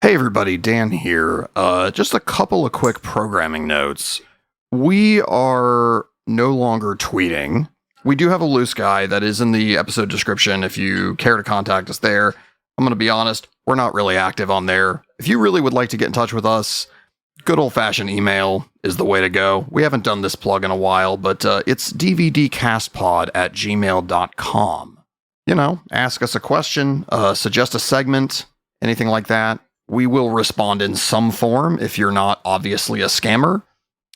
Hey everybody, Dan here. Just a couple of quick programming notes. We are no longer tweeting. We do have a loose guy that is in the episode description if you care to contact us there. I'm going to be honest, we're not really active on there. If you really would like to get in touch with us, good old-fashioned email is the way to go. We haven't done this plug in a while, but it's dvdcastpod@gmail.com. You know, ask us a question, suggest a segment, anything like that. We will respond in some form if you're not obviously a scammer.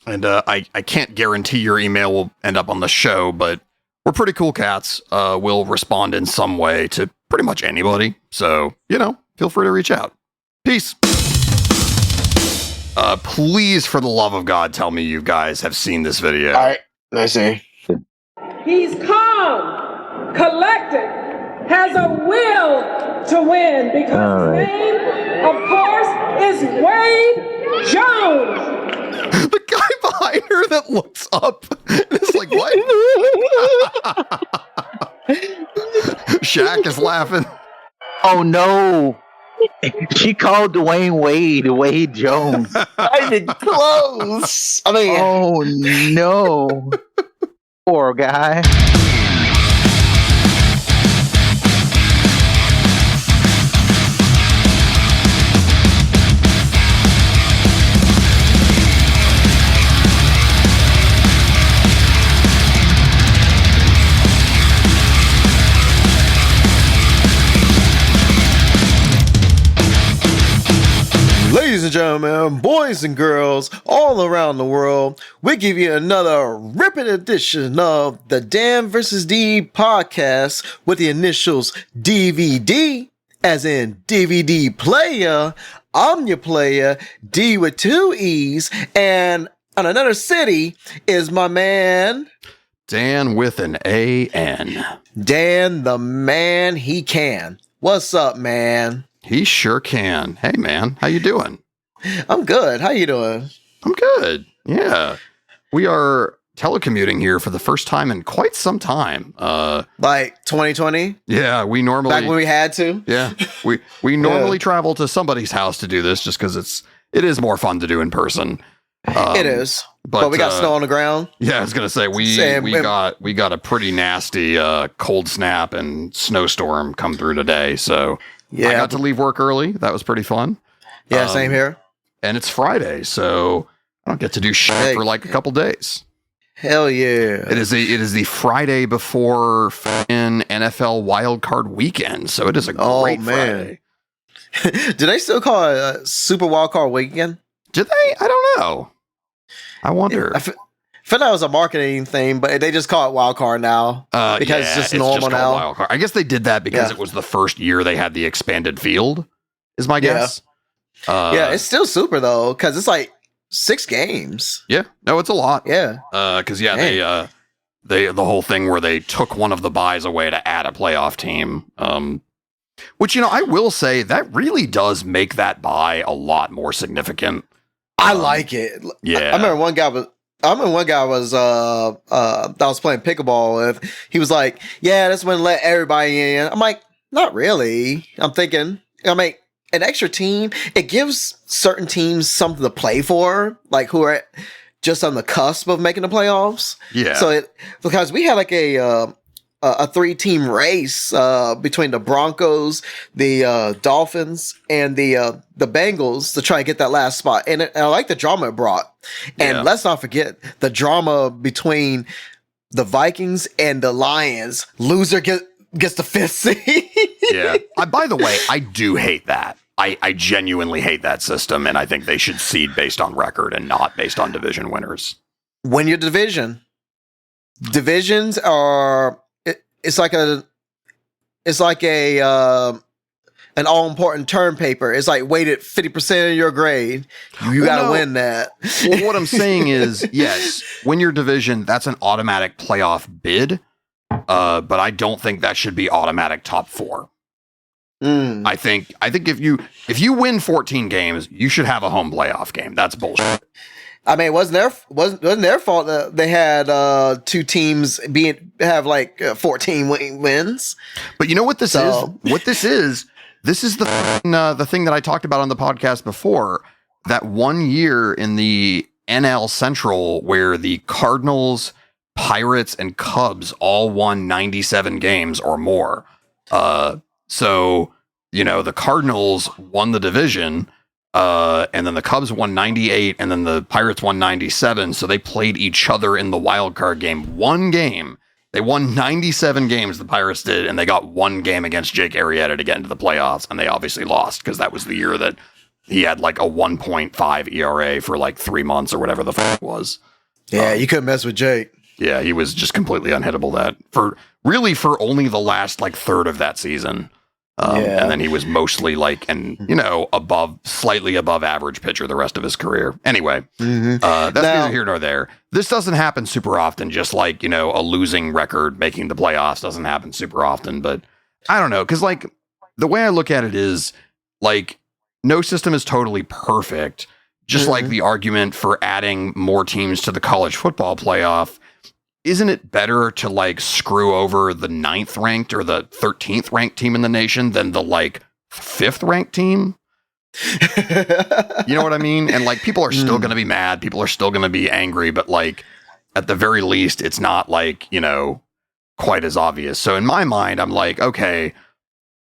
And I can't guarantee your email will end up on the show, but we're pretty cool cats. We'll respond in some way to pretty much anybody. So, you know, feel free to reach out. Peace. Please, for the love of God, tell me you guys have seen this video. All right, let's see. He's calm, collected, has a will to win because his name, of course, is Wade Jones. The guy behind her that looks up is like, what? Shaq is laughing. Oh no. She called Dwayne Wade Jones. I did close. I mean, Oh no. Poor guy. ladies and gentlemen, boys and girls all around the world, we give you another ripping edition of the Dan vs. D podcast with the initials DVD, as in DVD player. I'm your player, D with two E's, and on another city is my man, Dan with an A-N. Dan the man he can. What's up, man? He sure can. Hey, man. How you doing? I'm good. How you doing? I'm good. Yeah. We are telecommuting here for the first time in quite some time. Like 2020? Yeah, we normally... Back when we had to? Yeah. We normally travel to somebody's house to do this just because it is more fun to do in person. It is. But we got snow on the ground. Yeah, I was gonna say we got a pretty nasty cold snap and snowstorm come through today. So yeah, I got to leave work early. That was pretty fun. Yeah, same here. And it's Friday, so I don't get to do shit for like a couple days. Hell yeah! It is the Friday before NFL Wild Card Weekend, so it is a great Friday. Do they still call it a Super Wild Card Weekend? Did they? I don't know. I wonder. I feel that was a marketing thing, but they just call it Wild Card now because it's just normal now. Wild Card. I guess they did that because it was the first year they had the expanded field. Is my guess. Yeah, it's still super though because it's like 6 games. Yeah, no, it's a lot. Yeah, because they the whole thing where they took one of the buys away to add a playoff team. Which, you know, I will say that really does make that buy a lot more significant. I like it. Yeah, I remember one guy was I was playing pickleball with. He was like, "Yeah, that's when let everybody in." I'm like, "Not really." I'm thinking, an extra team, it gives certain teams something to play for, like who are just on the cusp of making the playoffs. Yeah. So because we had like a 3-team race between the Broncos, the Dolphins, and the Bengals to try and get that last spot. And I like the drama it brought. And let's not forget the drama between the Vikings and the Lions. Loser gets the 5th seed. Yeah. By the way, I do hate that. I genuinely hate that system, and I think they should seed based on record and not based on division winners. Win your division. Divisions are... It's like an all important term paper. It's like weighted 50% of your grade. You got to win that. Well, what I'm saying is, yes, win your division. That's an automatic playoff bid. But I don't think that should be automatic top 4. I think if you win 14 games, you should have a home playoff game. That's bullshit. I mean, it wasn't their fault that they had 2 teams have like 14 wins. But you know what this is? What this is this is the thing that I talked about on the podcast before. That 1 year in the NL Central where the Cardinals, Pirates, and Cubs all won 97 games or more. So, the Cardinals won the division, and then the Cubs won 98, and then the Pirates won 97. So they played each other in the wild card game. One game. They won 97 games, the Pirates did, and they got one game against Jake Arrieta to get into the playoffs, and they obviously lost because that was the year that he had like a 1.5 ERA for like 3 months or whatever the fuck it was. Yeah, you couldn't mess with Jake. Yeah, he was just completely unhittable for only the last like third of that season. And then he was mostly like slightly above average pitcher the rest of his career. Anyway, that's neither here nor there. This doesn't happen super often, just like, a losing record making the playoffs doesn't happen super often. But I don't know, because like the way I look at it is like no system is totally perfect. Just like the argument for adding more teams to the college football playoff. Isn't it better to like screw over the 9th ranked or the 13th ranked team in the nation than the like 5th ranked team? You know what I mean? And like people are still going to be mad. People are still going to be angry. But like at the very least, it's not like, quite as obvious. So in my mind, I'm like, okay,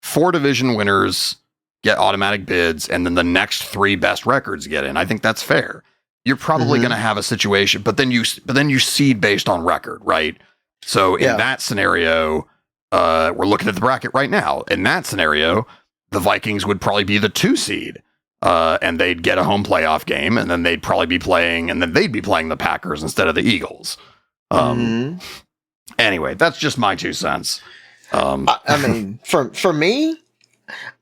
4 division winners get automatic bids and then the next 3 best records get in. I think that's fair. You're probably going to have a situation, but then you seed based on record, right? So in that scenario, we're looking at the bracket right now. In that scenario, the Vikings would probably be the 2 seed, and they'd get a home playoff game, and then they'd be playing the Packers instead of the Eagles. Anyway, that's just my 2 cents. I mean, for me,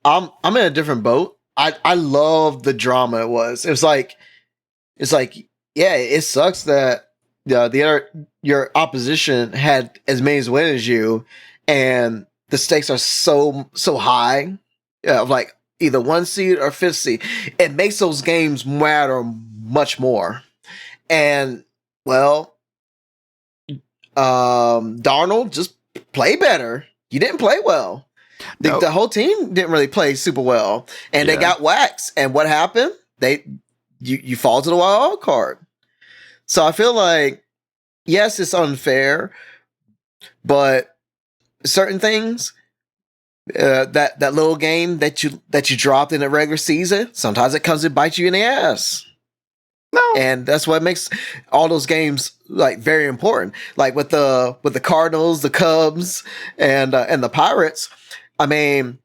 I'm in a different boat. I love the drama it was. It's like, yeah, it sucks that your opposition had as many wins as you, and the stakes are so high, of like either 1 seed or 5th seed. It makes those games matter much more. And well, Darnold just play better. You didn't play well. The whole team didn't really play super well, and they got waxed. And what happened? You fall to the wild card. So I feel like, yes, it's unfair, but certain things, that little game that you dropped in the regular season, sometimes it comes and bites you in the ass. No, and that's what makes all those games like very important. Like with the Cardinals, the Cubs, and the Pirates. I mean,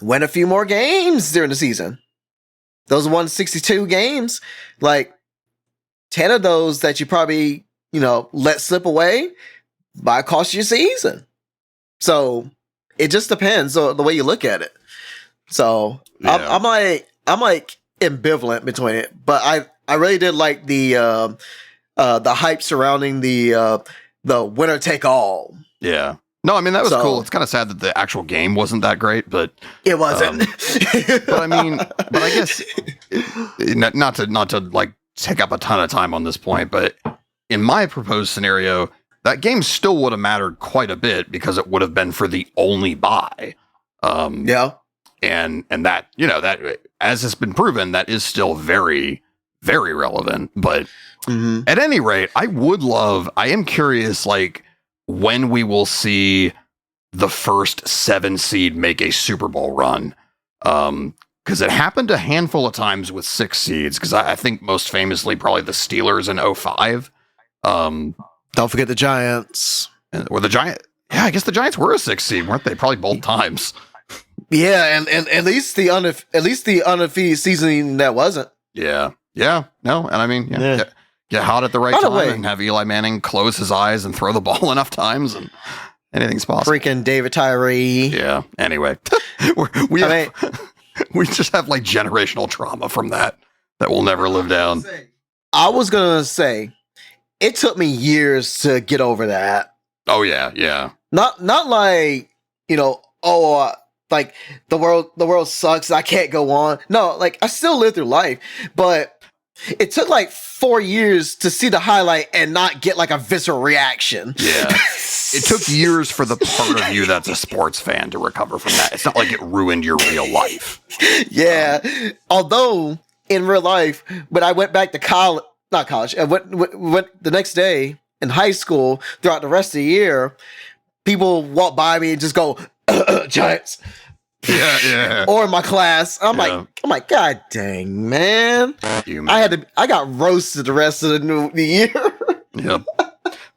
win a few more games during the season. Those 162 games, like 10 of those that you probably, let slip away might cost you a season. So it just depends on the way you look at it. So I'm like ambivalent between it, but I really did like the hype surrounding the winner take all. Yeah. No, I mean, that was cool. It's kind of sad that the actual game wasn't that great, but it wasn't. But I guess not to like take up a ton of time on this point, but in my proposed scenario, that game still would have mattered quite a bit because it would have been for the only bye. And that, that as has been proven, that is still very, very relevant. But at any rate, I am curious, like, when we will see the first 7 seed make a Super Bowl run. Because it happened a handful of times with 6 seeds, because I think most famously probably the Steelers in 2005. Don't forget the Giants. Or the Giants. Yeah, I guess the Giants were a 6 seed, weren't they? Probably both times. Yeah, and at least the undefeated season that wasn't. Yeah. Yeah. No, and I mean, get hot at the right time and have Eli Manning close his eyes and throw the ball enough times, and anything's possible. Freaking David Tyree. Yeah. Anyway, we just have like generational trauma from that we'll never live down. I was gonna say it took me years to get over that. Oh yeah, yeah. Not like like the world sucks. I can't go on. No, like I still live through life, but it took like 4 years to see the highlight and not get like a visceral reaction. Yeah. It took years for the part of you that's a sports fan to recover from that. It's not like it ruined your real life. Yeah. Although in real life, when I went back to college, not college, I went the next day in high school throughout the rest of the year, people walk by me and just go, Giants. Yeah. Or in my class. I'm like, God dang, man. I got roasted the rest of the year. Yep.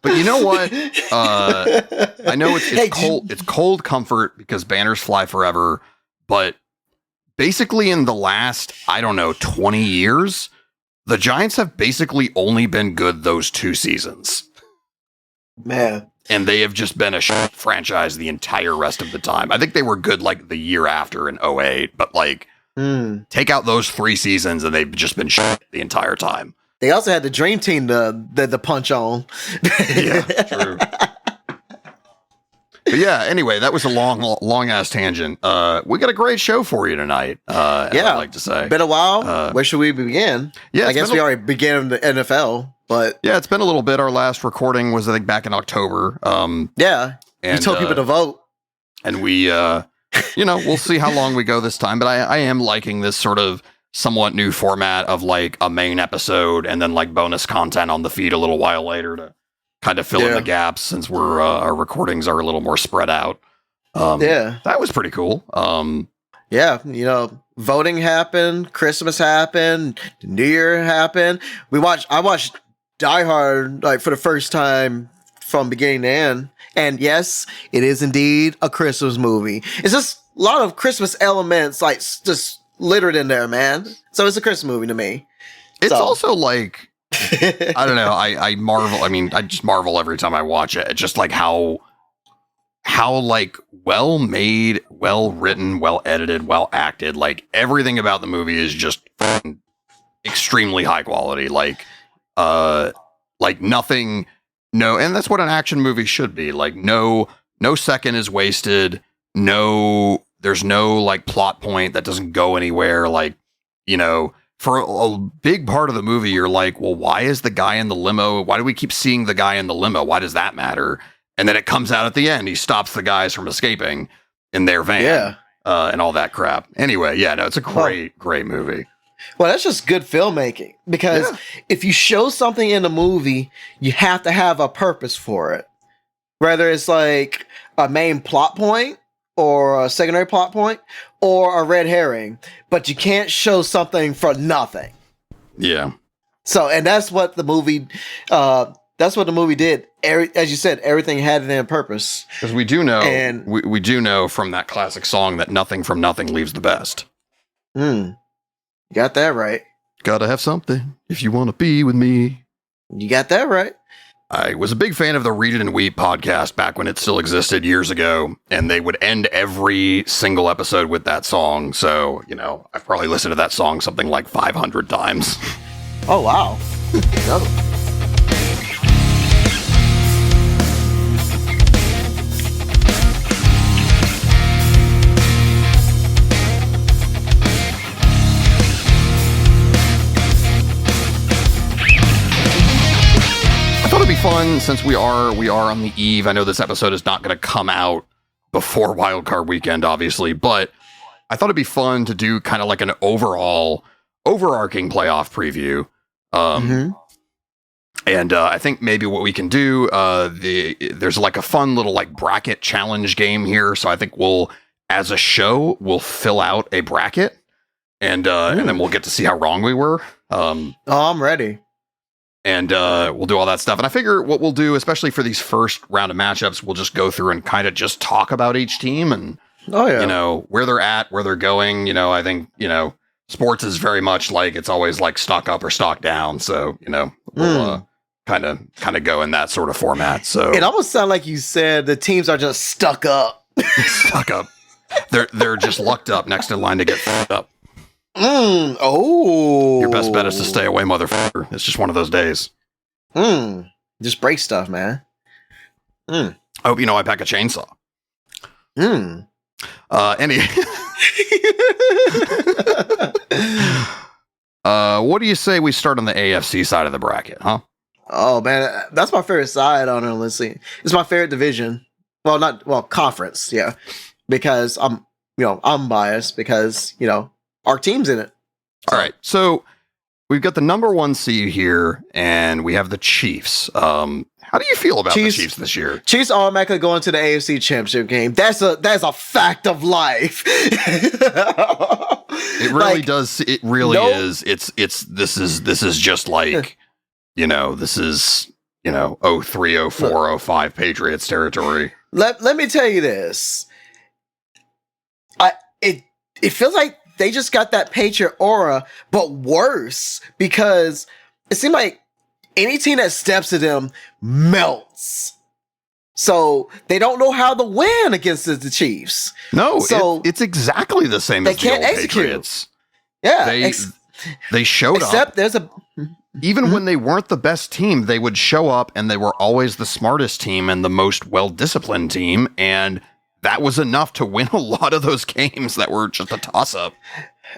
But you know what? I know it's cold. It's cold comfort because banners fly forever. But basically, in the last 20 years, the Giants have basically only been good those 2 seasons. Man, and they have just been a franchise the entire rest of the time. I think they were good like the year after in 2008, but like take out those 3 seasons and they've just been the entire time. They also had the Dream Team the punch on. Yeah, true. But yeah, anyway, that was a long ass tangent. We got a great show for you tonight. I'd like to say. Been a while. Where should we begin? Yeah, I guess we already began the NFL, but yeah, it's been a little bit. Our last recording was I think back in October. Yeah, and we told people to vote, and we, we'll see how long we go this time. But I am liking this sort of somewhat new format of like a main episode and then like bonus content on the feed a little while later to kind of fill in the gaps since our recordings are a little more spread out. That was pretty cool. Voting happened, Christmas happened, New Year happened. I watched Die Hard like for the first time from beginning to end. And yes, it is indeed a Christmas movie. It's just a lot of Christmas elements like just littered in there, man. So it's a Christmas movie to me. It's also like, I don't know. I marvel. I mean, I just marvel every time I watch it. It's just like how like well made, well written, well edited, well acted. Like everything about the movie is just extremely high quality. Like nothing. No, and that's what an action movie should be. Like no second is wasted. There's no like plot point that doesn't go anywhere. Like, for a big part of the movie, you're like, well, why is the guy in the limo? Why do we keep seeing the guy in the limo? Why does that matter? And then it comes out at the end. He stops the guys from escaping in their van and all that crap. Anyway, it's a great movie. Well, that's just good filmmaking because if you show something in a movie, you have to have a purpose for it. Whether it's like a main plot point or a secondary plot point or a red herring, but you can't show something for nothing. Yeah. So, and that's what the movie did. As you said, everything had an purpose. Because we do know, and we do know from that classic song that nothing from nothing leaves the best. You got that right. Gotta have something if you want to be with me. You got that right. I was a big fan of the Read It and Weep podcast back when it still existed years ago, and they would end every single episode with that song. So, I've probably listened to that song something like 500 times. Oh, wow. Be fun since we are on the eve. I know this episode is not going to come out before Wildcard Weekend, obviously, but I thought it'd be fun to do kind of like an overarching playoff preview. And I think maybe what we can do, there's like a fun little like bracket challenge game here. So I think as a show, we'll fill out a bracket and then we'll get to see how wrong we were. I'm ready. And we'll do all that stuff. And I figure what we'll do, especially for these first round of matchups, we'll just go through and kind of just talk about each team and, where they're at, where they're going. I think, sports is very much like it's always like stock up or stock down. So, we'll kind of go in that sort of format. So it almost sounded like you said the teams are just stuck up. Stuck up. They're just lucked up next in line to get fucked up. Your best bet is to stay away, motherfucker. It's just one of those days. Just break stuff, man. I hope you know I pack a chainsaw. What do you say we start on the AFC side of the bracket, huh? Oh man, that's my favorite side. Honestly, it's my favorite division. Well, conference, yeah, because I'm biased because our team's in it. All right, so we've got the number 1 seed here, and we have the Chiefs. How do you feel about the Chiefs this year? Chiefs automatically going to the AFC Championship game. That's a fact of life. It really does. It really is. This is just like, this is, 03, 04, 05 Patriots territory. Let me tell you this. It feels like they just got that Patriot aura, but worse, because it seemed like any team that steps to them melts. So they don't know how to win against the Chiefs. No, so it's exactly the same as the old Patriots. Yeah, they showed up. There's even when they weren't the best team, they would show up, and they were always the smartest team and the most well-disciplined team, and that was enough to win a lot of those games that were just a toss-up.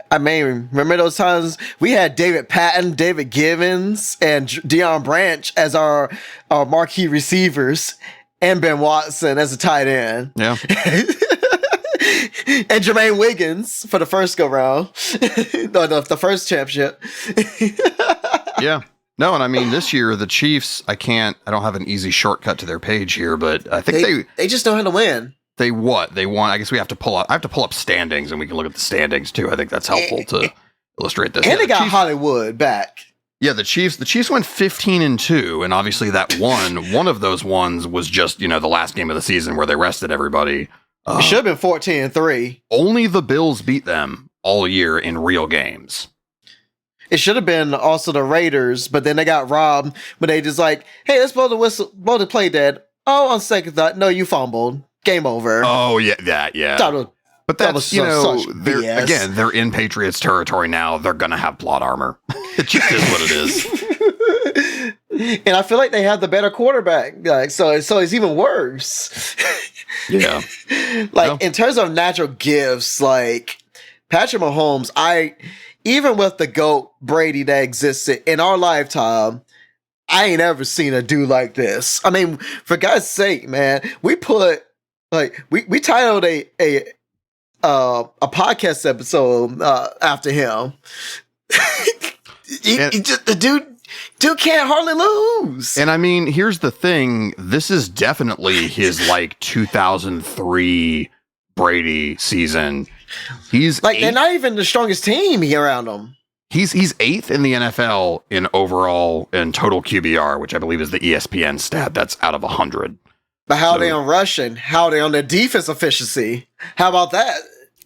I mean, remember those times we had David Patton, David Givens, and Deion Branch as our marquee receivers, and Ben Watson as a tight end. Yeah. And Jermaine Wiggins for the first go-round. the first championship. Yeah. No, and I mean, this year, the Chiefs, I don't have an easy shortcut to their page here, but I think they just know how to win. They won. I guess I have to pull up standings, and we can look at the standings too. I think that's helpful to illustrate this. And they got Hollywood back. Yeah, the Chiefs went 15-2, and obviously that one of those ones was just, the last game of the season where they rested everybody. It should have been 14-3. Only the Bills beat them all year in real games. It should have been also the Raiders, but then they got robbed. But they just like, hey, let's blow the play dead. Oh, on second thought, no, you fumbled. Game over. Oh yeah, that yeah. But that's they're in Patriots territory now. They're gonna have plot armor. It just is what it is. And I feel like they have the better quarterback. So it's even worse. Yeah. In terms of natural gifts, like Patrick Mahomes, even with the GOAT Brady that existed in our lifetime, I ain't ever seen a dude like this. I mean, for God's sake, man, we put we titled a podcast episode after him. The dude can't hardly lose. And I mean, here's the thing: this is definitely his 2003 Brady season. He's they're not even the strongest team around him. He's 8th in the NFL in overall and total QBR, which I believe is the ESPN stat. That's out of 100. But how are they on rushing? How are they on their defense efficiency? How about that?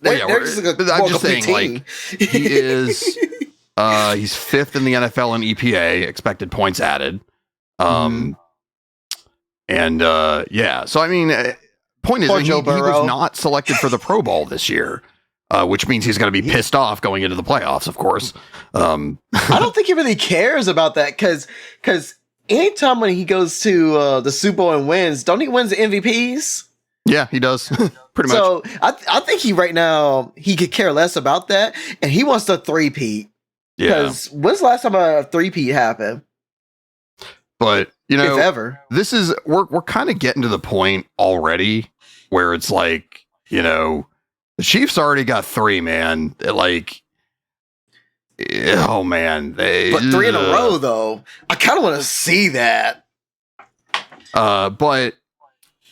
I'm just saying, he is. He's 5th in the NFL in EPA, expected points added. So I mean, point is, he was not selected for the Pro Bowl this year. Which means he's going to be pissed off going into the playoffs, of course. I don't think he really cares about that because anytime when he goes to the Super Bowl and wins, don't he win the MVPs? Yeah, he does. Pretty much. So I think right now he could care less about that, and he wants to three-peat. Yeah. Because when's the last time a three-peat happened? But if ever, this is we're kind of getting to the point already where it's the Chiefs already got 3, man. Oh man, but 3 in a row though. I kind of want to see that. But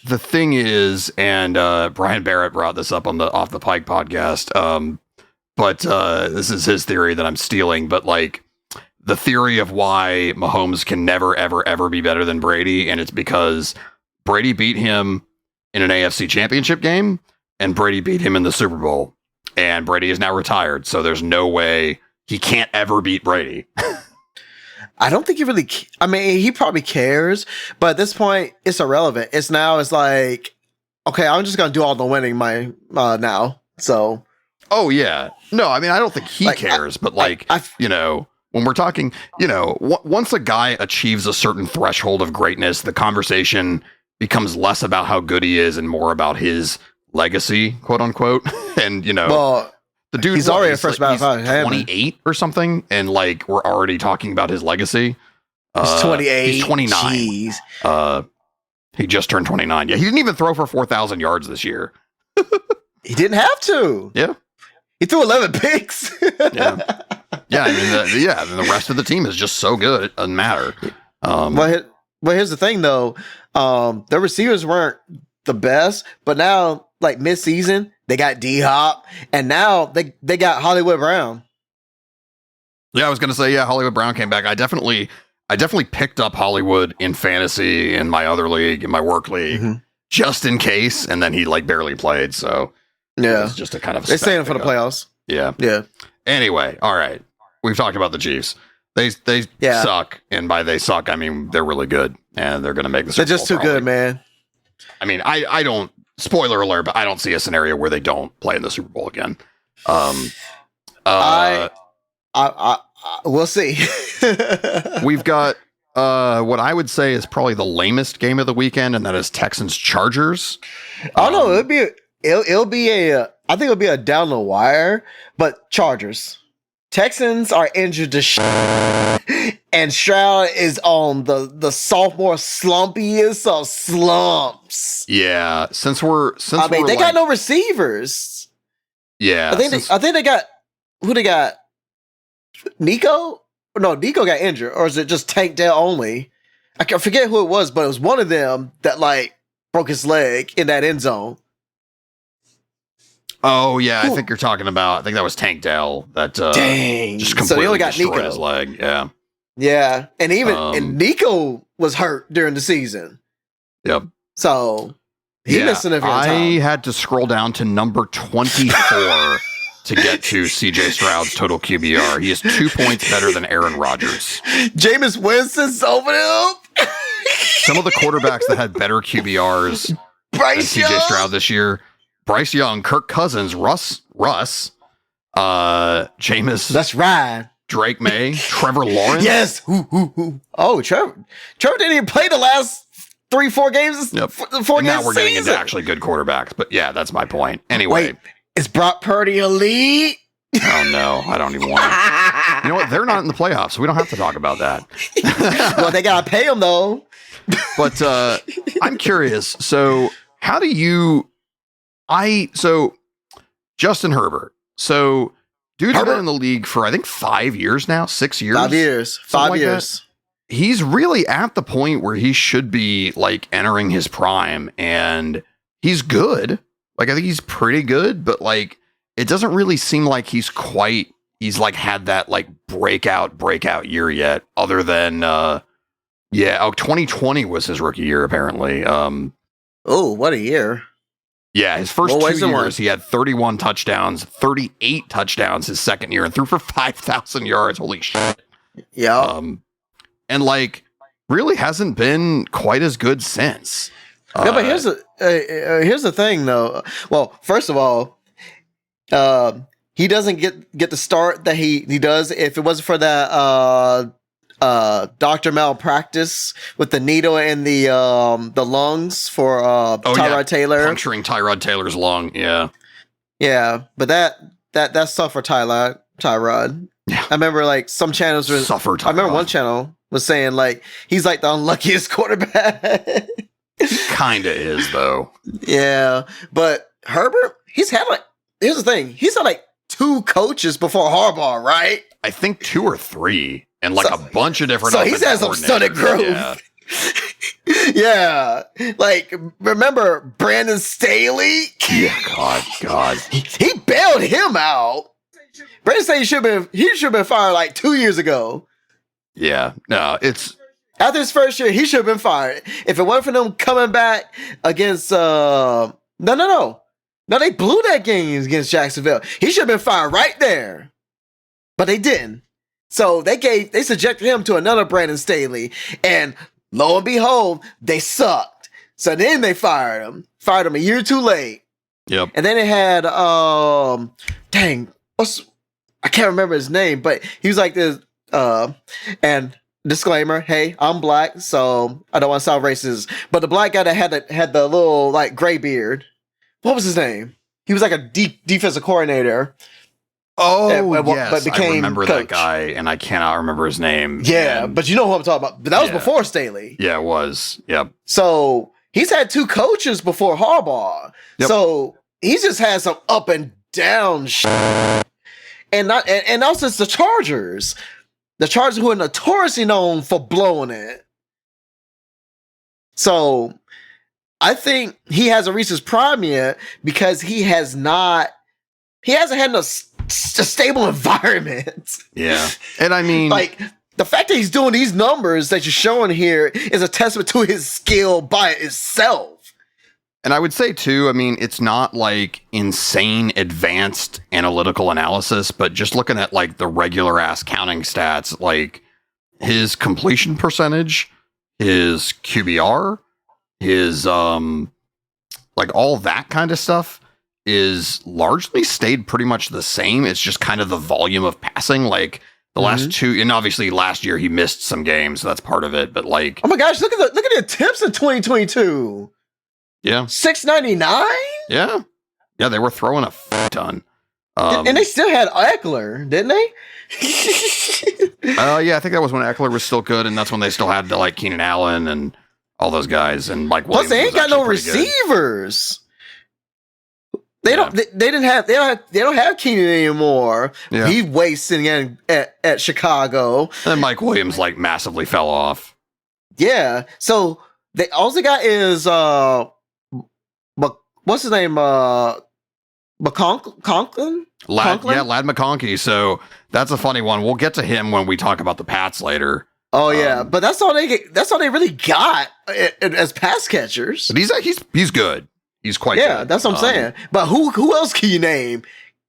the thing is, and Brian Barrett brought this up on the Off the Pike podcast. But this is his theory that I'm stealing. But the theory of why Mahomes can never, ever, ever be better than Brady, and it's because Brady beat him in an AFC Championship game. And Brady beat him in the Super Bowl. And Brady is now retired. So there's no way he can't ever beat Brady. I don't think he really... I mean, he probably cares. But at this point, it's irrelevant. It's like, okay, I'm just going to do all the winning now. So... Oh, yeah. No, I mean, I don't think he cares. But when we're talking... once a guy achieves a certain threshold of greatness, the conversation becomes less about how good he is and more about his... legacy, quote unquote. And The dude, He's already a first ballot he's 28 or something, and like we're already talking about his legacy. He's 28. He's 29. Jeez. He just turned 29. Yeah, he didn't even throw for 4,000 yards this year. He didn't have to. Yeah. He threw 11 picks. Yeah. Yeah, I mean, the rest of the team is just so good, it doesn't matter. Well, here's the thing, though. Their receivers weren't the best, but now, like, mid-season, they got D-Hop, and now they got Hollywood Brown. Yeah, I was going to say, yeah, Hollywood Brown came back. I definitely picked up Hollywood in fantasy in my other league, in my work league, just in case, and then he, like, barely played, so yeah, it was just a kind of a they're staying for the playoffs. Yeah. Yeah. Anyway, all right. We've talked about the Chiefs. They suck, and by they suck, I mean they're really good, and they're going to make the Super Bowl. They're just too good, man. I mean, I don't. Spoiler alert, but I don't see a scenario where they don't play in the Super Bowl again. We'll see. We've got what I would say is probably the lamest game of the weekend, and that is Texans Chargers. Oh no, it'll be a I think it'll be a down the wire, but Chargers. Texans are injured to and Stroud is on the sophomore slumpiest of slumps. Yeah, since they got no receivers. Yeah, I think they got who they got. Nico? No, Nico got injured, or is it just Tank Dell only? I can forget who it was, but it was one of them that like broke his leg in that end zone. Oh yeah, I think you're talking about. I think that was Tank Dell that dang just completely so they only got destroyed Nico. His leg. Yeah, yeah, and even and Nico was hurt during the season. Yep. So he missed significant time. I had to scroll down to number 24 to get to CJ Stroud's total QBR. He is 2 points better than Aaron Rodgers. Jameis Winston's over him. Some of the quarterbacks that had better QBRs than CJ Stroud this year. Bryce Young, Kirk Cousins, Russ, Jameis. That's right. Drake May, Trevor Lawrence. Yes. Oh, Trevor didn't even play the last 3-4 games. Yep. 4 and games now we're getting season. into actually good quarterbacks. But yeah, that's my point. Anyway. Wait, is Brock Purdy elite? Oh no, I don't even want to. You know what? They're not in the playoffs, so we don't have to talk about that. Well, they gotta pay him though. But I'm curious. So how do you? So Justin Herbert. So dude's been in the league for I think 5 years now, 6 years. 5 years. 5 years. He's really at the point where he should be like entering his prime, and he's good. Like I think he's pretty good, but like it doesn't really seem like he's like had that like breakout year yet, other than 2020 was his rookie year apparently. Oh, what a year. Yeah, his first 2 years he had 31 touchdowns, 38 touchdowns his second year, and threw for 5,000 yards. Holy shit. Yeah. And like really hasn't been quite as good since. No, but here's the thing though. Well, first of all, he doesn't get the start that he does if it wasn't for that doctor malpractice with the needle in the lungs for Tyrod Taylor. Puncturing Tyrod Taylor's lung, yeah. Yeah, but that's stuff for Tyrod. Yeah. I remember like some channels were I remember one channel was saying like he's like the unluckiest quarterback. He kind of is though. Yeah, but Herbert, here's the thing. He's had like 2 coaches before Harbaugh, right? I think 2 or 3 and like a bunch of different. So he's had some stunted growth. Yeah. Yeah, like remember Brandon Staley? Yeah, God, he bailed him out. Brandon Staley should have been fired like 2 years ago. Yeah, no, it's after his first year, he should have been fired. If it wasn't for them coming back against no, they blew that game against Jacksonville. He should have been fired right there, but they didn't. So they subjected him to another Brandon Staley, and lo and behold, they sucked. So then they fired him a year too late. Yep. And then they had I can't remember his name, but he was like this. And disclaimer: hey, I'm black, so I don't want to sound racist. But the black guy that had the little like gray beard, what was his name? He was like a defensive coordinator. Oh, and yes. but became I remember coach. that guy, and I cannot remember his name. Yeah, And but you know who I'm talking about. But that was Yeah. before Staley. yeah, it was. Yep. So he's had 2 coaches before Harbaugh. Yep. So he's just had some up and down and also it's the Chargers. The Chargers who are notoriously known for blowing it. So I think he hasn't reached his prime yet because he hasn't had a stable environment. Yeah. And I mean, Like the fact that he's doing these numbers that you're showing here is a testament to his skill by itself. and I would say too, I mean, it's not like insane advanced analytical analysis, but just looking at like the regular ass counting stats, like his completion percentage, his QBR, his like all that kind of stuff is largely stayed pretty much the same. It's just kind of the volume of passing. Like the last 2, and obviously last year he missed some games, so that's part of it. But like, Oh my gosh, look at the attempts in 2022. yeah, 699? yeah, they were throwing a ton. And they still had Eckler, didn't they? Yeah, I think that was when Eckler was still good, and that's when they still had like Keenan Allen and all those guys, and like Plus, Williams they ain't was got no actually pretty good. receivers. They Yeah. don't. They don't have Keenan anymore. Yeah. He's wasting at Chicago. And Mike Williams like massively fell off. Yeah. So they all they got is what's his name? Conklin? Conklin? Yeah, Lad McConkey. So that's a funny one. We'll get to him when we talk about the Pats later. Oh yeah, but that's all they get. That's all they really got as pass catchers. But he's good. He's quite good. Yeah, that's what I'm saying. But who else can you name?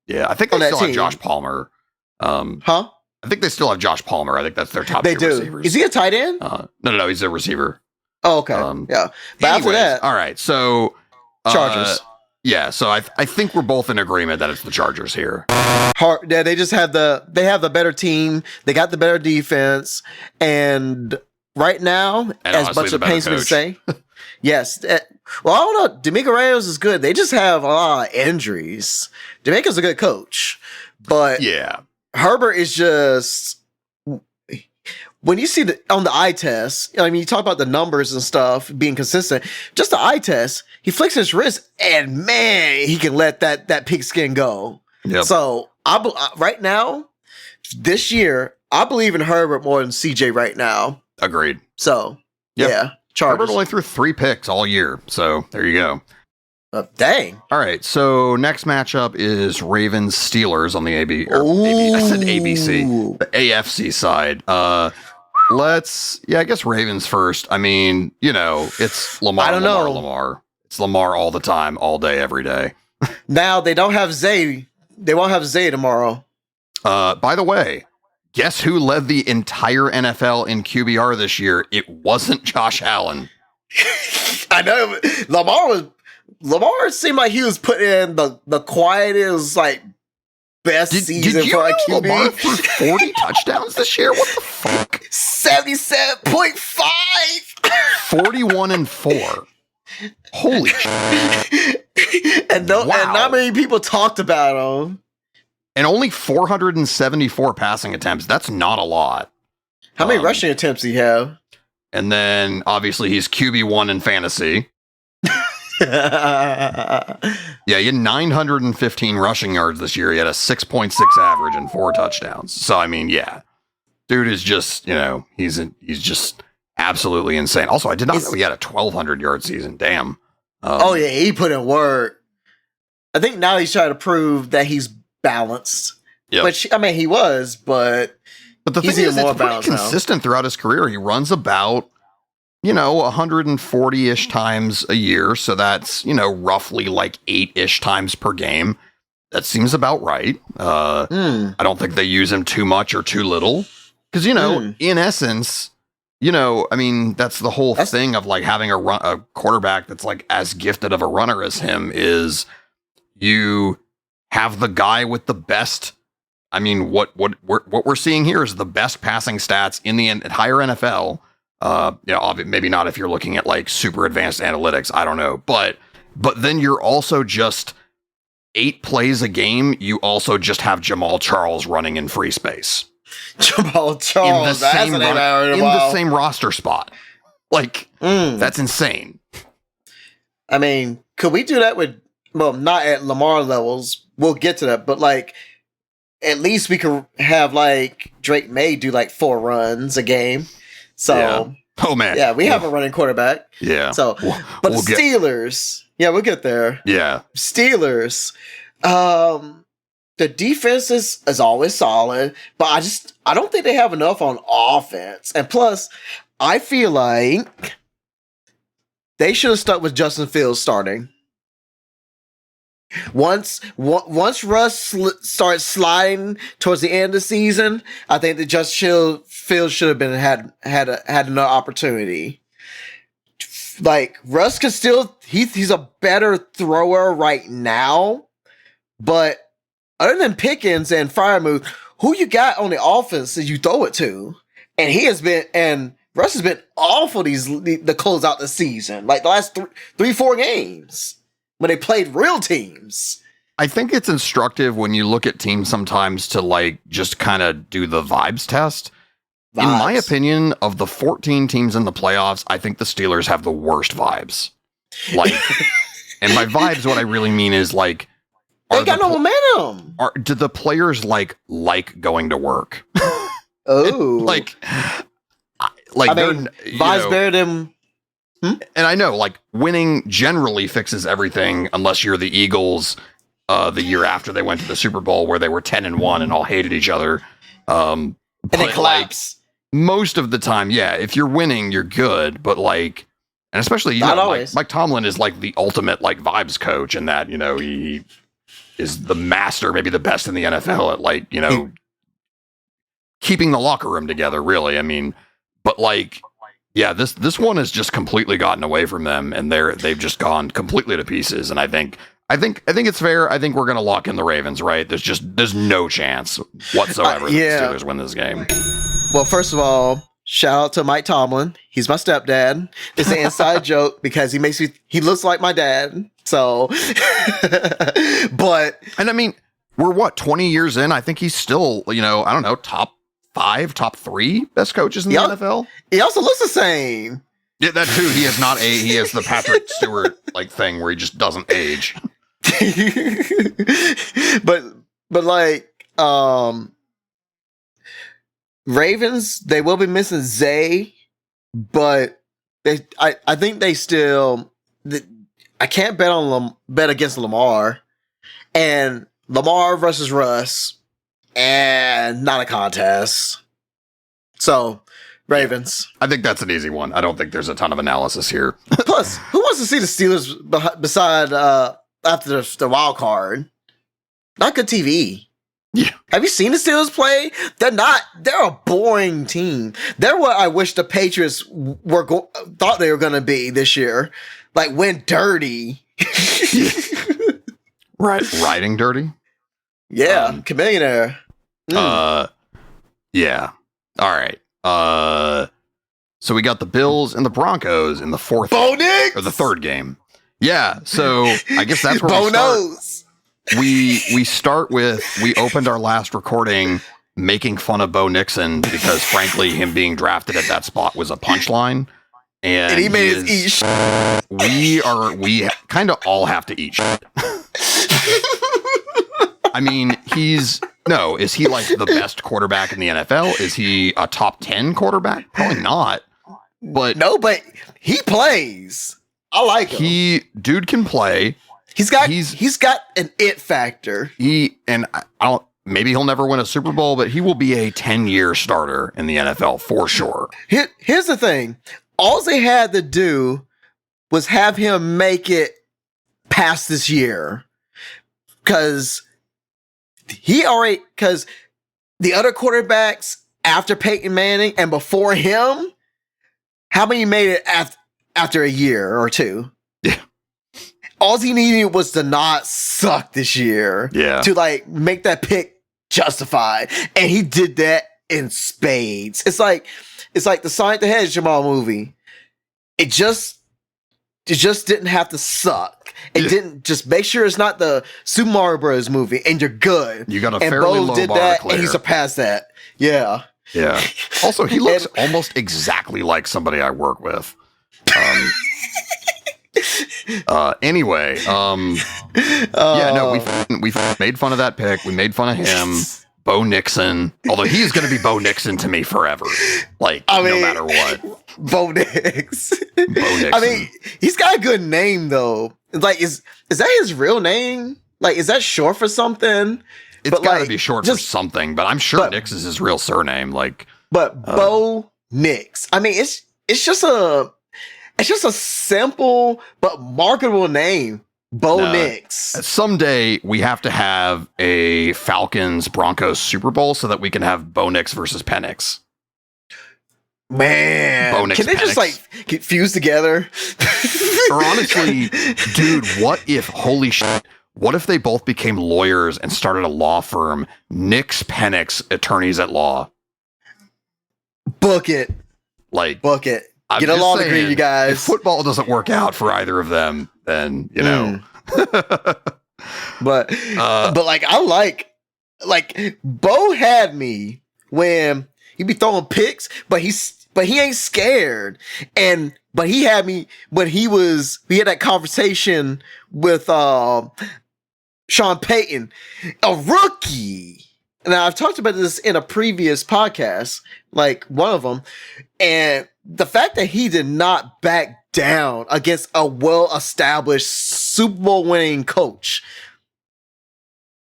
Yeah, I think on they that still have team. Josh Palmer. Huh? I think they still have Josh Palmer. I think that's their top They 2 do. receivers. Is he a tight end? No, he's a receiver. Oh, okay. Yeah. But after Anyways, that, all right. So Chargers. Yeah, so I think we're both in agreement that it's the Chargers here. Yeah, they just have the better team. They got the better defense, and right now, And as honestly, much the as it better pains me to coach. say, yes. Well, I don't know. D'Amico Reyes is good. They just have a lot of injuries. D'Amico's a good coach, but Yeah. Herbert is just. When you see on the eye test, I mean, you talk about the numbers and stuff being consistent. Just the eye test, he flicks his wrist, and man, he can let that pigskin go. Yep. So right now, this year, I believe in Herbert more than CJ right now. Agreed. So Yep. yeah, Chargers. Herbert only threw 3 picks all year. So there you go. Dang. All right. So next matchup is Ravens Steelers on the I said ABC, the AFC side. I guess Ravens first. I mean, it's Lamar. I don't know. Lamar. It's Lamar all the time, all day, every day. Now they don't have Zay. They won't have Zay tomorrow. By the way, guess who led the entire NFL in QBR this year? It wasn't Josh Allen. I know Lamar seemed like he was putting in the quietest, like, best season did you for a know QB. Lamar threw 40 touchdowns this year? What the fuck? 77.5. 41-4. Holy shit. And not many people talked about him. And only 474 passing attempts. That's not a lot. How many rushing attempts do you have? And then obviously he's QB1 in fantasy. Yeah, he had 915 rushing yards this year. He had a 6.6 average and 4 touchdowns. So I mean, yeah, dude is just he's just absolutely insane. Also, I did not know he had a 1,200 yard season. Damn. Oh yeah, he put in work. I think now he's trying to prove that he's balanced. Yep. Which I mean, he was, but the he's thing even is, more it's pretty balanced now. consistent throughout his career. He runs about 140-ish times a year. So that's, roughly like 8-ish times per game. That seems about right. I don't think they use him too much or too little. Because, in essence, I mean, that's the whole thing of like having a quarterback that's like as gifted of a runner as him is you have the guy with the best. I mean, what we're seeing here is the best passing stats in the entire NFL. Maybe not if you're looking at like super advanced analytics. I don't know, but then you're also just 8 plays a game, you also just have Jamal Charles running in free space. Jamal Charles, in the same roster spot. Like, that's insane. I mean, could we do that with, well, not at Lamar levels. We'll get to that, but like, at least we could have like Drake May do like 4 runs a game. So, oh man, yeah, we have a running quarterback. Yeah. So, but the Steelers, we'll get there. Yeah. Steelers, the defense is always solid, but I don't think they have enough on offense. And plus, I feel like they should have stuck with Justin Fields starting. Once Russ starts sliding towards the end of the season, I think that Justin Fields should have been had another opportunity. Like Russ could still he's a better thrower right now, but other than Pickens and Freiermuth, who you got on the offense that you throw it to? And Russ has been awful the close out the season, like the last 3-4 games when they played real teams. I think it's instructive when you look at teams sometimes to like just kind of do the vibes test. In my opinion, of the 14 teams in the playoffs, I think the Steelers have the worst vibes. Like, and by vibes, what I really mean is like, they got no momentum. Do the players like going to work? Oh, like I mean, vibes better than. And I know, like, winning generally fixes everything, unless you're the Eagles. The year after they went to the Super Bowl, where they were 10-1 and all hated each other, and they collapse. Like, most of the time, yeah, if you're winning, you're good. But like, and especially Not always. Mike Tomlin is like the ultimate like vibes coach, in that he is the master, maybe the best in the NFL at like keeping the locker room together. Really, I mean, but like. Yeah, this one has just completely gotten away from them, and they've just gone completely to pieces. And I think it's fair. I think we're gonna lock in the Ravens, right? There's no chance whatsoever that the Steelers win this game. Well, first of all, shout out to Mike Tomlin. He's my stepdad. It's an inside joke because he looks like my dad. So, but I mean, we're 20 years in. I think he's still I don't know, top 5, top 3 best coaches in the NFL. He also looks the same. Yeah, that too. He has the Patrick Stewart like thing where he just doesn't age. but like Ravens, they will be missing Zay, but I think they still. I can't bet against Lamar, and Lamar versus Russ. And not a contest. So, Ravens. I think that's an easy one. I don't think there's a ton of analysis here. Plus, who wants to see the Steelers beside after the wild card? Not good TV. Yeah. Have you seen the Steelers play? They're a boring team. They're what I wish the Patriots thought they were going to be this year. Like, win dirty. Right. Riding dirty? Yeah. Chameleonaire. Yeah. All right. So we got the Bills and the Broncos in the fourth or the third game. Yeah. So I guess that's where we start with, we opened our last recording making fun of Bo Nixon because frankly, him being drafted at that spot was a punchline. And he made his eat shit. We kind of all have to eat shit. I mean, is he like the best quarterback in the NFL? Is he a top 10 quarterback? Probably not. But he plays. I like him. Dude can play. He's got an it factor. Maybe he'll never win a Super Bowl, but he will be a 10-year starter in the NFL for sure. Here's the thing. All they had to do was have him make it past this year. Because the other quarterbacks after Peyton Manning and before him, how many made it after a year or two? Yeah. All he needed was to not suck this year. Yeah. To like make that pick justified. And he did that in spades. It's like the Sonic the Hedgehog movie. It just didn't have to suck. and didn't just make sure it's not the Super Mario Bros. Movie, and you're good. You got a and fairly Bo low did bar to that, clear. and he surpassed that. Yeah. Yeah. Also, he looks almost exactly like somebody I work with. Anyway, yeah, no, we made fun of that pick. We made fun of him. Bo Nixon. Although he's going to be Bo Nixon to me forever. Like, no matter what. Bo Nix. Bo Nixon. I mean, he's got a good name, though. Like, is that his real name? Like, is that short for something? It's got to be short for something, but I'm sure Nix is his real surname. Like, but Bo Nix. I mean, it's just a simple but marketable name. Bo Nix. Someday we have to have a Falcons Broncos Super Bowl so that we can have Bo Nix versus Penix. Man, Bo Nix, can they just like get fused together? Or honestly, dude, what if, holy shit, what if they both became lawyers and started a law firm, Nix Penix Attorneys at Law? Book it. Like, book it. I'm Get a law degree, saying, you guys. If football doesn't work out for either of them, then, you know. But like, I like Bo had me when he be throwing picks, but he ain't scared. But he had me when we had that conversation with Sean Payton, a rookie. Now, I've talked about this in a previous podcast, like one of them, and the fact that he did not back down against a well-established Super Bowl winning coach,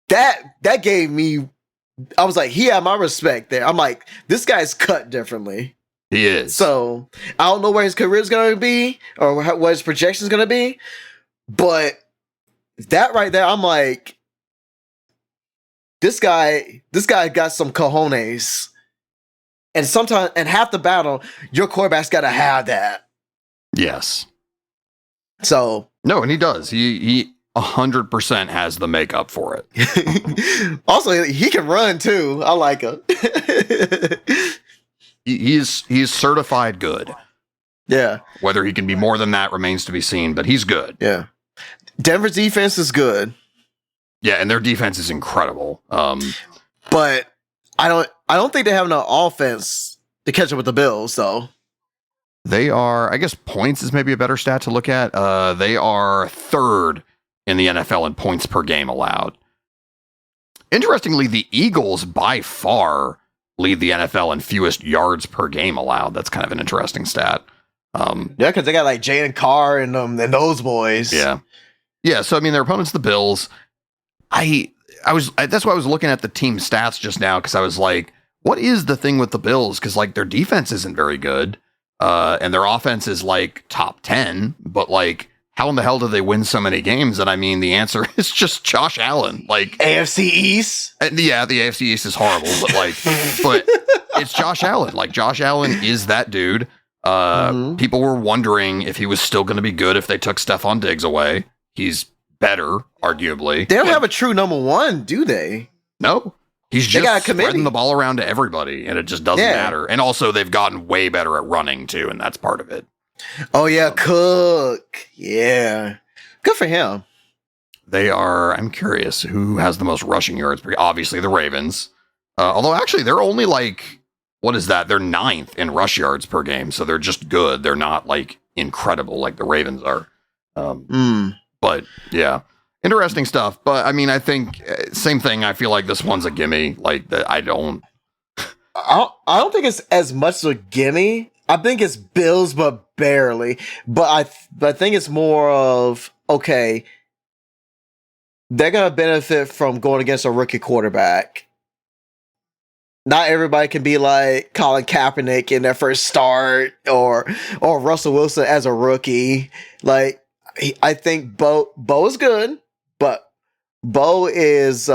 that gave me, I was like, he had my respect there. I'm like, this guy's cut differently. He is. So I don't know where his career is going to be or what his projection is going to be, but that right there, I'm like, this guy got some cojones. And sometimes, and half the battle, your quarterback's got to have that. Yes. So no, and he does. He 100% has the makeup for it. Also, he can run too. I like him. He's certified good. Yeah. Whether he can be more than that remains to be seen, but he's good. Yeah. Denver's defense is good. Yeah, and their defense is incredible. But I don't think they have enough offense to catch up with the Bills, though. They are, I guess points is maybe a better stat to look at. They are third in the NFL in points per game allowed. Interestingly, the Eagles by far lead the NFL in fewest yards per game allowed. That's kind of an interesting stat. Yeah, because they got like Jalen Carr and those boys. Yeah. Yeah, so I mean, their opponent's the Bills. That's why I was looking at the team stats just now, because I was like, what is the thing with the Bills? Because like their defense isn't very good, and their offense is like top 10, but like, how in the hell do they win so many games? And I mean, the answer is just Josh Allen. Like AFC East. Yeah, the AFC East is horrible, but it's Josh Allen. Like Josh Allen is that dude. People were wondering if he was still going to be good if they took Stephon Diggs away. He's better, arguably. They don't have a true number one, do they? No. He's just spreading the ball around to everybody, and it just doesn't matter. And also, they've gotten way better at running, too, and that's part of it. Oh, yeah, Cook. Yeah. Good for him. They are, I'm curious, who has the most rushing yards? Obviously, the Ravens. Although, actually, they're only like, what is that? They're 9th in rush yards per game, so they're just good. They're not, like, incredible like the Ravens are. But, yeah. Interesting stuff. But, I mean, I think, same thing, I feel like this one's a gimme. Like, I don't think it's as much a gimme. I think it's Bills, but barely. But I think it's more of, okay, they're going to benefit from going against a rookie quarterback. Not everybody can be like Colin Kaepernick in their first start or Russell Wilson as a rookie. Like, I think Bo is good, but Bo is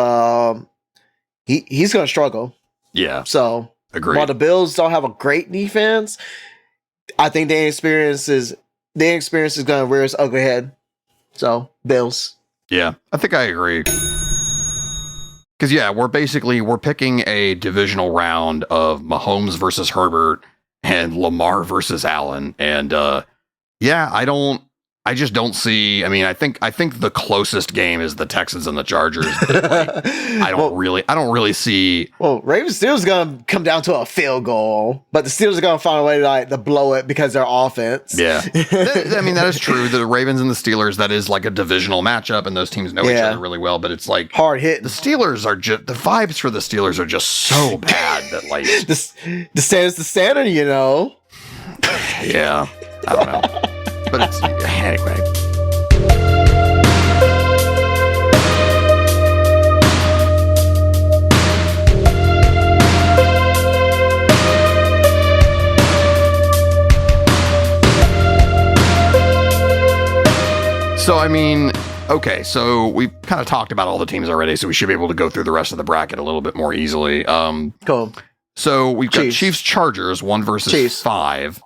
he's going to struggle. Yeah. So, agreed. While the Bills don't have a great defense, I think their experience is going to rear its ugly head. So, Bills. Yeah, I think I agree. Because, yeah, we're picking a divisional round of Mahomes versus Herbert and Lamar versus Allen. And, yeah, I don't I just don't see. I mean, I think the closest game is the Texans and the Chargers. But like, I don't really see. Well, Ravens Steelers gonna come down to a field goal, but the Steelers are gonna find a way to blow it because their offense. Yeah, I mean that is true. The Ravens and the Steelers, that is like a divisional matchup, and those teams know each other really well. But it's like hard hit. The Steelers are just the vibes for the Steelers are just so bad that like the standard's the standard, you know. Yeah, I don't know, but it's anyway. So, I mean, okay, so we've kind of talked about all the teams already, so we should be able to go through the rest of the bracket a little bit more easily. Cool. So we've got Chiefs-Chargers, 1 versus 5.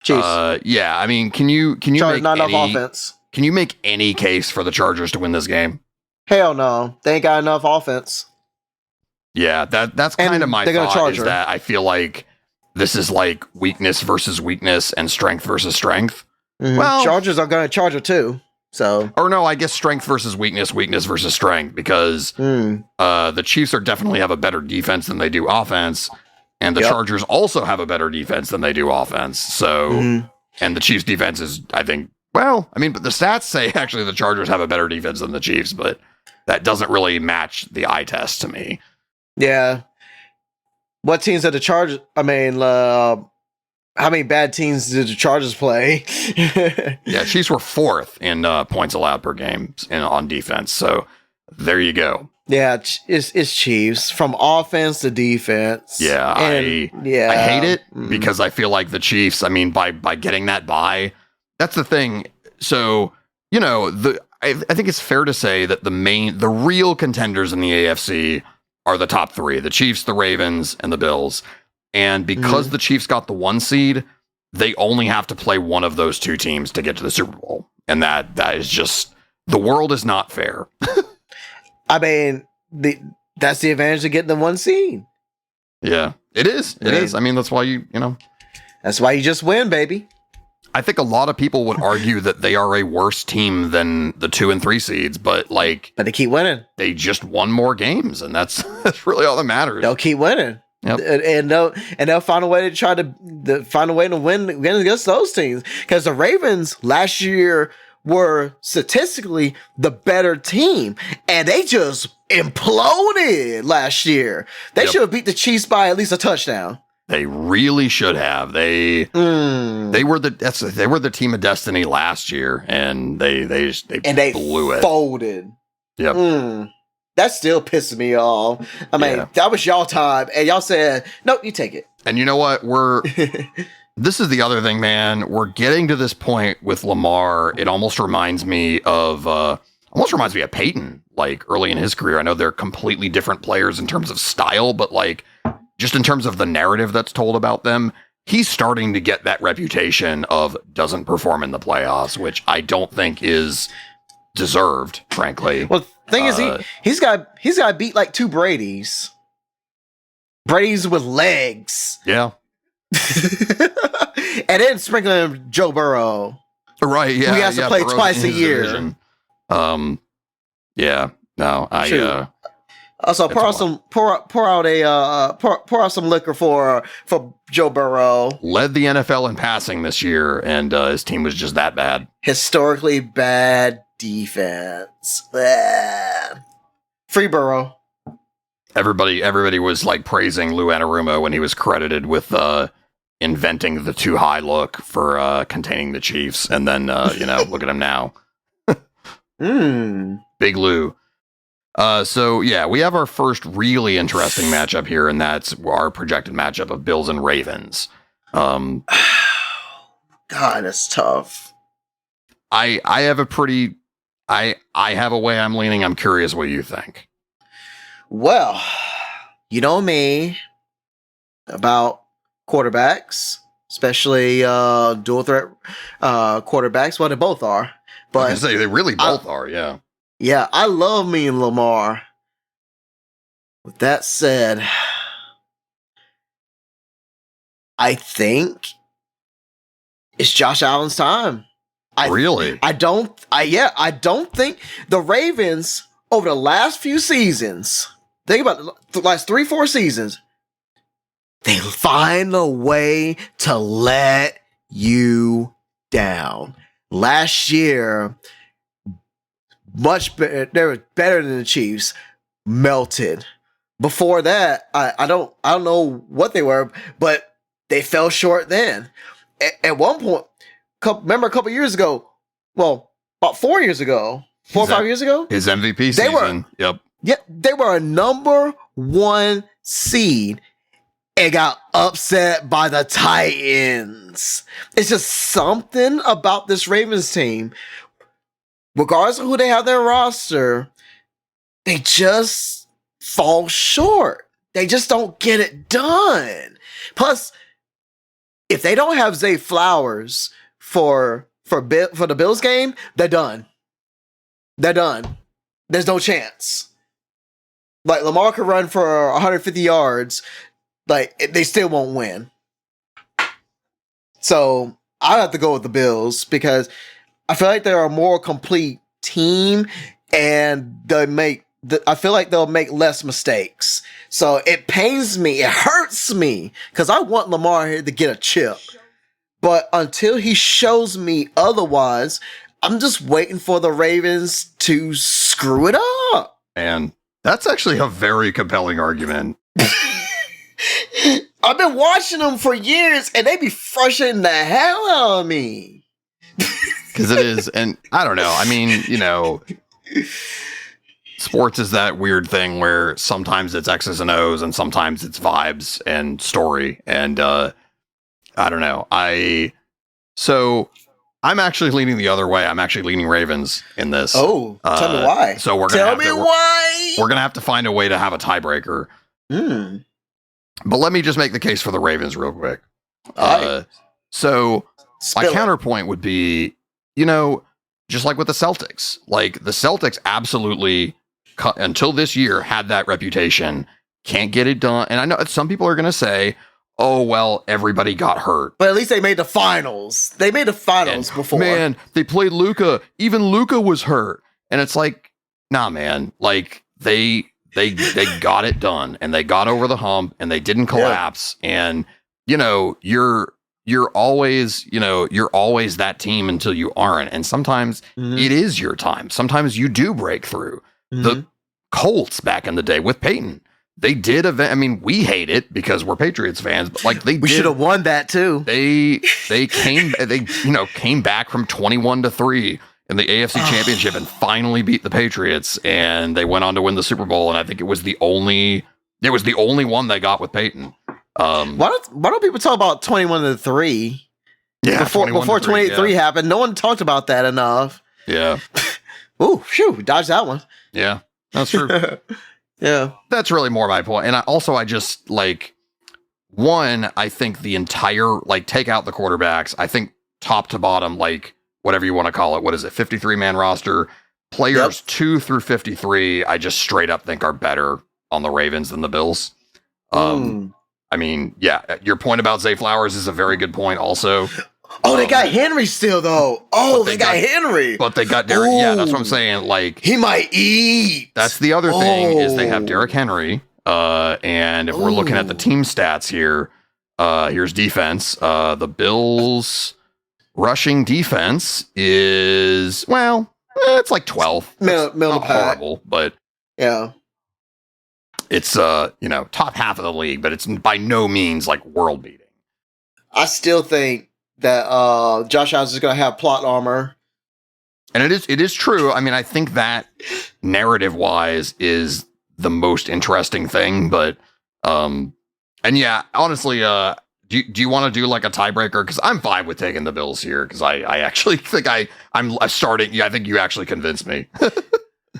Chiefs. Yeah, I mean, can you Chargers, make not any enough offense? Can you make any case for the Chargers to win this game? Hell no, they ain't got enough offense. Yeah, that's kind of my thought. Is that I feel like this is like weakness versus weakness and strength versus strength. Mm-hmm. Well, Chargers are going to charge her too. So, or no, I guess strength versus weakness, weakness versus strength, because the Chiefs are definitely have a better defense than they do offense, and the Chargers also have a better defense than they do offense. So, and the Chiefs' defense is, I think, well, I mean, but the stats say actually the Chargers have a better defense than the Chiefs, but that doesn't really match the eye test to me. Yeah. What teams did the Chargers? I mean, how many bad teams did the Chargers play? Yeah, Chiefs were 4th in points allowed per game on defense. So there you go. Yeah, it's Chiefs from offense to defense. Yeah, I hate it because I feel like the Chiefs, I mean, by getting that bye, that's the thing. So, you know, I think it's fair to say that the real contenders in the AFC are the top 3, the Chiefs, the Ravens, and the Bills. And because the Chiefs got the 1 seed, they only have to play one of those 2 teams to get to the Super Bowl. And that is just, the world is not fair. I mean, that's the advantage of getting the 1 seed. Yeah, it is. It is. I mean, that's why you know. That's why you just win, baby. I think a lot of people would argue that they are a worse team than the 2 and 3 seeds, but they keep winning. They just won more games, and that's really all that matters. They'll keep winning. Yep. And they'll find a way to try to find a way to win against those teams, because the Ravens last year were statistically the better team, and they just imploded last year. They should have beat the Chiefs by at least a touchdown. They really should have. They were the team of destiny last year, and they blew it. Folded. Yep. That still pisses me off. I mean, that was y'all time, and y'all said, nope, you take it. And you know what? This is the other thing, man. We're getting to this point with Lamar. It almost reminds me of Peyton, like early in his career. I know they're completely different players in terms of style, but like just in terms of the narrative that's told about them, he's starting to get that reputation of doesn't perform in the playoffs, which I don't think is deserved, frankly. Well, the thing is, he's got beat like 2 Bradys. Brady's with legs. Yeah. And then sprinkling Joe Burrow. Right, yeah. He has to play Burrow's twice a year. Division. Yeah. No, Also, pour out some liquor for Joe Burrow. Led the NFL in passing this year, and his team was just that bad. Historically bad defense. Free Burrow. Everybody was like praising Lou Anarumo when he was credited with inventing the too high look for containing the Chiefs, and then look at him now. Big Lou. So yeah, we have our first really interesting matchup here, and that's our projected matchup of Bills and Ravens. God, that's tough. I have a way I'm leaning. I'm curious what you think. Well, you know me about quarterbacks, especially dual threat quarterbacks. Well, they both are, but I say they really both are. Yeah. Yeah, I love me and Lamar. With that said, I think it's Josh Allen's time. Really? I don't think the Ravens over the last few seasons, think about the last 3-4 seasons, they find a way to let you down. Last year, much better. They were better than the Chiefs. Melted. Before that, I don't know what they were, but they fell short then. At one point, remember a couple years ago, well, about 4 years ago, 4 or 5 years ago, his MVP season. Yep. Yeah, they were a number 1 seed and got upset by the Titans. It's just something about this Ravens team. Regardless of who they have on their roster, they just fall short. They just don't get it done. Plus, if they don't have Zay Flowers for the Bills game, they're done. They're done. There's no chance. Like, Lamar could run for 150 yards. Like, they still won't win. So, I have to go with the Bills because I feel like they're a more complete team and I feel like they'll make less mistakes. So it pains me. It hurts me because I want Lamar here to get a chip. But until he shows me otherwise, I'm just waiting for the Ravens to screw it up. And that's actually a very compelling argument. I've been watching them for years and they be frustrating the hell out of me. Because it is, and I don't know. I mean, sports is that weird thing where sometimes it's X's and O's and sometimes it's vibes and story. And I don't know. So I'm actually leaning the other way. I'm actually leaning Ravens in this. Oh, tell me why. So we're gonna have to find a way to have a tiebreaker. But let me just make the case for the Ravens real quick. So my counterpoint would be, just like with the Celtics, like the Celtics absolutely until this year had that reputation, can't get it done. And I know some people are going to say, oh, well, everybody got hurt. But at least they made the finals. They made the finals before. Man, they played Luka. Even Luka was hurt. And it's like, nah, man, like they got it done and they got over the hump and they didn't collapse. Yeah. And, you're always that team until you aren't. And sometimes it is your time. Sometimes you do break through. The Colts back in the day with Peyton, they did we hate it because we're Patriots fans, but like we should have won that too. They came back from 21-3 in the AFC Championship and finally beat the Patriots, and they went on to win the Super Bowl. And I think it was the only one they got with Peyton. Why don't people talk about 21-3? Yeah, before 28-3 happened, no one talked about that enough. Yeah. Ooh, phew, dodged that one. Yeah, that's true. Yeah, that's really more my point. And I just I think the entire take out the quarterbacks. I think top to bottom, whatever you want to call it, what is it, 53-man roster, players 2 through 53. I just straight up think are better on the Ravens than the Bills. I mean, yeah, your point about Zay Flowers is a very good point also. Oh, they got Henry still, though. Oh, they got Henry. But they got Derrick. Yeah, that's what I'm saying. He might eat. That's the other thing is they have Derrick Henry. And if we're looking at the team stats here, here's defense. The Bills' rushing defense is, it's like 12. Middle not horrible, but yeah. It's top half of the league, but it's by no means world beating. I still think that Josh Allen is going to have plot armor, and it is true. I mean, I think that narrative wise is the most interesting thing. But and yeah, honestly, do you want to do a tiebreaker? Because I'm fine with taking the Bills here because I actually think I'm starting. Yeah, I think you actually convinced me.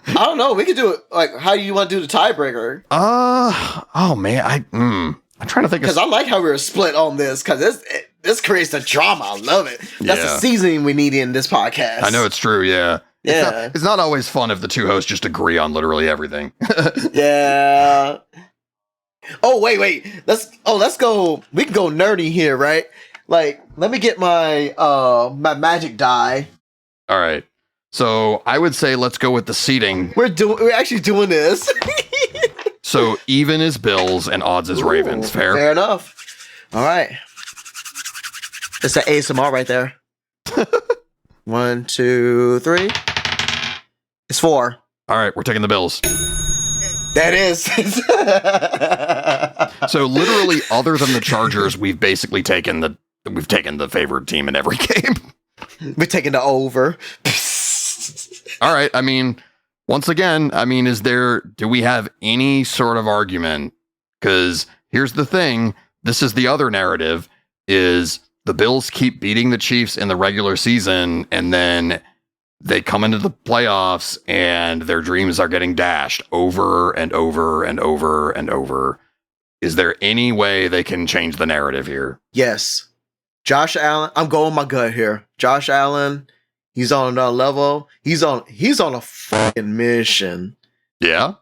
I don't know. We could do it. How do you want to do the tiebreaker? Oh man, I'm trying to think because I like how we were split on this because this creates the drama. I love it. That's the seasoning we need in this podcast. I know it's true. Yeah, yeah. It's not always fun if the two hosts just agree on literally everything. Yeah. Oh wait. Let's go. We can go nerdy here, right? Let me get my my magic die. All right. So I would say let's go with the seeding. We're actually doing this. So even is Bills and odds is Ravens. Fair? Fair enough. All right. It's an ASMR right there. 1, 2, 3. It's 4. All right, we're taking the Bills. That is. So literally, other than the Chargers, we've basically taken the favored team in every game. We're taking the over. All right. I mean, once again, do we have any sort of argument? Because here's the thing. This is the other narrative is the Bills keep beating the Chiefs in the regular season, and then they come into the playoffs and their dreams are getting dashed over and over and over and over. Is there any way they can change the narrative here? Yes. Josh Allen, I'm going my gut here. Josh Allen, he's on another level. He's on a fucking mission. Yeah.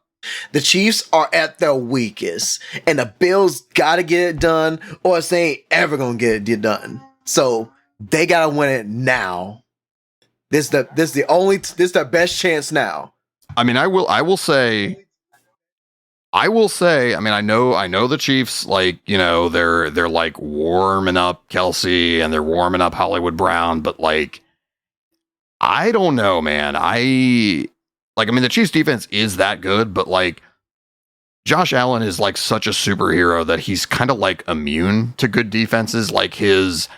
The Chiefs are at their weakest, and the Bills gotta get it done, or else they ain't ever gonna get it done. So they gotta win it now. This the best chance now. I mean, I will say, I mean, I know the Chiefs, like, you know, they're like warming up Kelsey and they're warming up Hollywood Brown, but like, I don't know, man. I mean, the Chiefs defense is that good, but like, Josh Allen is like such a superhero that he's kind of like immune to good defenses. Like his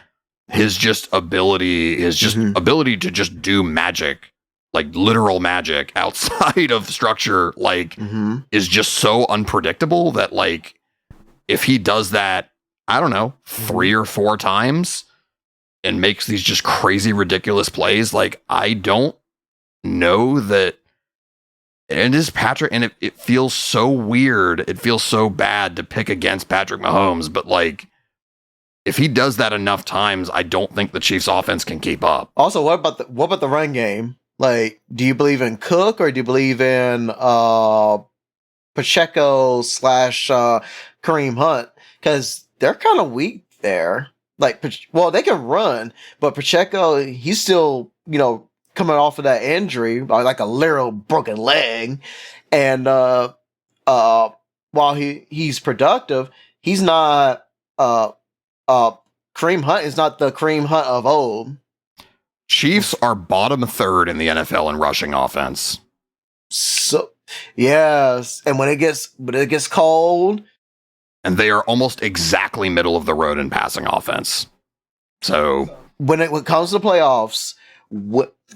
ability to just do magic, like literal magic outside of structure, like is just so unpredictable that like, if he does that, I don't know, 3 or 4 times and makes these just crazy, ridiculous plays, like I don't know that. And it is Patrick, and it feels so weird. It feels so bad to pick against Patrick Mahomes, but like, if he does that enough times, I don't think the Chiefs' offense can keep up. Also, what about the run game? Like, do you believe in Cook or do you believe in Pacheco / Kareem Hunt? Because they're kind of weak there. Like, well, they can run, but Pacheco, he's still, you know, coming off of that injury, like a literal broken leg, and while he's productive, he's not. Kareem Hunt is not the Kareem Hunt of old. Chiefs are bottom 3rd in the NFL in rushing offense. So yes, and when it gets cold, and they are almost exactly middle of the road in passing offense. So when it comes to the playoffs,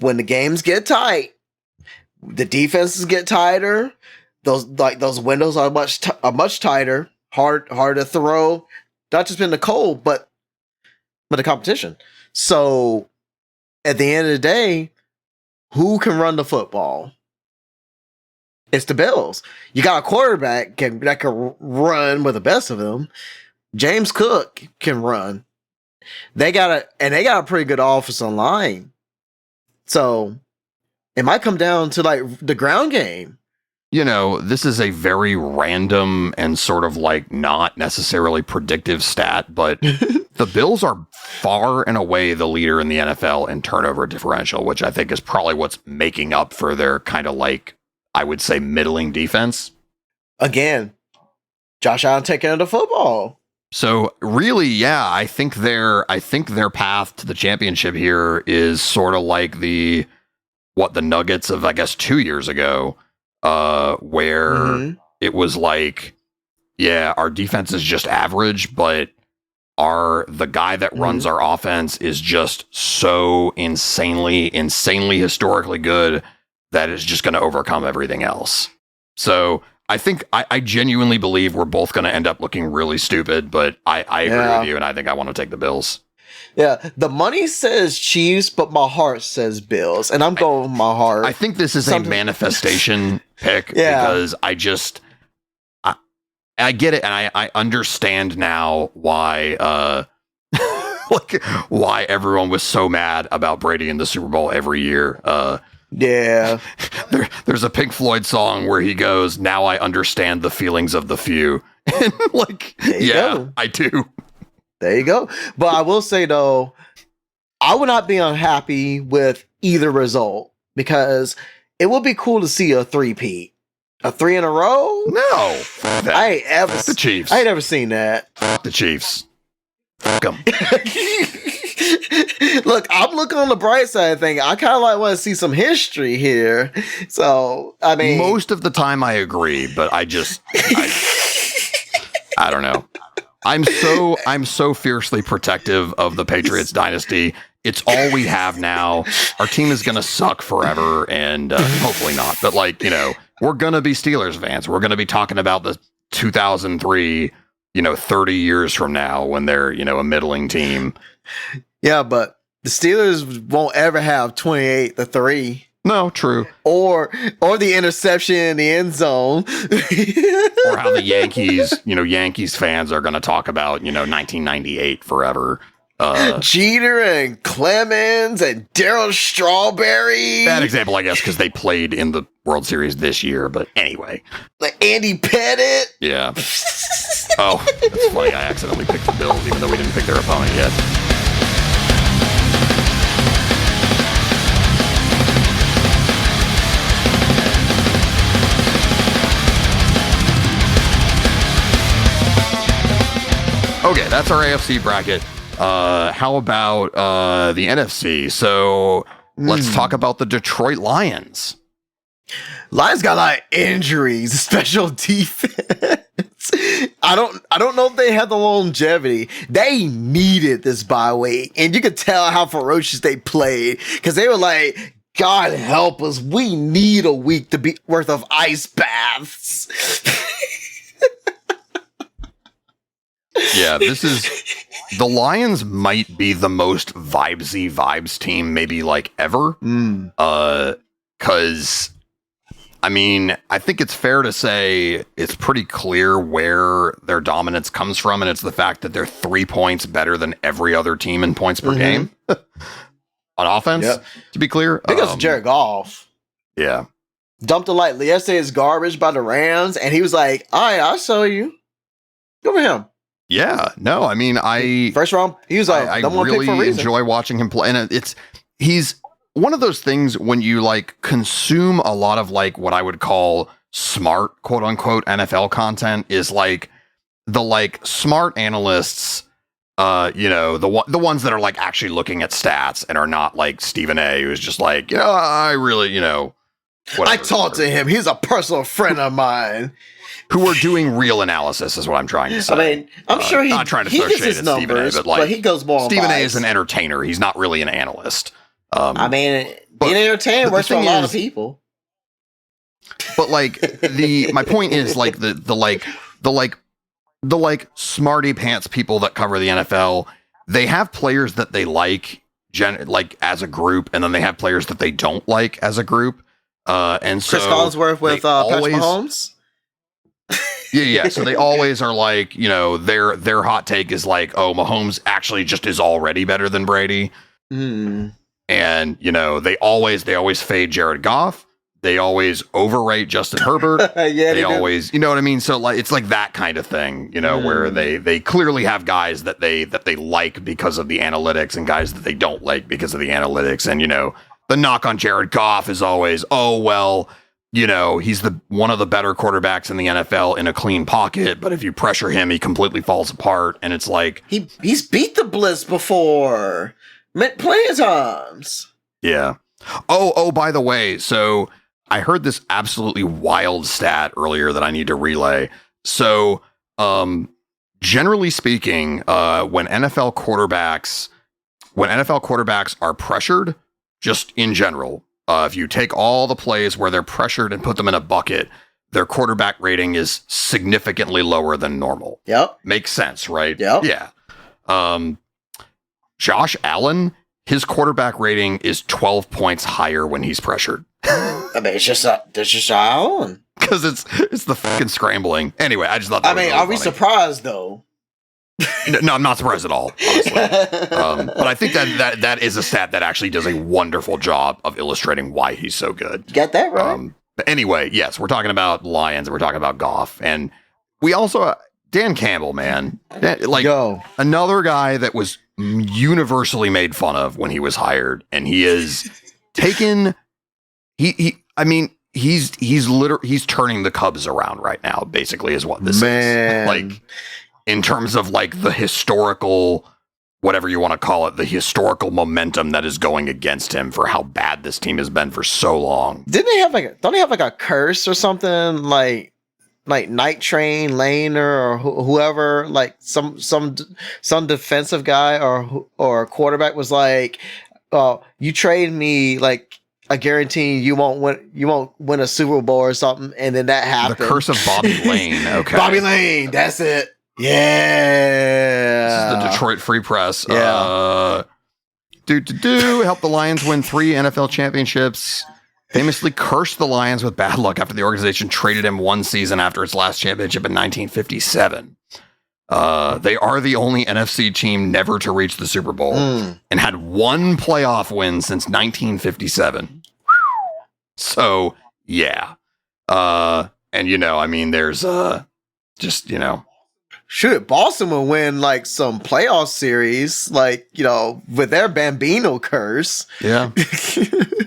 when the games get tight, the defenses get tighter. Those windows are much tighter. Hard to throw. Not just in the cold, but the competition. So at the end of the day, who can run the football? It's the Bills. You got a quarterback that can run with the best of them. James Cook can run. They got a pretty good offensive line. So it might come down to like the ground game. You know, this is a very random and sort of like not necessarily predictive stat, but the Bills are far and away the leader in the NFL in turnover differential, which I think is probably what's making up for their kind of like, I would say, middling defense. Again, Josh Allen taking of the football. So really, yeah, I think their path to the championship here is sort of like the Nuggets of, I guess, 2 years ago, where it was like, yeah, our defense is just average, but the guy that runs our offense is just so insanely historically good that it's just going to overcome everything else. So I think I genuinely believe we're both going to end up looking really stupid, but I agree with you, and I think I want to take the Bills. Yeah, the money says Chiefs, but my heart says Bills, and I'm going with my heart. I think this is a manifestation pick because I get it, and I understand now why like why everyone was so mad about Brady in the Super Bowl every year. Yeah. There's a Pink Floyd song where he goes, "Now I understand the feelings of the few." And like, yeah, I do. There you go. But I will say though, I would not be unhappy with either result because it would be cool to see a three-peat. A 3 in a row? No. Fuck that. I ain't ever The Chiefs. I ain't ever seen that. Fuck the Chiefs. Fuck 'em. Look, I'm looking on the bright side of things. I kind of like want to see some history here. So, I mean, Most of the time I agree, but I don't know. I'm so fiercely protective of the Patriots dynasty. It's all we have now. Our team is going to suck forever, and hopefully not. But we're going to be Steelers fans. We're going to be talking about the 2003, 30 years from now when they're, a middling team. Yeah, but the Steelers won't ever have 28-3. No, true. Or the interception in the end zone. Or how the Yankees fans are going to talk about, 1998 forever. Jeter and Clemens and Darryl Strawberry. Bad example, I guess, because they played in the World Series this year. But anyway. Like Andy Pettit. Yeah. Oh, that's funny. I accidentally picked the Bills, even though we didn't pick their opponent yet. Okay, that's our AFC bracket. How about the NFC? So let's talk about the Detroit Lions. Lions got a lot of injuries, special defense. I don't know if they had the longevity. They needed this bye week, and you could tell how ferocious they played because they were like, God help us, we need a week to be worth of ice baths. Yeah, the Lions might be the most vibes team maybe ever. Cause I think it's fair to say it's pretty clear where their dominance comes from, and it's the fact that they're 3 points better than every other team in points per game on offense. Yep. To be clear, I think it's Jared Goff. Yeah, dumped a lightly. Yesterday's garbage by the Rams, and he was like, "All right, I'll show you." Go for him. Yeah, no, first round. He was I really enjoy watching him play, and he's one of those things when you consume a lot of what I would call smart, quote unquote, NFL content is the smart analysts, the ones that are actually looking at stats and are not Stephen A, who's just I really, whatever. I talked to him. He's a personal friend of mine. Who are doing real analysis is what I'm trying to say. I'm sure not trying to throw shade at Stephen A, but he goes more on Stephen vibes. A is an entertainer. He's not really an analyst. Being entertained works for a lot of people. But my point is the smarty pants people that cover the NFL, they have players that they as a group, and then they have players that they don't like as a group. And so Chris Collinsworth with Patrick Mahomes. Yeah. So they always are their hot take is oh, Mahomes actually just is already better than Brady. And they always fade Jared Goff. They always overrate Justin Herbert. They always, you know what I mean? So it's that kind of thing, where they clearly have guys that they like because of the analytics and guys that they don't like because of the analytics. And the knock on Jared Goff is always, oh well, he's one of the better quarterbacks in the NFL in a clean pocket, but if you pressure him, he completely falls apart. And it's he's beat the blitz before, plenty of times. Yeah. Oh, by the way, so I heard this absolutely wild stat earlier that I need to relay. So, generally speaking, when NFL quarterbacks are pressured, just in general, if you take all the plays where they're pressured and put them in a bucket, their quarterback rating is significantly lower than normal. Yep. Makes sense, right? Yep. Yeah. Josh Allen, his quarterback rating is 12 points higher when he's pressured. It's just Allen. Because it's the fucking scrambling. Anyway, I just thought that was really are we funny. surprised though? No, I'm not surprised at all, honestly. But I think that is a stat that actually does a wonderful job of illustrating why he's so good. You got that right. But anyway, yes, we're talking about Lions and we're talking about Goff. And we also, Dan Campbell, man. Another guy that was universally made fun of when he was hired. And he is taken. He's turning the Cubs around right now. Basically, is what this is. Like, in terms of like the historical, whatever you want to call it, the historical momentum that is going against him for how bad this team has been for so long. Don't they have like a curse or something like Night Train Lane or whoever, like some defensive guy or quarterback was like, you trade me, like I guarantee you won't win a Super Bowl or something, and then that happened. The curse of Bobby Lane. Okay, Bobby Lane. That's it. Yeah. This is the Detroit Free Press. Yeah. Helped the Lions win 3 NFL championships. Famously cursed the Lions with bad luck after the organization traded him 1 season after its last championship in 1957. They are the only NFC team never to reach the Super Bowl and had 1 playoff win since 1957. So, yeah. And, there's just, Shoot, Boston will win like some playoff series, like, with their Bambino curse. Yeah.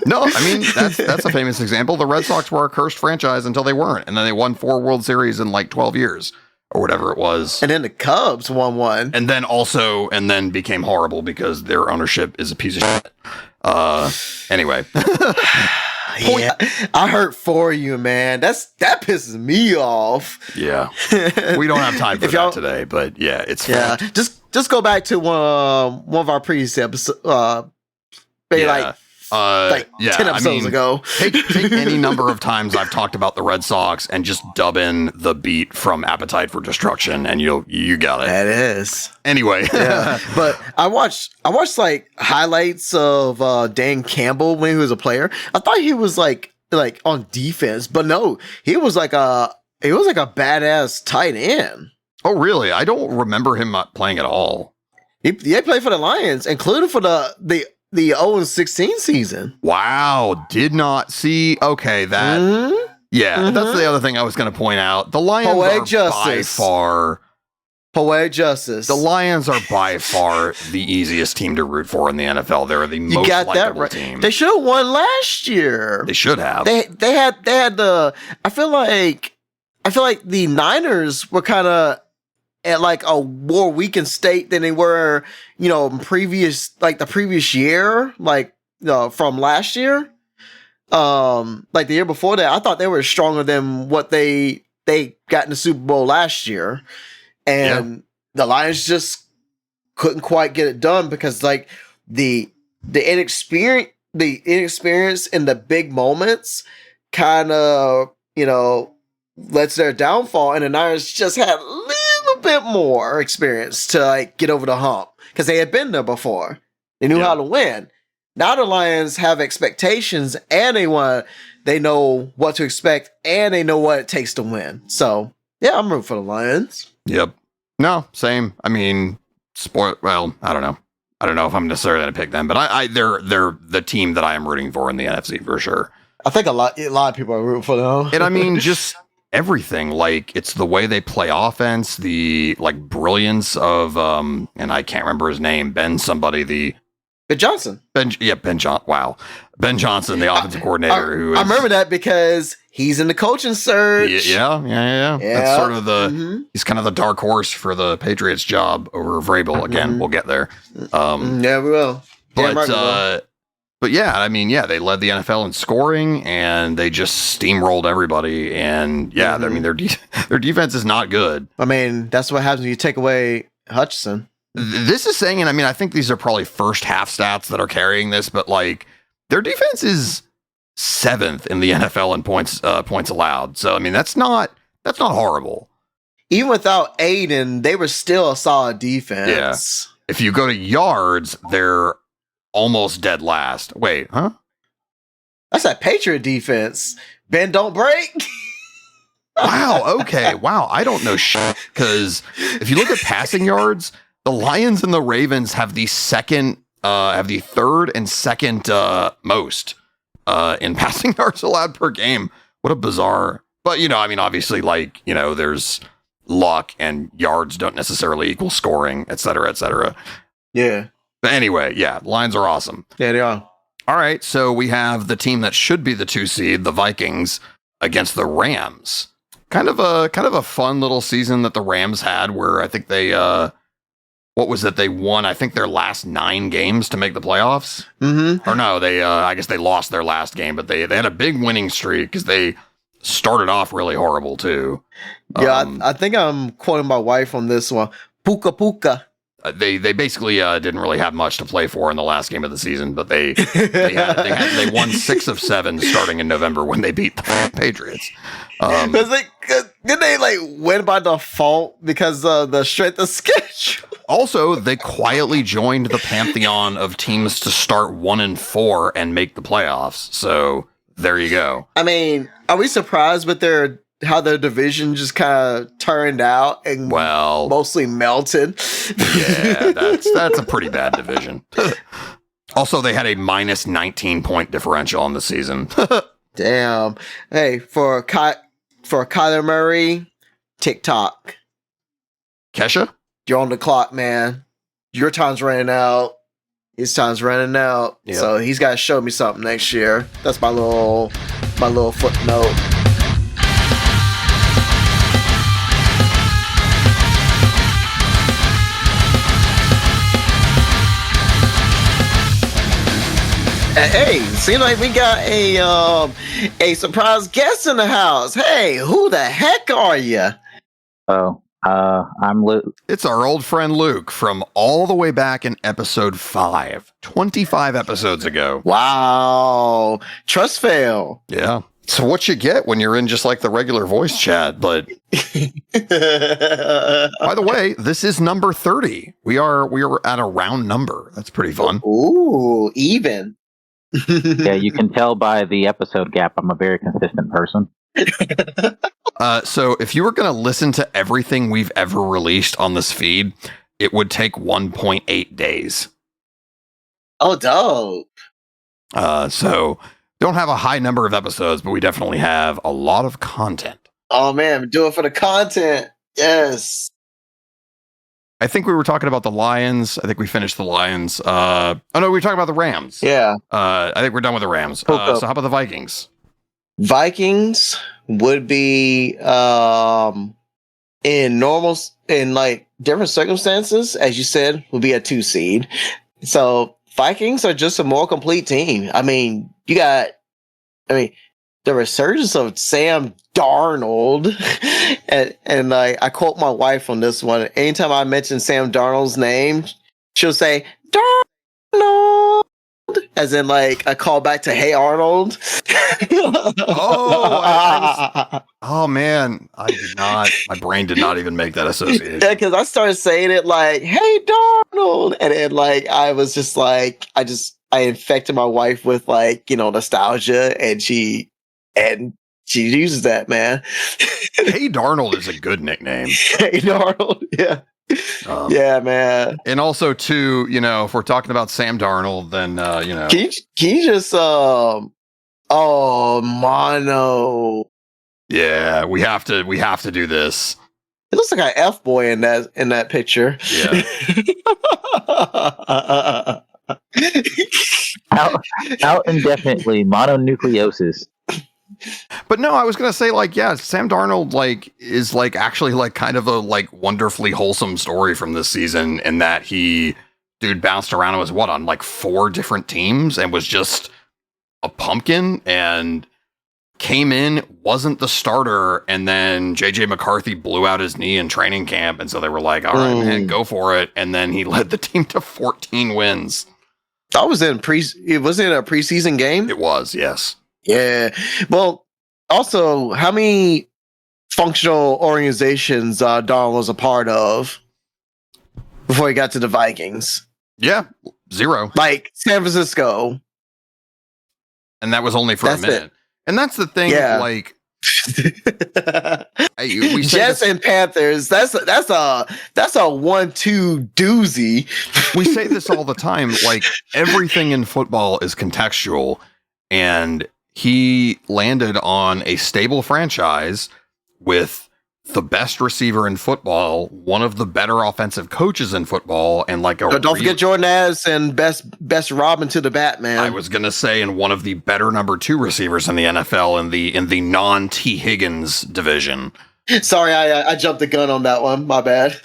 No, that's a famous example. The Red Sox were a cursed franchise until they weren't. And then they won 4 World Series in like 12 years or whatever it was. And then the Cubs won 1. And then became horrible because their ownership is a piece of shit. Anyway. Yeah, I hurt for you, man. That pisses me off. Yeah, we don't have time for that today, but yeah, it's fun. Just go back to one of our previous episodes. Like 10 episodes ago. take any number of times I've talked about the Red Sox and just dub in the beat from Appetite for Destruction, and you got it. That is. Anyway, yeah. But I watched like highlights of Dan Campbell when he was a player. I thought he was like on defense, but no, he was like a badass tight end. Oh, really? I don't remember him playing at all. He played for the Lions, including for the 0-16 season. Wow. Did not see. Okay. That. Yeah. That's the other thing I was going to point out. The Lions Poetic are justice. by far. Poetic justice. The Lions are by far the easiest team to root for in the NFL. They're the most likable team. They should have won last year. They should have. They had the. I feel like the Niners were kind of at like a more weakened state than they were, the previous year, from last year. Like the year before that, I thought they were stronger than what they got in the Super Bowl last year. And the Lions just couldn't quite get it done because like the inexperience in the big moments kind of, lets their downfall, and the Niners just had a little bit more experience to like get over the hump because they had been there before. They knew how to win. Now the Lions have expectations, and they know what to expect, and they know what it takes to win. So yeah, I'm rooting for the Lions. Yep. No, same. I mean, well, I don't know. I don't know if I'm necessarily going to pick them, but they're the team that I am rooting for in the NFC for sure. I think a lot of people are rooting for them. And I mean, just everything, like it's the way they play offense, the like brilliance of and I can't remember his name, Ben Johnson. Ben Johnson. Wow. Ben Johnson, the offensive coordinator. I remember that because he's in the coaching search. Yeah. That's sort of he's kind of the dark horse for the Patriots job over Vrabel. Again, we'll get there. Yeah, we will. But yeah, I mean, they led the NFL in scoring, and they just steamrolled everybody. And I mean, their defense is not good. I mean, that's what happens when you take away Hutchinson. This is saying, and I mean, I think these are probably first half stats that are carrying this, but like their defense is 7th in the NFL in points allowed. So I mean, that's not horrible. Even without Aiden, they were still a solid defense. Yeah. If you go to yards, they're almost dead last. Wait, huh? That's that Patriot defense. Bend don't break. Wow. Okay. Wow. I don't know shit because if you look at passing yards, the Lions and the Ravens have the third and second most in passing yards allowed per game. What a bizarre. But I mean, obviously, like there's luck and yards don't necessarily equal scoring, et cetera, et cetera. Yeah. But anyway, Lions are awesome. Yeah, they are. All right, so we have the team that should be the 2 seed, the Vikings, against the Rams. Kind of a fun little season that the Rams had, where I think they what was it? They won, I think, their last 9 games to make the playoffs. Mm-hmm. Or no, I guess they lost their last game, but they had a big winning streak because they started off really horrible too. Yeah, I think I'm quoting my wife on this one. Puka puka. They basically didn't really have much to play for in the last game of the season, but they won 6 of 7 starting in November when they beat the Patriots. Did they like win by default because of the strength of schedule? Also, they quietly joined the pantheon of teams to start 1-4 and make the playoffs. So there you go. I mean, are we surprised with how their division just kind of turned out and mostly melted? Yeah, that's a pretty bad division. Also, they had a minus 19 point differential on the season. Damn. Hey, for Kyler Murray, TikTok. Kesha? You're on the clock, man. Your time's running out. His time's running out. Yep. So he's got to show me something next year. That's my little footnote. Hey, seems like we got a surprise guest in the house. Hey, who the heck are you? Oh, I'm Luke. It's our old friend Luke from all the way back in episode 5, 25 episodes ago. Wow. Trust fail. Yeah. So what you get when you're in just like the regular voice chat, but by the way, this is number 30. We are at a round number. That's pretty fun. Ooh, even. Yeah, you can tell by the episode gap I'm a very consistent person. So if you were going to listen to everything we've ever released on this feed, it would take 1.8 days. Oh, dope. So don't have a high number of episodes, but we definitely have a lot of content. Oh, man, do it for the content. Yes. I think we were talking about the Lions. I think we finished the Lions. Oh, no, we were talking about the Rams. Yeah. I think we're done with the Rams. So how about the Vikings? Vikings would be in like different circumstances, as you said, would be a 2 seed. So Vikings are just a more complete team. I mean, the resurgence of Sam Darnold, and like I quote my wife on this one. Anytime I mention Sam Darnold's name, she'll say Darnold, as in like a callback to Hey Arnold. Oh man, I did not. My brain did not even make that association. Yeah, because I started saying it like Hey Darnold, and then like I was just like I infected my wife with like nostalgia, and she uses that, man. Hey Darnold is a good nickname. Hey Darnold, yeah. Yeah, man. And also too, if we're talking about Sam Darnold, then Can you just mono? Yeah, we have to do this. It looks like an F boy in that picture. Yeah. out indefinitely, mononucleosis. But no, I was gonna say Sam Darnold is actually kind of a wonderfully wholesome story from this season, in that dude bounced around and was on 4 different teams and was just a pumpkin and came in, wasn't the starter, and then JJ McCarthy blew out his knee in training camp, and so they were like, all right, man, go for it. And then he led the team to 14 wins. That was was it a preseason game? It was, yes. Yeah. Well, also, how many functional organizations Darnold was a part of before he got to the Vikings? Yeah, 0. Like San Francisco. And that was only for a minute. It. And that's the thing, yeah. We Jets and Panthers, that's a 1-2 doozy. We say this all the time, everything in football is contextual, and he landed on a stable franchise with the best receiver in football, one of the better offensive coaches in football, and like a don't forget Jordan Addison, best Robin to the Batman. I was gonna say, and one of the better number 2 receivers in the NFL in the non T Higgins division. Sorry, I jumped the gun on that one. My bad.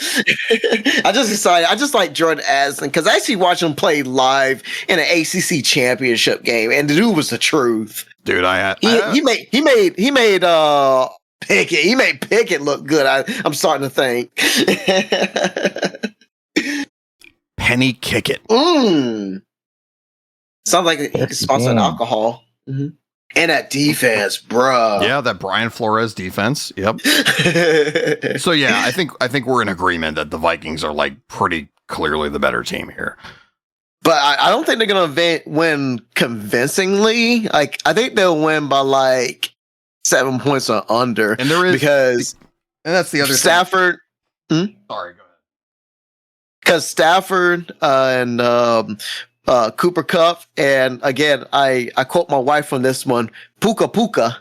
I just like Jordan Addison because I actually watched him play live in an ACC championship game, and the dude was the truth. Dude, he made Pickett look good. I'm starting to think. Penny Kickett. Sounds like he could sponsor alcohol. Mm-hmm. And that defense, bruh. Yeah, that Brian Flores defense. Yep. So yeah, I think we're in agreement that the Vikings are like pretty clearly the better team here. But I don't think they're gonna win convincingly. Like I think they'll win by like 7 points or under. And there is because and that's the other Stafford. Sorry, go ahead. Because Stafford and Cooper Kupp, and again, I quote my wife on this one. Puka's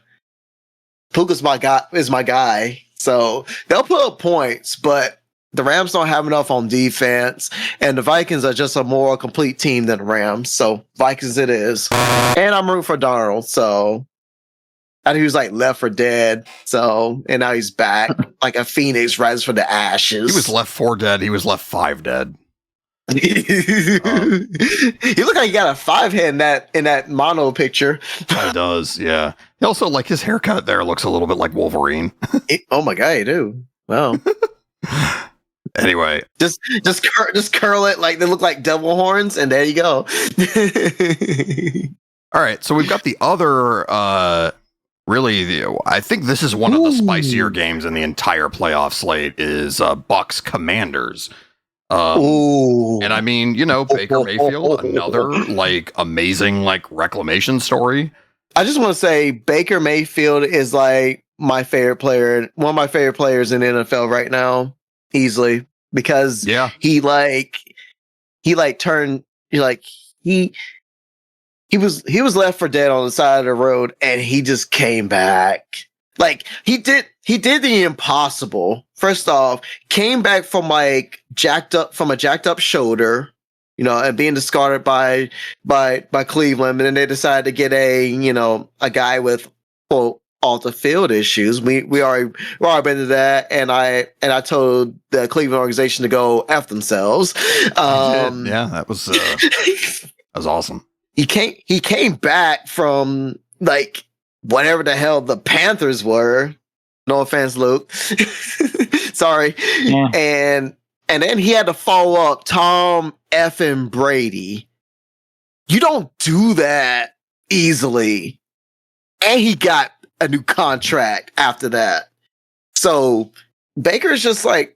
my guy. So they'll put up points, but the Rams don't have enough on defense, and the Vikings are just a more complete team than the Rams. So Vikings it is. And I'm rooting for Darnold. So I think he was like left for dead. So and now he's back like a phoenix rises from the ashes. He was left 4 dead. He was left 5 dead. He looked like he got a 5 head in that mono picture. It does, yeah. He also like his haircut there looks a little bit like Wolverine. Oh my god, you do. Wow. Anyway, just curl it like they look like devil horns, and there you go. All right, so we've got the other. I think this is one of the spicier games in the entire playoff slate. Is Bucks Commanders. And I mean, Baker Mayfield, another like amazing like reclamation story. I just want to say Baker Mayfield is like my favorite player, one of my favorite players in the NFL right now, easily, because he was left for dead on the side of the road, and he just came back. Like he did the impossible. First off, came back from a jacked up shoulder, and being discarded by Cleveland, and then they decided to get a guy with quote off the field issues. We already been to that, and I told the Cleveland organization to go F themselves. Yeah, that was awesome. He came back from like whatever the hell the Panthers were. No offense, Luke. Sorry. Yeah. And then he had to follow up Tom effing Brady. You don't do that easily. And he got a new contract after that. So Baker is just like,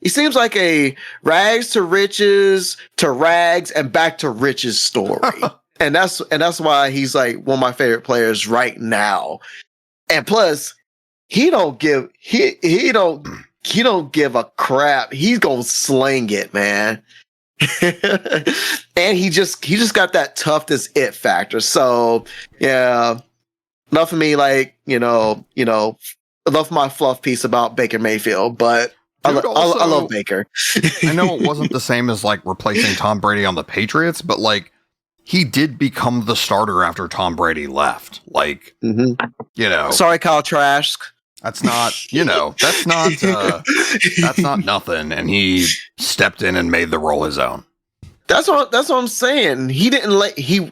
he seems like a rags to riches to rags and back to riches story. And that's why he's like one of my favorite players right now. And plus, he don't give a crap. He's gonna sling it, man. And he just got that toughness it factor. So yeah, enough of me like enough of my fluff piece about Baker Mayfield, but I love Baker. I know it wasn't the same as like replacing Tom Brady on the Patriots, but like he did become the starter after Tom Brady left. Like, sorry, Kyle Trask. That's not, that's not nothing. And he stepped in and made the role his own. That's what I'm saying. He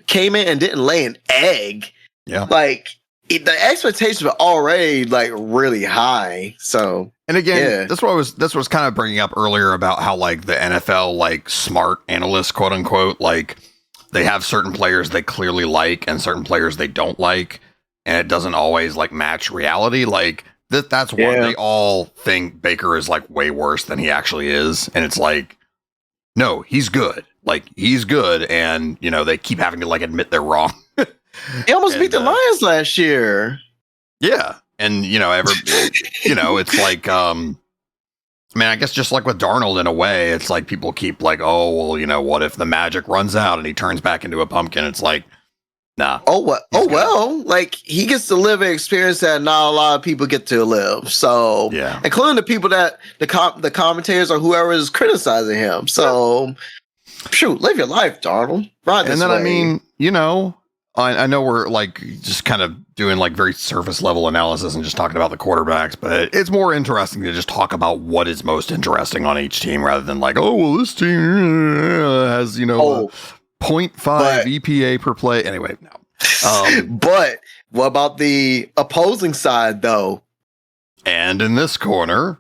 came in and didn't lay an egg. Yeah. Like the expectations were already like really high. So, and again, that's what I was kind of bringing up earlier about how like the NFL, like smart analysts, quote unquote, like they have certain players they clearly like and certain players they don't like. And it doesn't always like match reality. Like that's why they all think Baker is like way worse than he actually is. And it's like, no, he's good. Like he's good. And they keep having to like admit they're wrong. He almost beat the Lions last year. Yeah. And it's like, I guess just like with Darnold in a way, it's like people keep like, oh, well, what if the magic runs out and he turns back into a pumpkin? It's like, Nah. Oh what? He's Oh good. well, like he gets to live an experience that not a lot of people get to live. So, Yeah. including the people that the commentators or whoever is criticizing him. So, shoot, live your life, Darnold. Right this And then, way. I mean, I know we're like just kind of doing like very surface level analysis and just talking about the quarterbacks, but it's more interesting to just talk about what is most interesting on each team rather than like, oh, well, this team has, 0.5 EPA per play. Anyway, no. But what about the opposing side, though? And in this corner,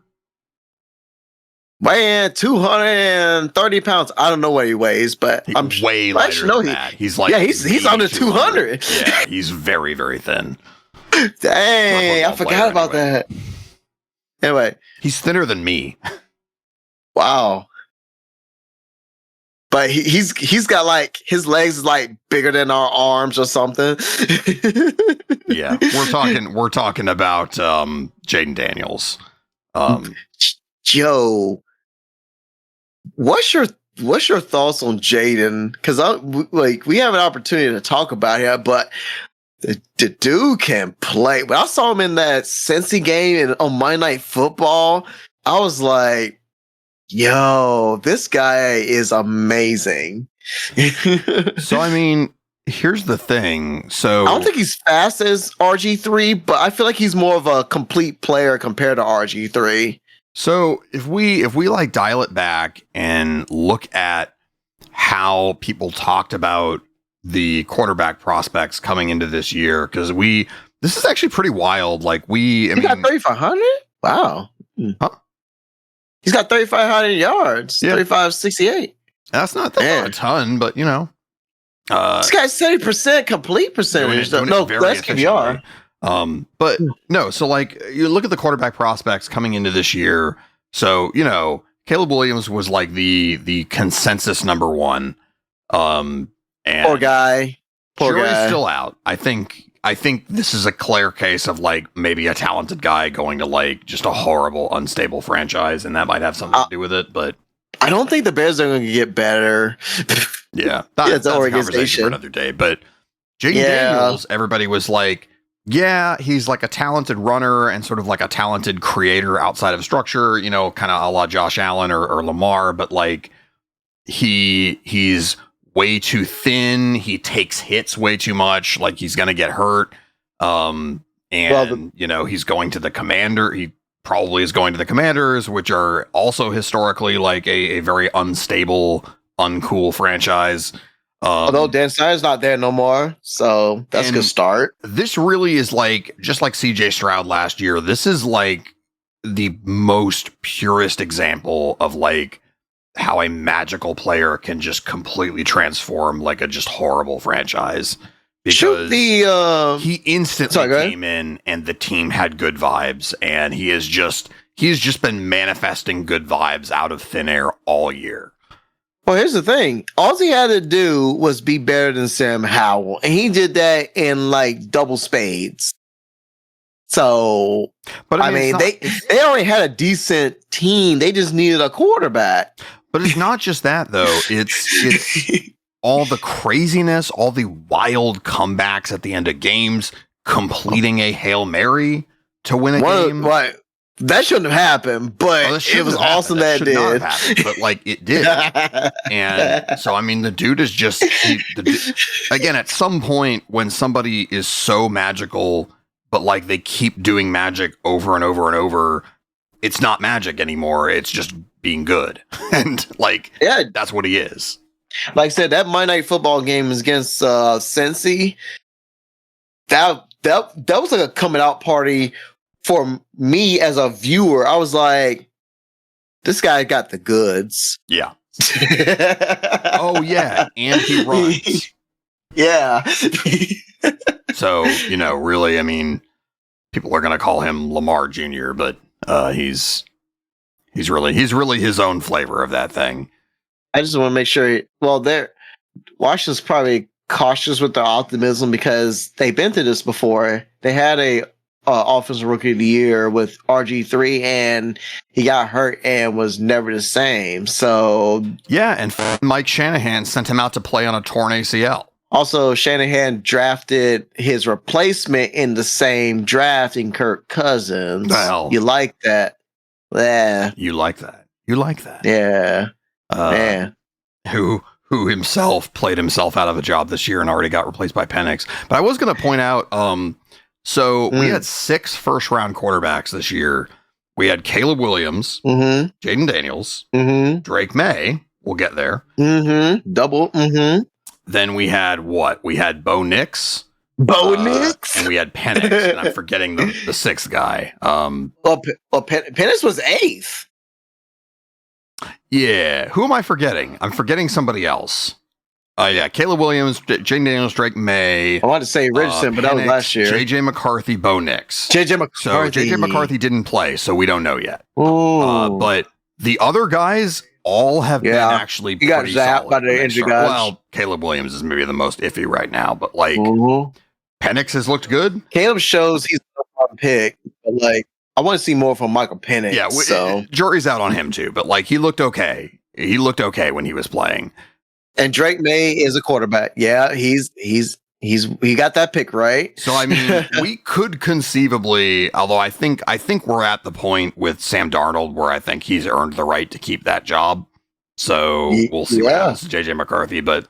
Man, 230 pounds. I don't know what he weighs, but I'm way lighter than that. He's like, he's under 200. Yeah, he's very, very thin. Dang, I forgot about that. Anyway, he's thinner than me. Wow. But he's got like his legs is like bigger than our arms or something. Yeah, we're talking about Jaden Daniels. Joe, what's your thoughts on Jaden? Because we have an opportunity to talk about him, but the dude can play. When I saw him in that Cincy game on Monday Night Football, I was like, yo, this guy is amazing. So, I mean, here's the thing. So I don't think he's fast as RG3, but I feel like he's more of a complete player compared to RG3. So if we like dial it back and look at how people talked about the quarterback prospects coming into this year, because this is actually pretty wild. Like he got 3,500? Wow. Huh? He's got 3,500 yards. Yeah. 3,568. That's not a ton, but this guy's 70% complete percentage. No, that's QBR. But no, so like you look at the quarterback prospects coming into this year. So, Caleb Williams was like the consensus number one. And poor guy. Jury's still out. I think this is a clear case of like maybe a talented guy going to like just a horrible, unstable franchise, and that might have something to do with it. But I don't think the Bears are going to get better. Yeah, that's a conversation for another day. But Jaden Daniels, everybody was like, yeah, he's like a talented runner and sort of like a talented creator outside of structure, kind of a la Josh Allen or Lamar, but like he's way too thin. He takes hits way too much. Like he's going to get hurt. He's going to the Commander. He probably is going to the Commanders, which are also historically like a very unstable, uncool franchise. Although Dan Snyder's not there no more, so that's a good start. This really is like, just like CJ Stroud last year, this is like the most purest example of like how a magical player can just completely transform like a just horrible franchise. Because he instantly came in and the team had good vibes, and he's just been manifesting good vibes out of thin air all year. Well, here's the thing. All he had to do was be better than Sam Howell, and he did that in like double spades. So, but I mean they already had a decent team. They just needed a quarterback. But it's not just that, though. It's all the craziness, all the wild comebacks at the end of games, completing a Hail Mary to win a game. Right. That shouldn't have happened, but it was awesome that it did. Not have happened, but like it did. And so, I mean, the dude is just, again, at some point when somebody is so magical, but like they keep doing magic over and over and over, it's not magic anymore. It's just being good. And like, that's what he is. Like I said, that Monday Night Football game is against Cincy. That was like a coming out party for me as a viewer. I was like, this guy got the goods. Yeah. Oh, yeah. And he runs. Yeah. So, really, I mean, people are going to call him Lamar Jr., but he's really his own flavor of that thing. I just want to make sure. Well, Washington's probably cautious with their optimism because they've been through this before. They had a offensive rookie of the year with RG3, and he got hurt and was never the same. So yeah, and Mike Shanahan sent him out to play on a torn ACL. Also, Shanahan drafted his replacement in the same draft in Kirk Cousins. Well, you like that? Yeah. You like that? You like that? Yeah. Man. Who himself played himself out of a job this year and already got replaced by Penix. But I was going to point out, we had 6 first-round quarterbacks this year. We had Caleb Williams, Jaden Daniels, Drake May. We'll get there. Double. Then we had what? We had Bo Nix. Nix? And we had Penix. And I'm forgetting the 6th guy. Penix was 8th. Yeah. Who am I forgetting? I'm forgetting somebody else. Caleb Williams, Jaden Daniels, Drake May. I wanted to say Richardson, but that was last year. JJ McCarthy, Bo Nix. JJ McCarthy. So JJ McCarthy didn't play, so we don't know yet. But the other guys all have been actually you got pretty zapped solid. by the injury guys. Well, Caleb Williams is maybe the most iffy right now, but like Penix has looked good. Caleb shows he's a fun pick, but like I want to see more from Michael Penix. Yeah, so jury's out on him too, but like he looked okay. He looked okay when he was playing. And Drake May is a quarterback. Yeah, he got that pick right. So I mean, we could conceivably, although I think we're at the point with Sam Darnold where I think he's earned the right to keep that job. So we'll see what happens to JJ McCarthy, but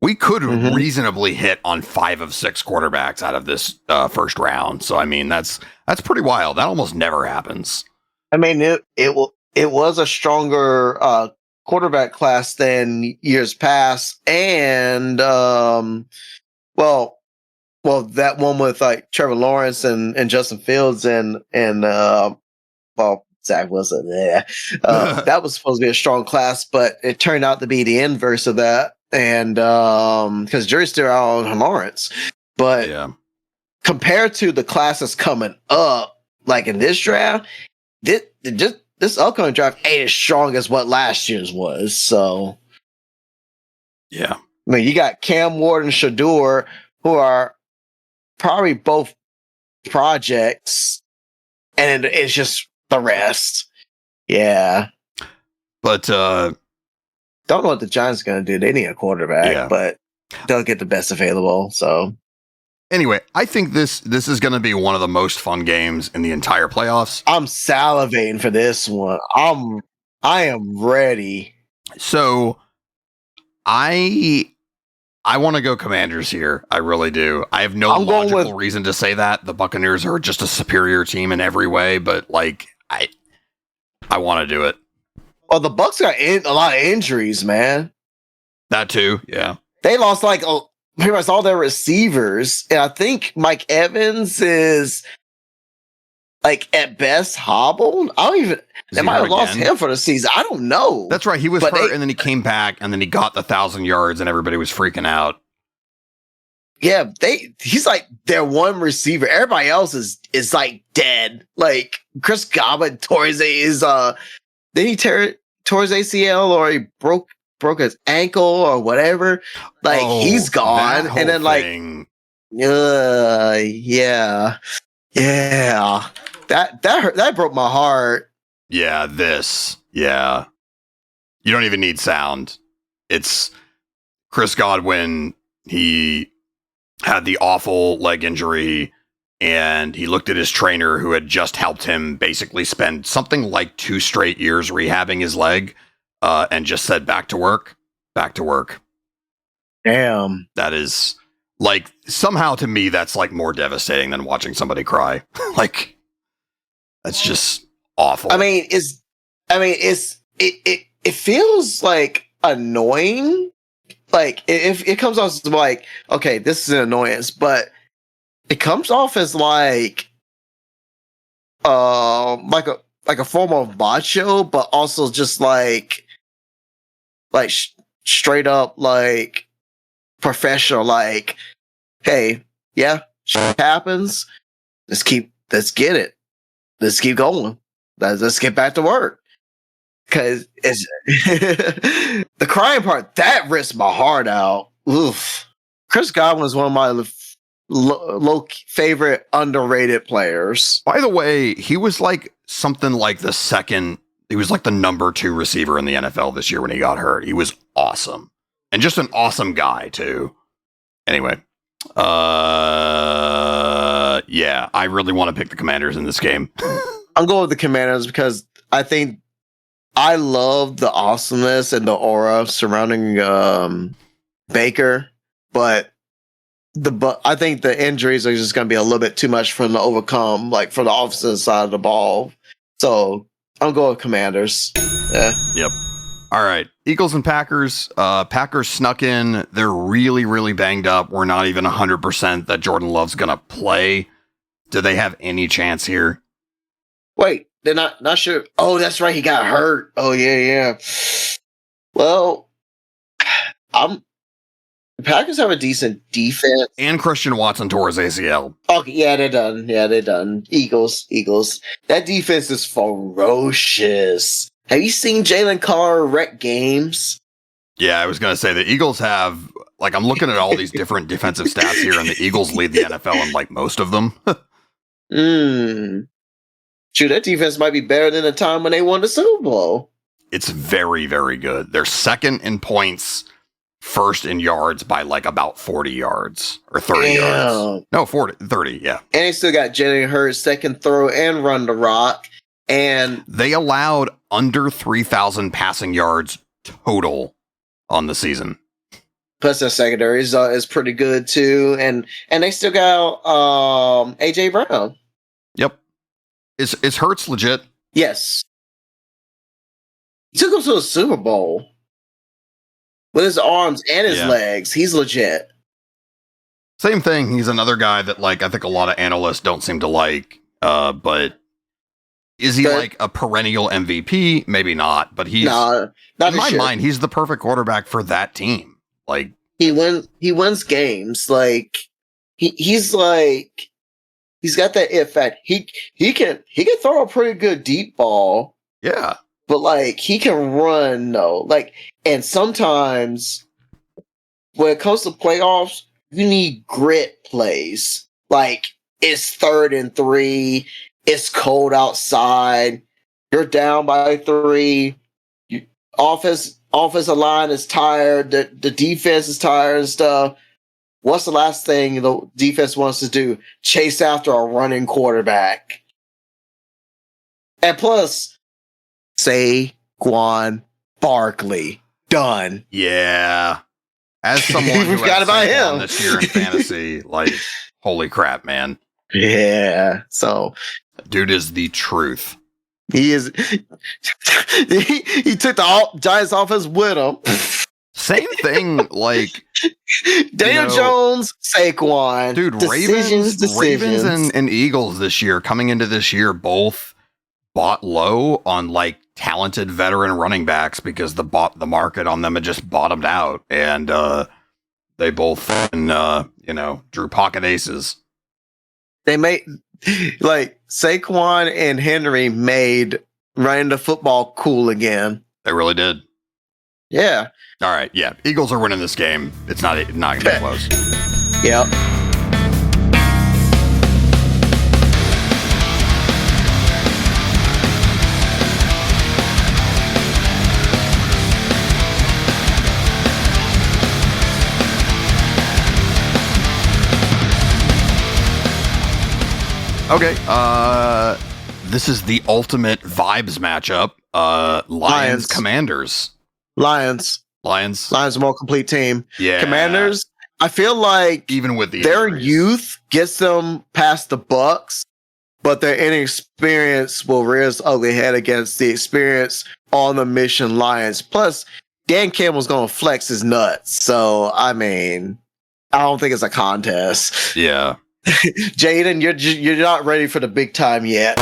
we could reasonably hit on 5 of 6 quarterbacks out of this first round. So I mean, that's pretty wild. That almost never happens. I mean, it was a stronger quarterback class than years past, and that one with like Trevor Lawrence and Justin Fields and Zach wasn't there. That was supposed to be a strong class, but it turned out to be the inverse of that, and because jury's still out on Lawrence, but compared to the classes coming up, like in this draft, this upcoming draft ain't as strong as what last year's was. So, yeah. I mean, you got Cam Ward and Shador, who are probably both projects, and it's just the rest. Yeah. But don't know what the Giants are going to do. They need a quarterback, but they'll get the best available. So, anyway, I think this is going to be one of the most fun games in the entire playoffs. I'm salivating for this one. I am ready. So, I want to go Commanders here. I really do. I have no logical reason to say that. The Buccaneers are just a superior team in every way, but like I want to do it. Well, the Bucs got a lot of injuries, man. That too, yeah. They lost like pretty much all their receivers, and I think Mike Evans is like at best hobbled. I don't even. They might have lost him for the season. I don't know. That's right. He was hurt, and then he came back, and then he got the 1,000 yards, and everybody was freaking out. Yeah, he's like their one receiver. Everybody else is like dead. Like Chris Godwin tore his did he tore his ACL or he broke his ankle or whatever? Like he's gone, and then thing. yeah, that broke my heart. Yeah, you don't even need sound. It's Chris Godwin. He had the awful leg injury, and he looked at his trainer who had just helped him basically spend something like 2 straight years rehabbing his leg, and just said, back to work. Damn. That is like, somehow to me, that's like more devastating than watching somebody cry. Like, that's just awful. It feels like annoying. Like it comes off as like, okay, this is an annoyance, but it comes off as like a form of macho, but also just like straight up like professional. Like, hey, yeah, shit happens. Let's get it. Let's keep going. Let's get back to work. Because it's the crying part that rips my heart out. Oof. Chris Godwin is one of my low favorite underrated players. By the way, he was like something like he was like the number 2 receiver in the NFL this year when he got hurt. He was awesome, and just an awesome guy too. Anyway, yeah, I really want to pick the Commanders in this game. I'm going with the Commanders because I think I love the awesomeness and the aura surrounding Baker, but I think the injuries are just going to be a little bit too much for them to overcome, like for the offensive side of the ball. So I'm going with Commanders. Yeah. Yep. All right. Eagles and Packers. Packers snuck in. They're really, really banged up. We're not even 100% that Jordan Love's going to play. Do they have any chance here? Wait, they're not sure. Oh, that's right. He got hurt. Oh, yeah. Well, the Packers have a decent defense. And Christian Watson tore his ACL. Okay, yeah, they're done. Eagles. That defense is ferocious. Have you seen Jalen Carr wreck games? Yeah, I was going to say the Eagles have, like, I'm looking at all these different defensive stats here, and the Eagles lead the NFL in, like, most of them. Shoot, that defense might be better than the time when they won the Super Bowl. It's very, very good. They're second in points, first in yards by like about 40 yards or 30 yards. No, 30, yeah. And they still got Jalen Hurts that can throw and run the rock. And they allowed under 3,000 passing yards total on the season. Plus their secondary is pretty good too. And they still got AJ Brown. Yep. Is Hurts legit? Yes. He took him to the Super Bowl. With his arms and his legs. He's legit. Same thing. He's another guy that, like, I think a lot of analysts don't seem to like. But is he like a perennial MVP? Maybe not. But he's not in my mind, he's the perfect quarterback for that team. Like, he wins games. Like he's got that it fact. He can throw a pretty good deep ball. Yeah. But like he can run though. Like, and sometimes when it comes to playoffs, you need grit plays. Like it's 3rd and 3, it's cold outside, you're down by 3, offensive line is tired, the defense is tired and stuff. What's the last thing the defense wants to do? Chase after a running quarterback. And plus, Saquon Barkley. Done. Yeah. As someone who forgot about him this year in fantasy, like, holy crap, man. Yeah. So, dude is the truth. He is. he took the Giants offense with him. Same thing, like Daniel Jones, Saquon. Dude, Ravens and Eagles this year, coming into this year, both bought low on like talented veteran running backs because the market on them had just bottomed out, and they both drew pocket aces. They made like Saquon and Henry made running the football cool again. They really did. Yeah. All right. Yeah. Eagles are winning this game. It's not going to be close. Yep. Okay. This is the ultimate vibes matchup. Lions. Commanders. Lions a more complete team. Yeah. Commanders, I feel like even with their youth gets them past the Bucks, but their inexperience will rear its ugly head against the experience on the mission Lions. Plus, Dan Campbell's going to flex his nuts. So, I mean, I don't think it's a contest. Yeah. Jaden, you're not ready for the big time yet.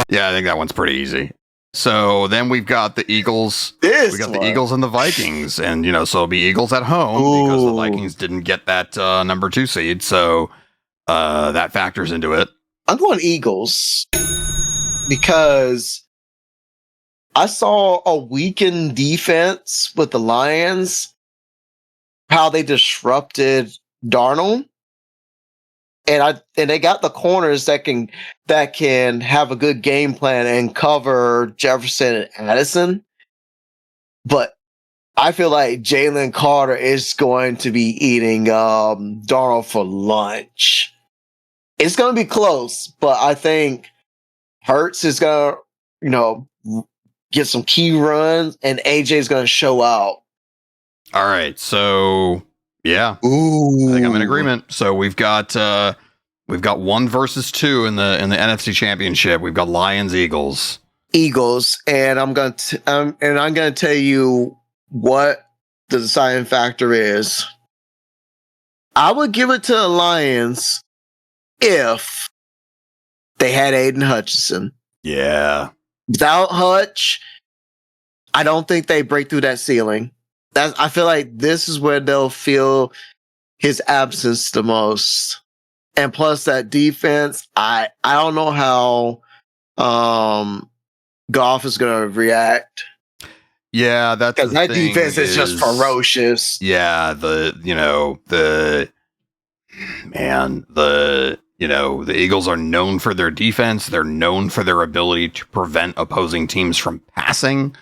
Yeah, I think that one's pretty easy. So then we've got the Eagles. The Eagles and the Vikings, and so it'll be Eagles at home because the Vikings didn't get that number 2 seed. So that factors into it. I'm going Eagles because I saw a weakened defense with the Lions, how they disrupted Darnold. And they got the corners that can have a good game plan and cover Jefferson and Addison. But I feel like Jalen Carter is going to be eating Darnold for lunch. It's going to be close, but I think Hurts is going to, get some key runs, and AJ is going to show out. All right, so yeah, Ooh, I think I'm in agreement. So we've got 1 versus 2 in the NFC Championship. We've got Lions, Eagles, and I'm going to tell you what the deciding factor is. I would give it to the Lions if they had Aiden Hutchinson. Yeah. Without Hutch, I don't think they break through that ceiling. I feel like this is where they'll feel his absence the most. And plus that defense, I don't know how Goff is going to react. Yeah, that's because that defense is just ferocious. Yeah, the Eagles are known for their defense. They're known for their ability to prevent opposing teams from passing.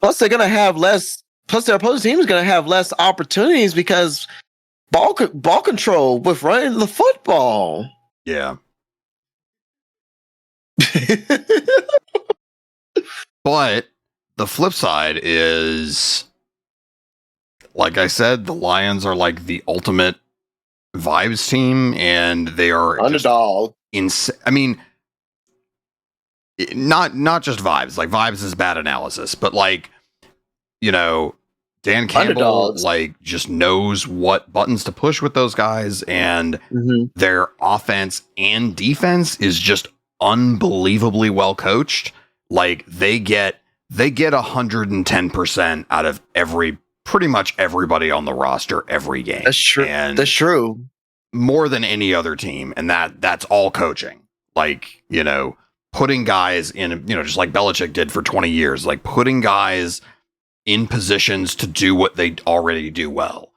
Plus, they're going to have less. Plus, their opposing team is going to have less opportunities because ball control with running the football. Yeah. But the flip side is, like I said, the Lions are like the ultimate vibes team, and they are underdog. I mean, not just vibes. Like vibes is bad analysis, but like, Dan Campbell like just knows what buttons to push with those guys, and their offense and defense is just unbelievably well coached. Like they get 110% out of pretty much everybody on the roster every game. That's true. That's true. More than any other team, and that's all coaching. Like, putting guys in, just like Belichick did for 20 years, like putting guys in positions to do what they already do well,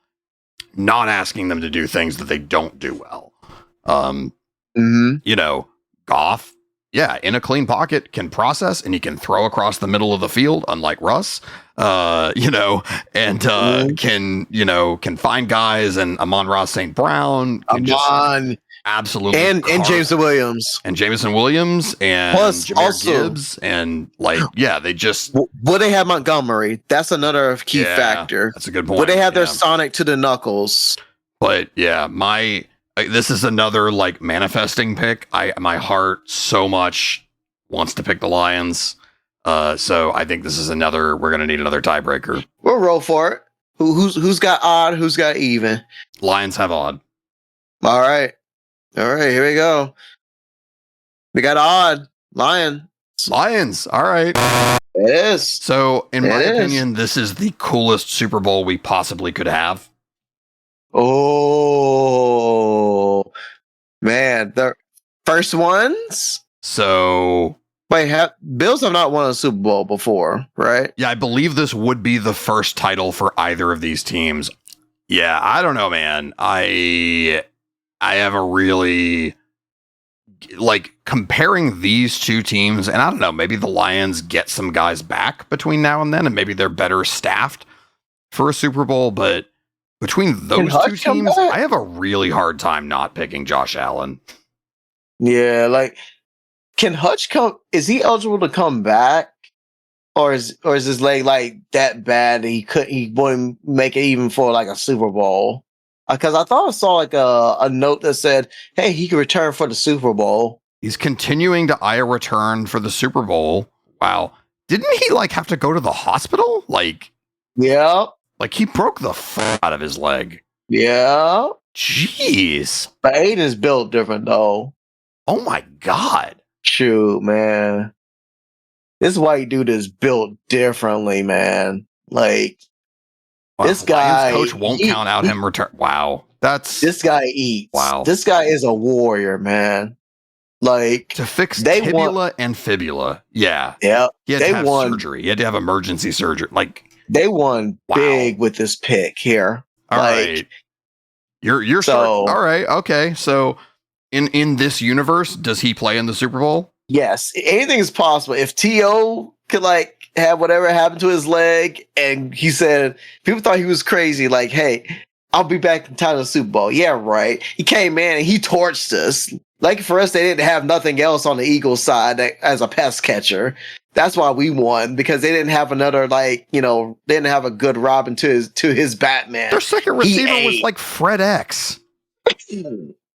not asking them to do things that they don't do well. Goff, in a clean pocket, can process, and he can throw across the middle of the field, unlike Russ. Can find guys, and Amon-Ra St. Brown, absolutely, and Jameson Williams, and plus Jahmyr also Gibbs, and they just will they have Montgomery? That's another key factor. That's a good point. Will they have their Sonic to the knuckles? But this is another like manifesting pick. My heart so much wants to pick the Lions. So I think this is we're going to need another tiebreaker. We'll roll for it. Who's got odd? Who's got even? Lions have odd. All right. Here we go. We got odd. Lions. All right. It is. So in my opinion, this is the coolest Super Bowl we possibly could have. Oh, man. The first ones? So wait, Bills have not won a Super Bowl before, right? Yeah, I believe this would be the first title for either of these teams. Yeah, I don't know, man. I have a really comparing these two teams, and I don't know, maybe the Lions get some guys back between now and then, and maybe they're better staffed for a Super Bowl, but between those two teams, I have a really hard time not picking Josh Allen. Yeah, can Hutch come? Is he eligible to come back, or is his leg that bad that he wouldn't make it even for a Super Bowl? Because I thought I saw a note that said, "Hey, he can return for the Super Bowl." He's continuing to eye a return for the Super Bowl. Wow, didn't he have to go to the hospital? Yeah. He broke the out of his leg. Yeah. Jeez. But Aiden's built different, though. Oh, my God. Shoot, man. This white dude is built differently, man. This guy... coach won't count out him return. Wow. This guy eats. Wow. This guy is a warrior, man. To fix tibia and fibula. Yeah. Yeah. He had to have surgery. He had to have emergency surgery. They won big with this pick here. All right. You're so all right. Okay. So in this universe, does he play in the Super Bowl? Yes. Anything is possible. If T.O. could had whatever happened to his leg, and he said people thought he was crazy. Like, hey, I'll be back in time to the Super Bowl. Yeah, right. He came in and he torched us. Like for us, they didn't have nothing else on the Eagles side as a pass catcher. That's why we won, because they didn't have another, like, they didn't have a good Robin to his Batman. Their second receiver was like Fred X.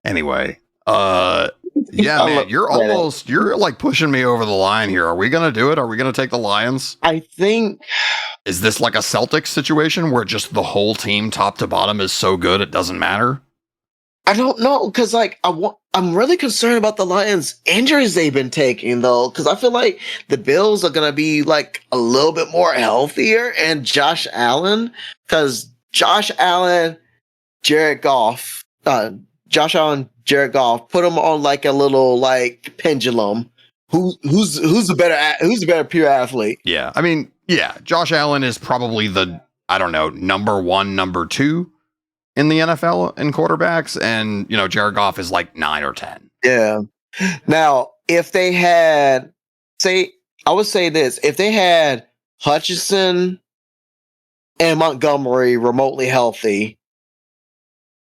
Anyway, yeah, man, you're like pushing me over the line here. Are we gonna do it? Are we gonna take the Lions? I think. Is this like a Celtics situation where just the whole team, top to bottom, is so good it doesn't matter? I don't know, because like I'm really concerned about the Lions' injuries they've been taking, though, because I feel like the Bills are gonna be like a little bit more healthier, and Josh Allen, Jared Goff, put them on like a little like pendulum. Who's the better pure athlete? Yeah, I mean, yeah, Josh Allen is probably the number one, number two in the NFL in quarterbacks, and Jared Goff is like 9 or 10. Yeah. Now, if they had, I would say this: if they had Hutchinson and Montgomery remotely healthy,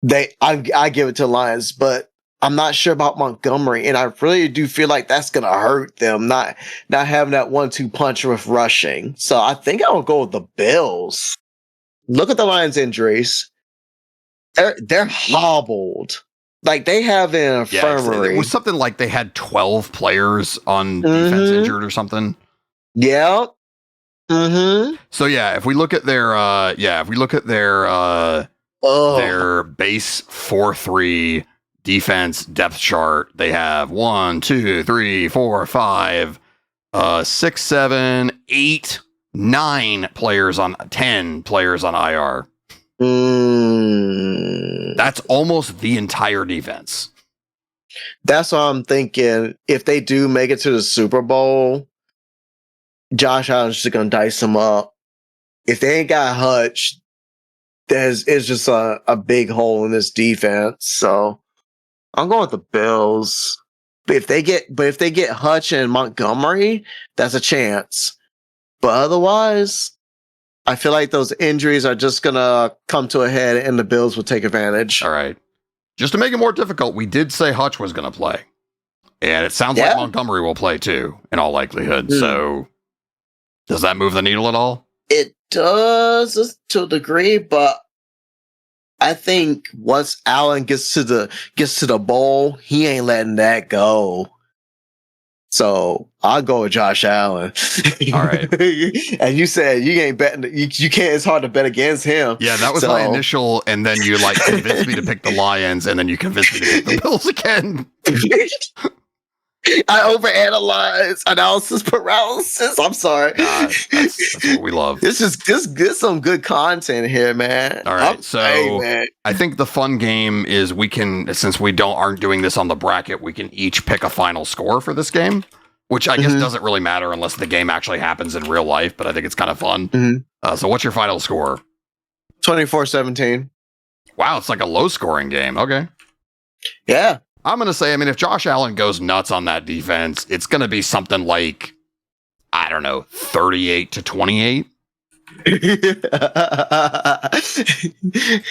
I give it to the Lions. But I'm not sure about Montgomery, and I really do feel like that's gonna hurt them not having that 1-2 punch with rushing. So I think I will go with the Bills. Look at the Lions' injuries. They're hobbled. Like they have an infirmary. It was something like they had 12 players on defense injured or something. Yeah. Mm-hmm. So yeah, if we look at their their base 4-3 defense depth chart, they have 1, 2, 3, 4, 5, 6, 7, 8, 9 players on 10 players on IR. That's almost the entire defense. That's what I'm thinking. If they do make it to the Super Bowl, Josh Allen's just gonna dice them up. If they ain't got Hutch, it's just a big hole in this defense. So I'm going with the Bills. But if they get Hutch and Montgomery, that's a chance. But otherwise, I feel like those injuries are just going to come to a head and the Bills will take advantage. All right. Just to make it more difficult, we did say Hutch was going to play. And it sounds like Montgomery will play too, in all likelihood. So does that move the needle at all? It does to a degree, but I think once Allen gets to the bowl, he ain't letting that go. So I'll go with Josh Allen. All right. And you said you ain't betting. You can't. It's hard to bet against him. Yeah, that was my initial, and then you like convinced me to pick the Lions, and then you convinced me to pick the Bills again. I overanalyze, analysis paralysis. I'm sorry. That's what we love. This is some good content here, man. All right, I think the fun game is we can, since we aren't doing this on the bracket, we can each pick a final score for this game, which I guess doesn't really matter unless the game actually happens in real life, but I think it's kind of fun. So what's your final score? 24-17. Wow, it's like a low scoring game. Okay. Yeah. I'm going to say, if Josh Allen goes nuts on that defense, it's going to be something like, 38-28.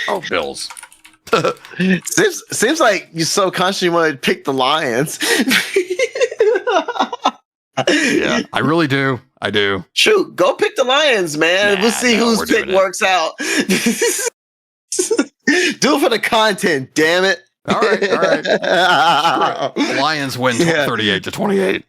Oh, Bills. Seems like you subconsciously want to pick the Lions. Yeah, I really do. I do. Shoot, go pick the Lions, man. We'll see whose pick works out. Do it for the content, damn it. All right. The Lions win 38-28.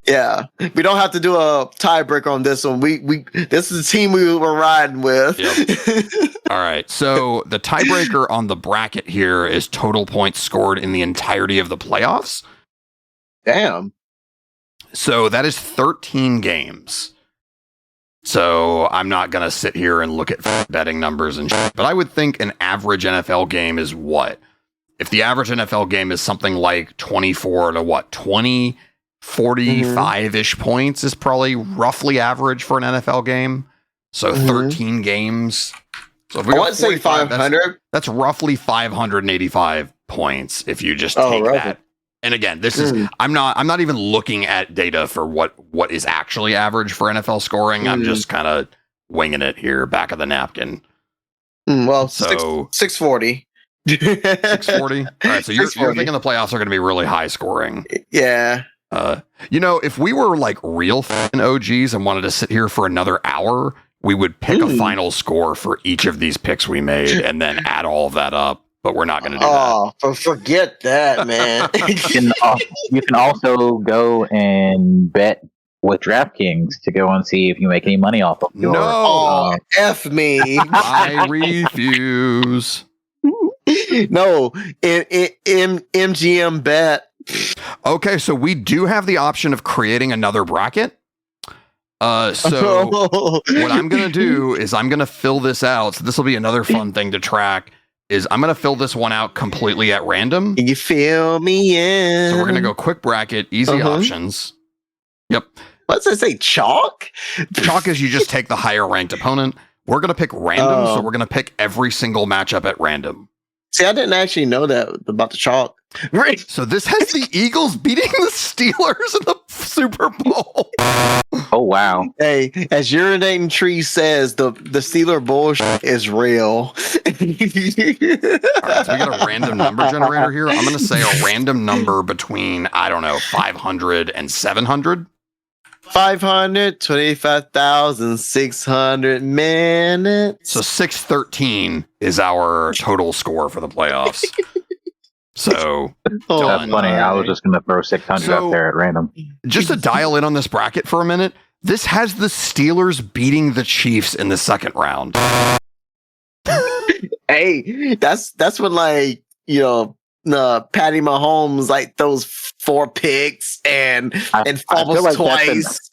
Yeah, we don't have to do a tiebreaker on this one. We this is the team we were riding with. Yep. All right. So the tiebreaker on the bracket here is total points scored in the entirety of the playoffs. Damn. So that is 13 games. So I'm not going to sit here and look at betting numbers and shit, but I would think an average NFL game is what? If the average NFL game is something like 24 to 20, 45-ish points is probably roughly average for an NFL game. So 13 games. So if we want to say 500. That's roughly 585 points if you just take that. And again, this is I'm not even looking at data for what is actually average for NFL scoring. I'm just kind of winging it here, back of the napkin. Well, so 640. 640. All right, so you're thinking the playoffs are going to be really high scoring. Yeah. If we were like real fucking OGs and wanted to sit here for another hour, we would pick a final score for each of these picks we made and then add all of that up. But we're not going to do that. Oh, forget that, man. You can also go and bet with DraftKings to go and see if you make any money off of your. No, F me. I refuse. No, MGM bet. Okay, so we do have the option of creating another bracket. So what I'm going to do is I'm going to fill this out. So this will be another fun thing to track. Is I'm going to fill this one out completely at random. You fill me in. So we're going to go quick bracket, easy options. Yep. What does it say? Chalk? Chalk is you just take the higher ranked opponent. We're going to pick random. So we're going to pick every single matchup at random. See, I didn't actually know that about the chalk. Right. So this has the Eagles beating the Steelers in the Super Bowl. Oh, wow. Hey, as Urinating Tree says, the Steeler bullshit is real. All right, so we got a random number generator here. I'm going to say a random number between, 500 and 700. 525,600 minutes. So 613 is our total score for the playoffs. So That's funny. I was just going to throw 600 up there at random. Just to dial in on this bracket for a minute, this has the Steelers beating the Chiefs in the second round. Hey, that's when Patty Mahomes those 4 picks and fumbles twice.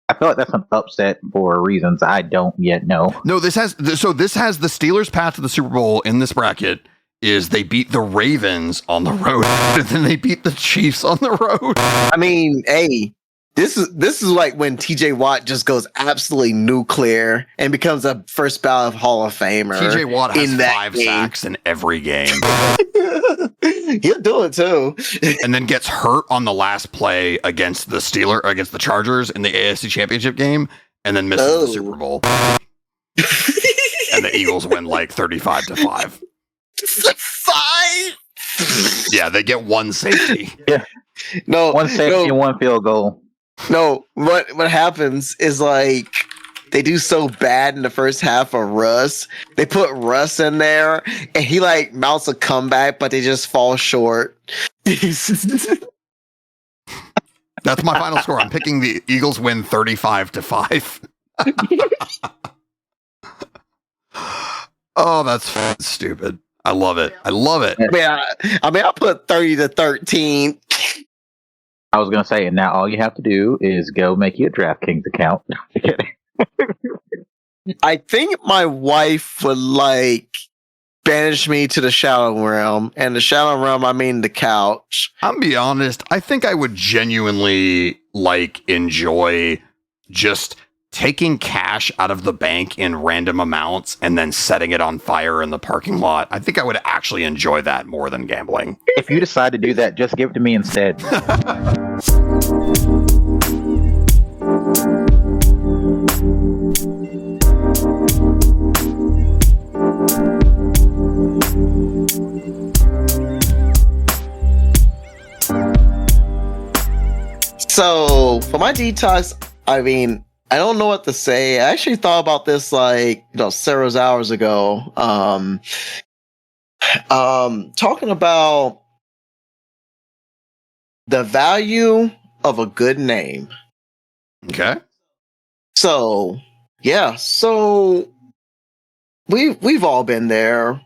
I feel like that's an upset for reasons I don't yet know. No, this has the Steelers' path to the Super Bowl in this bracket is they beat the Ravens on the road, and then they beat the Chiefs on the road. I mean, hey, this is like when TJ Watt just goes absolutely nuclear and becomes a first ballot Hall of Famer. TJ Watt has 5 sacks in every game. He'll do it too. And then gets hurt on the last play against the Chargers in the AFC Championship game, and then misses the Super Bowl. And the Eagles win 35-5. 5? Yeah, they get 1 safety. Yeah. No, 1 safety and 1 field goal. No, what happens is they do so bad in the first half of Russ. They put Russ in there and he mounts a comeback, but they just fall short. That's my final score. I'm picking the Eagles win 35-5. Oh, that's stupid. I love it. I put 30-13. I was going to say, and now all you have to do is go make you a DraftKings account. I think my wife would banish me to the Shadow Realm, and the Shadow Realm, I mean the couch. I'm be honest. I think I would genuinely enjoy just taking cash out of the bank in random amounts and then setting it on fire in the parking lot. I think I would actually enjoy that more than gambling. If you decide to do that, just give it to me instead. So for my detox, I don't know what to say. I actually thought about this several hours ago. Talking about the value of a good name. Okay. So yeah, we've all been there,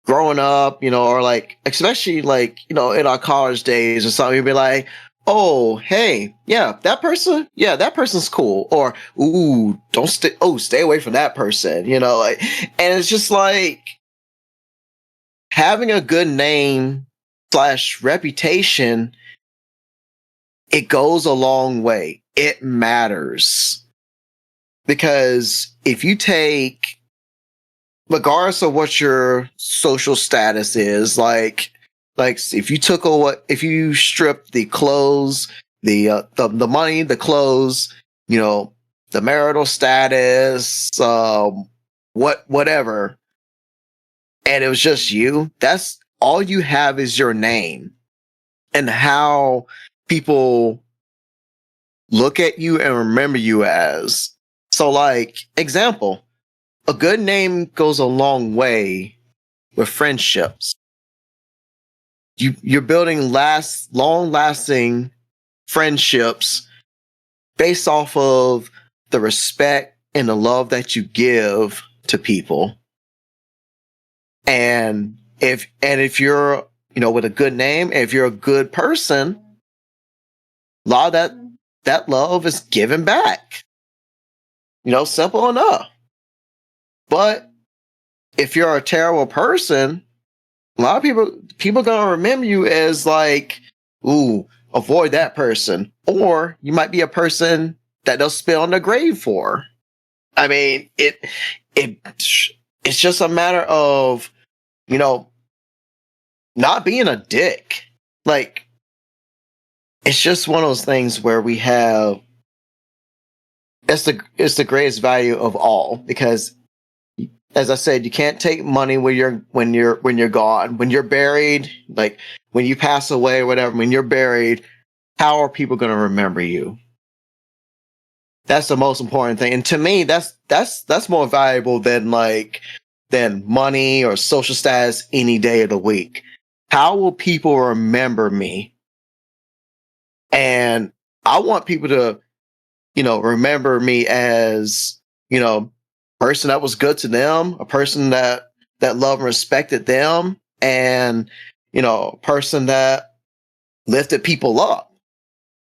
growing up, or especially in our college days or something, you'd be like, oh, hey, that person's cool. Or, ooh, stay away from that person, and it's just having a good name / reputation, it goes a long way. It matters. Because if you take, regardless of what your social status is, like if you stripped the clothes, the money, the clothes, the marital status, whatever, and it was just you, that's all you have is your name and how people look at you and remember you as. So, like, example, a good name goes a long way with friendships. You're building long-lasting friendships based off of the respect and the love that you give to people. And if you're, with a good name, if you're a good person, a lot of that love is given back. Simple enough. But if you're a terrible person, a lot of people gonna remember you as like, ooh, avoid that person. Or you might be a person that they'll spit on the grave for. I mean, it's just a matter of, not being a dick. Like, it's just one of those things where we have, it's the greatest value of all, because as I said, you can't take money when you're gone. When you're buried, like when you pass away or whatever, when you're buried, how are people going to remember you? That's the most important thing. And to me, that's more valuable than money or social status any day of the week. How will people remember me? And I want people to, remember me as, person that was good to them, a person that loved and respected them, and, a person that lifted people up.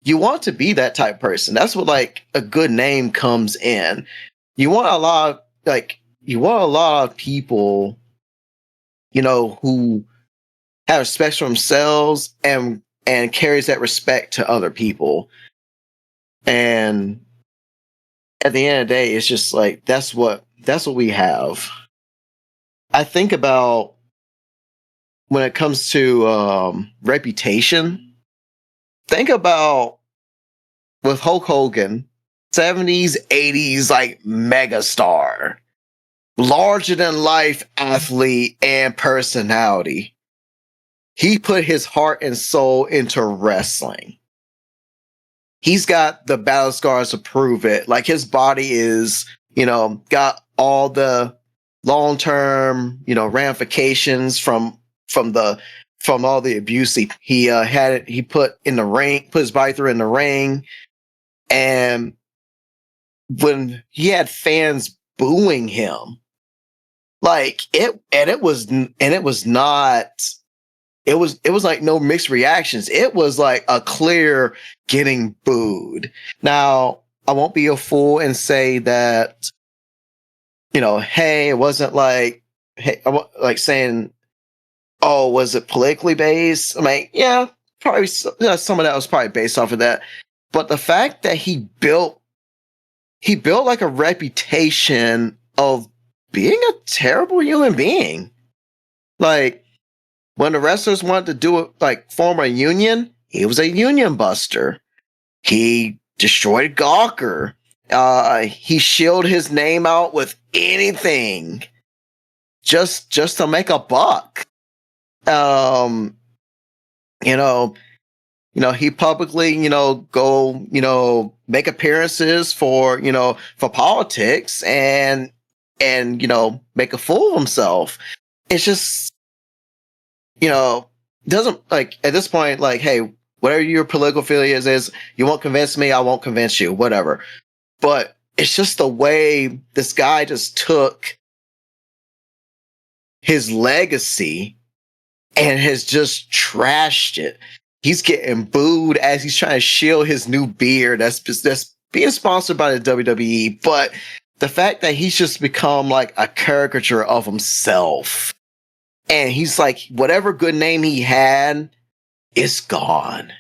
You want to be that type of person. That's what a good name comes in. You want a lot of people, who have respect for themselves and carries that respect to other people. And at the end of the day, it's just that's what we have. I think about when it comes to reputation. Think about with Hulk Hogan, 70s, 80s, megastar, larger than life athlete and personality. He put his heart and soul into wrestling. He's got the battle scars to prove it. His body is, got all the long-term, ramifications from all the abuse he put in the ring, put his body through in the ring. And when he had fans booing him, it was like no mixed reactions. It was like a clear getting booed. Now, I won't be a fool and say that, hey, it wasn't saying, oh, was it politically based? I'm like, yeah, probably some of that was probably based off of that. But the fact that he built a reputation of being a terrible human being. When the wrestlers wanted to do it, form a union, he was a union buster. He destroyed Gawker. He shielded his name out with anything, just to make a buck. He publicly, go, make appearances for politics and make a fool of himself. It's just, doesn't at this point, hey, whatever your political affiliate is, you won't convince me, I won't convince you, whatever. But it's just the way this guy just took his legacy and has just trashed it. He's getting booed as he's trying to shield his new beard that's being sponsored by the WWE. But the fact that he's just become a caricature of himself. And he's whatever good name he had, it's gone.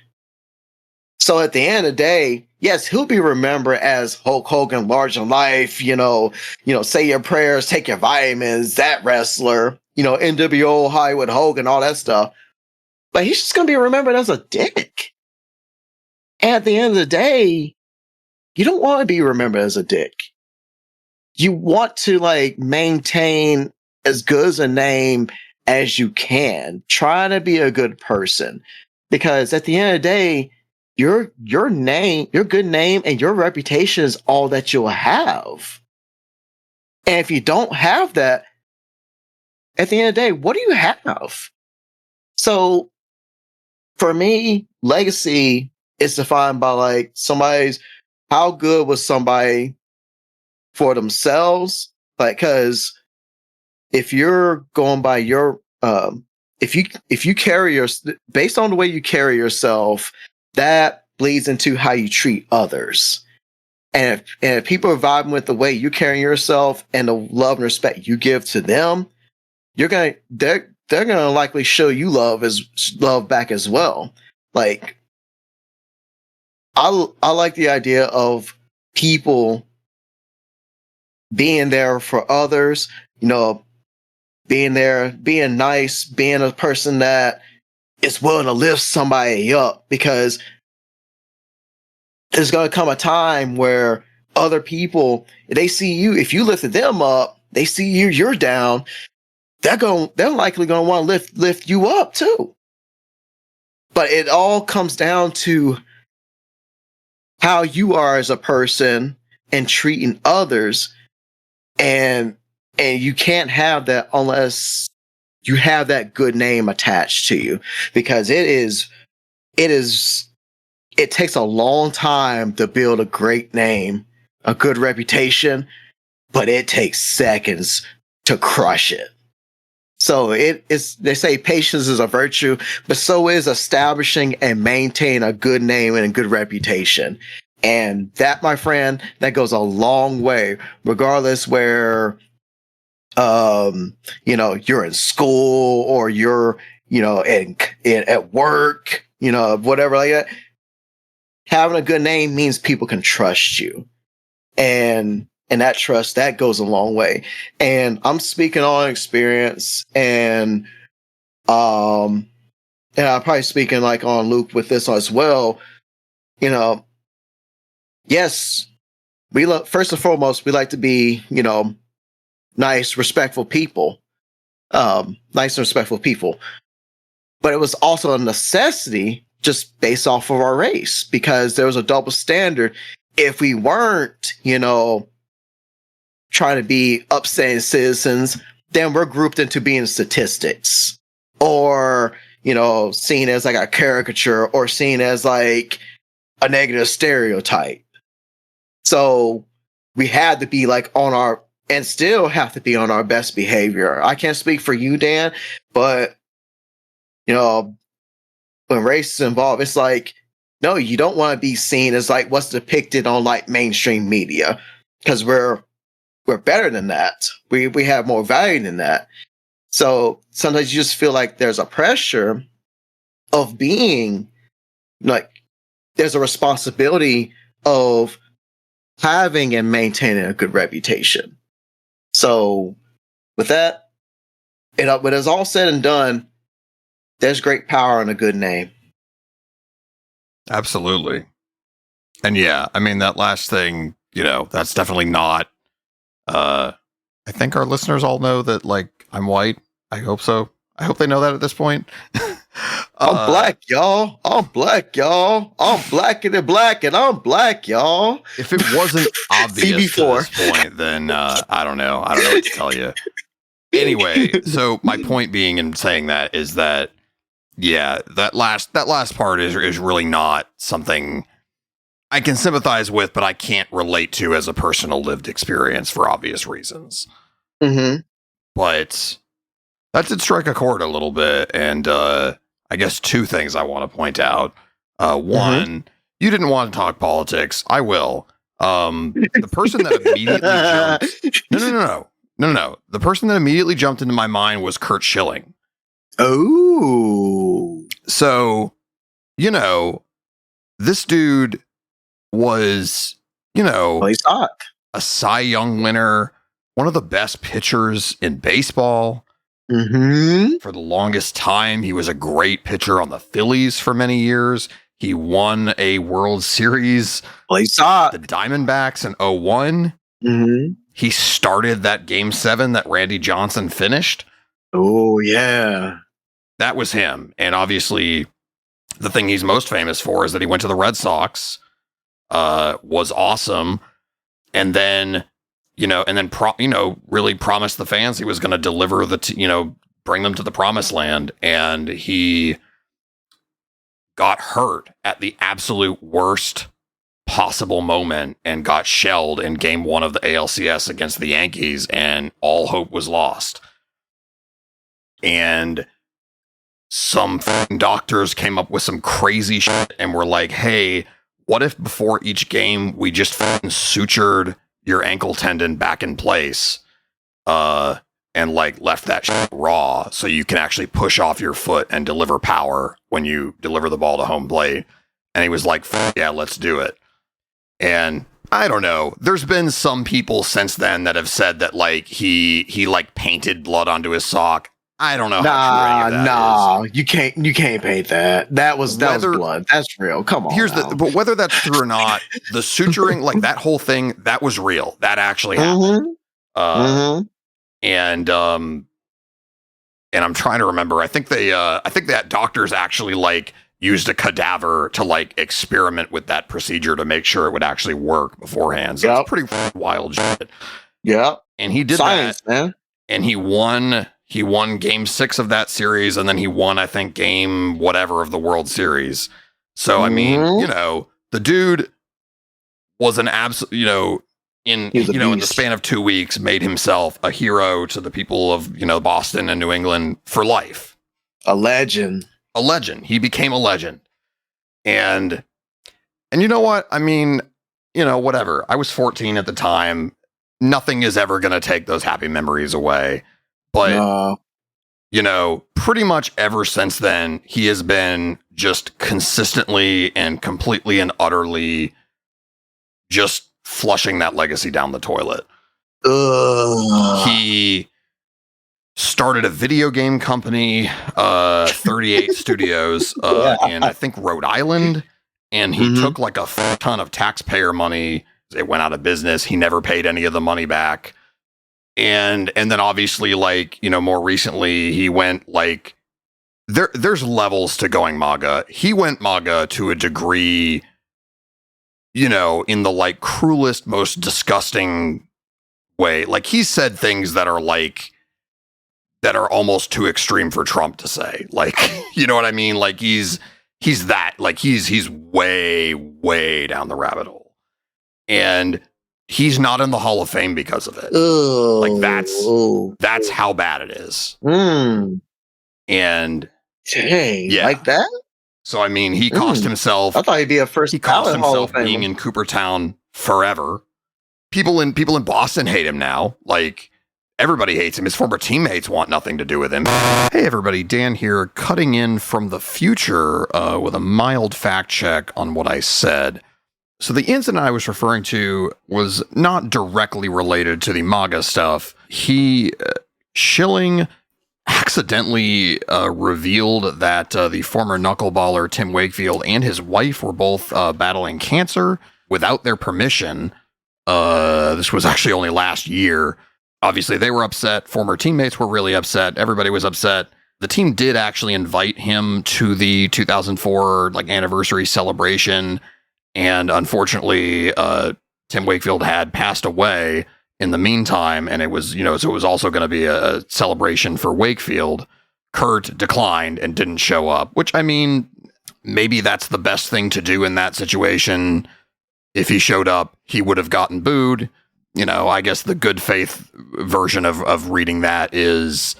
So at the end of the day, yes, he'll be remembered as Hulk Hogan, large in life, say your prayers, take your vitamins, that wrestler, NWO, Hollywood Hogan, all that stuff. but he's just going to be remembered as a dick. And at the end of the day, you don't want to be remembered as a dick. You want to like maintain as good as a name as you can. Try to be a good person, because at the end of the day, your name, your good name, and your reputation is all that you'll have. And if you don't have that, at the end of the day, what do you have? So for me, legacy is defined by like how good was somebody for themselves. Like, because if you're going by your, if you carry based on the way you carry yourself, that bleeds into how you treat others. And if people are vibing with the way you're carrying yourself and the love and respect you give to them, they're gonna likely show you love back as well. Like, I like the idea of people being there for others, being there, being nice, being a person that is willing to lift somebody up, because there's going to come a time where other people, they see you, if you lifted them up, they see you're down, they're likely going to want to lift you up too. But it all comes down to how you are as a person and treating others. And you can't have that unless you have that good name attached to you, because it takes a long time to build a great name, a good reputation, but it takes seconds to crush it. So they say patience is a virtue, but so is establishing and maintaining a good name and a good reputation. And that, my friend, that goes a long way, regardless where, you're in school or you're, at work, whatever like that. Having a good name means people can trust you. And that trust, that goes a long way. And I'm speaking on experience, and I'm probably speaking like on loop with this as well. Yes, first and foremost, we like to be, nice, respectful people. Nice and respectful people. But it was also a necessity just based off of our race, because there was a double standard. If we weren't, trying to be upstanding citizens, then we're grouped into being statistics, or, seen as like a caricature, or seen as like a negative stereotype. So we had to be like and still have to be on our best behavior. I can't speak for you, Dan, but when race is involved, it's like, no, you don't want to be seen as like what's depicted on like mainstream media, because we're better than that. We have more value than that. So sometimes you just feel like there's a pressure of being like, there's a responsibility of having and maintaining a good reputation. So with that, when it's all said and done, there's great power in a good name. Absolutely. And yeah, I mean, that last thing, that's definitely not, I think our listeners all know that, like, I'm white. I hope so. I hope they know that at this point. I'm black, y'all. I'm black, y'all. I'm blacker than black, and I'm black, y'all. If it wasn't obvious to this point, then I don't know. I don't know what to tell you. Anyway, so my point being in saying that is that, yeah, that last part is really not something I can sympathize with, but I can't relate to as a personal lived experience for obvious reasons. Mm-hmm. But that did strike a chord a little bit, and I guess two things I want to point out. One, you didn't want to talk politics. I will. The person that immediately jumped... No. The person that immediately jumped into my mind was Kurt Schilling. Oh. So, this dude was, a Cy Young winner, one of the best pitchers in baseball. Mm-hmm. For the longest time, he was a great pitcher on the Phillies for many years. He won a World Series, Well, he saw the it. Diamondbacks in 01. Mm-hmm. He started that Game 7 that Randy Johnson finished. Oh, yeah. That was him. And obviously, the thing he's most famous for is that he went to the Red Sox, was awesome, and then, really promised the fans he was going to deliver bring them to the promised land. And he got hurt at the absolute worst possible moment and got shelled in game 1 of the ALCS against the Yankees, and all hope was lost. And some doctors came up with some crazy shit and were like, hey, what if before each game we just sutured your ankle tendon back in place, and left that shit raw so you can actually push off your foot and deliver power when you deliver the ball to home plate? And he was like, yeah, let's do it. And I don't know. There's been some people since then that have said that he painted blood onto his sock. I don't know how true any of that is. You can't paint that. That was blood. That's real. Come on. But whether that's true or not, the suturing, that whole thing, that was real. That actually happened. And I'm trying to remember. I think that doctors actually used a cadaver to experiment with that procedure to make sure it would actually work beforehand. So it's pretty wild shit. Yeah. And he did science, that, man. And he won game 6 of that series, and then he won, I think, game whatever of the World Series. So, I mean, the dude was an absolute, in the span of 2 weeks, made himself a hero to the people of, Boston and New England for life. A legend. He became a legend. And you know what? I mean, whatever. I was 14 at the time. Nothing is ever going to take those happy memories away. But, pretty much ever since then, he has been just consistently and completely and utterly just flushing that legacy down the toilet. He started a video game company, 38 Studios, in, I think, Rhode Island. And he took a ton of taxpayer money. It went out of business. He never paid any of the money back. And then obviously, more recently, he went there's levels to going MAGA. He went MAGA to a degree, in the cruelest, most disgusting way. He said things that are that are almost too extreme for Trump to say. You know what I mean? He's way, way down the rabbit hole. And he's not in the Hall of Fame because of it. That's how bad it is. And dang, like that? So I mean, he cost himself. I thought he'd be a first. He cost himself being in Coopertown forever. People in Boston hate him now. Everybody hates him. His former teammates want nothing to do with him. Hey everybody, Dan here, cutting in from the future with a mild fact check on what I said. So the incident I was referring to was not directly related to the MAGA stuff. Schilling accidentally revealed that the former knuckleballer Tim Wakefield and his wife were both battling cancer without their permission. This was actually only last year. Obviously, they were upset. Former teammates were really upset. Everybody was upset. The team did actually invite him to the 2004 anniversary celebration. And unfortunately, Tim Wakefield had passed away in the meantime, and it was, so it was also going to be a celebration for Wakefield. Kurt declined and didn't show up, which, I mean, maybe that's the best thing to do in that situation. If he showed up, he would have gotten booed. I guess the good faith version of reading that is,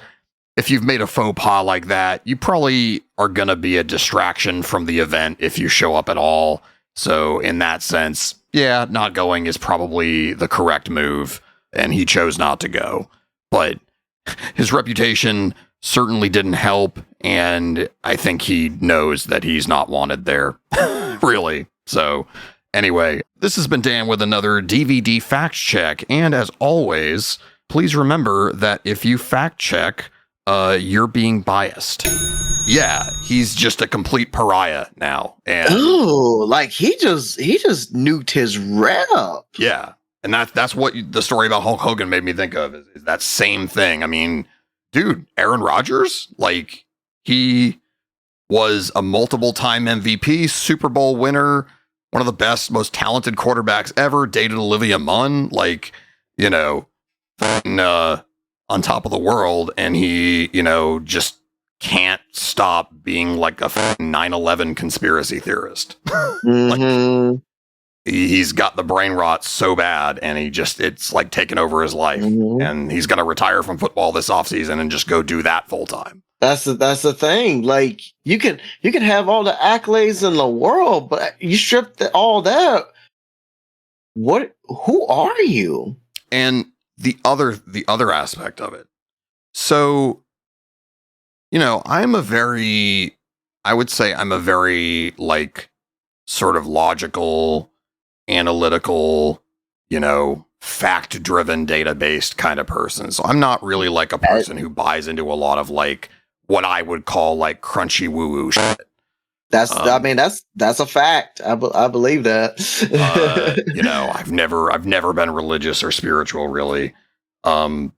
if you've made a faux pas like that, you probably are going to be a distraction from the event if you show up at all. So in that sense, yeah, not going is probably the correct move, and he chose not to go. But his reputation certainly didn't help, and I think he knows that he's not wanted there, really. So anyway, this has been Dan with another DVD fact check, and as always, please remember that if you fact check you're being biased. Yeah, he's just a complete pariah now. And oh, like he just nuked his rep. yeah, and that's what the story about Hulk Hogan made me think of is that same thing. I mean, dude, Aaron Rodgers, like he was a multiple-time MVP, Super Bowl winner, one of the best, most talented quarterbacks ever, dated Olivia Munn, like, you know, on top of the world, and he, you know, just can't stop being like a 9/11 conspiracy theorist. Like, he's got the brain rot so bad, and it's like taken over his life, and he's going to retire from football this offseason and just go do that full time. That's the thing. Like you can have all the accolades in the world, but you strip all that. Who are you? And the other aspect of it. So, you know, I'm a very like sort of logical, analytical, you know, fact-driven, data-based kind of person. So I'm not really like a person who buys into a lot of like what I would call like crunchy woo-woo shit. I mean, that's a fact. I believe that. You know, I've never been religious or spiritual really. But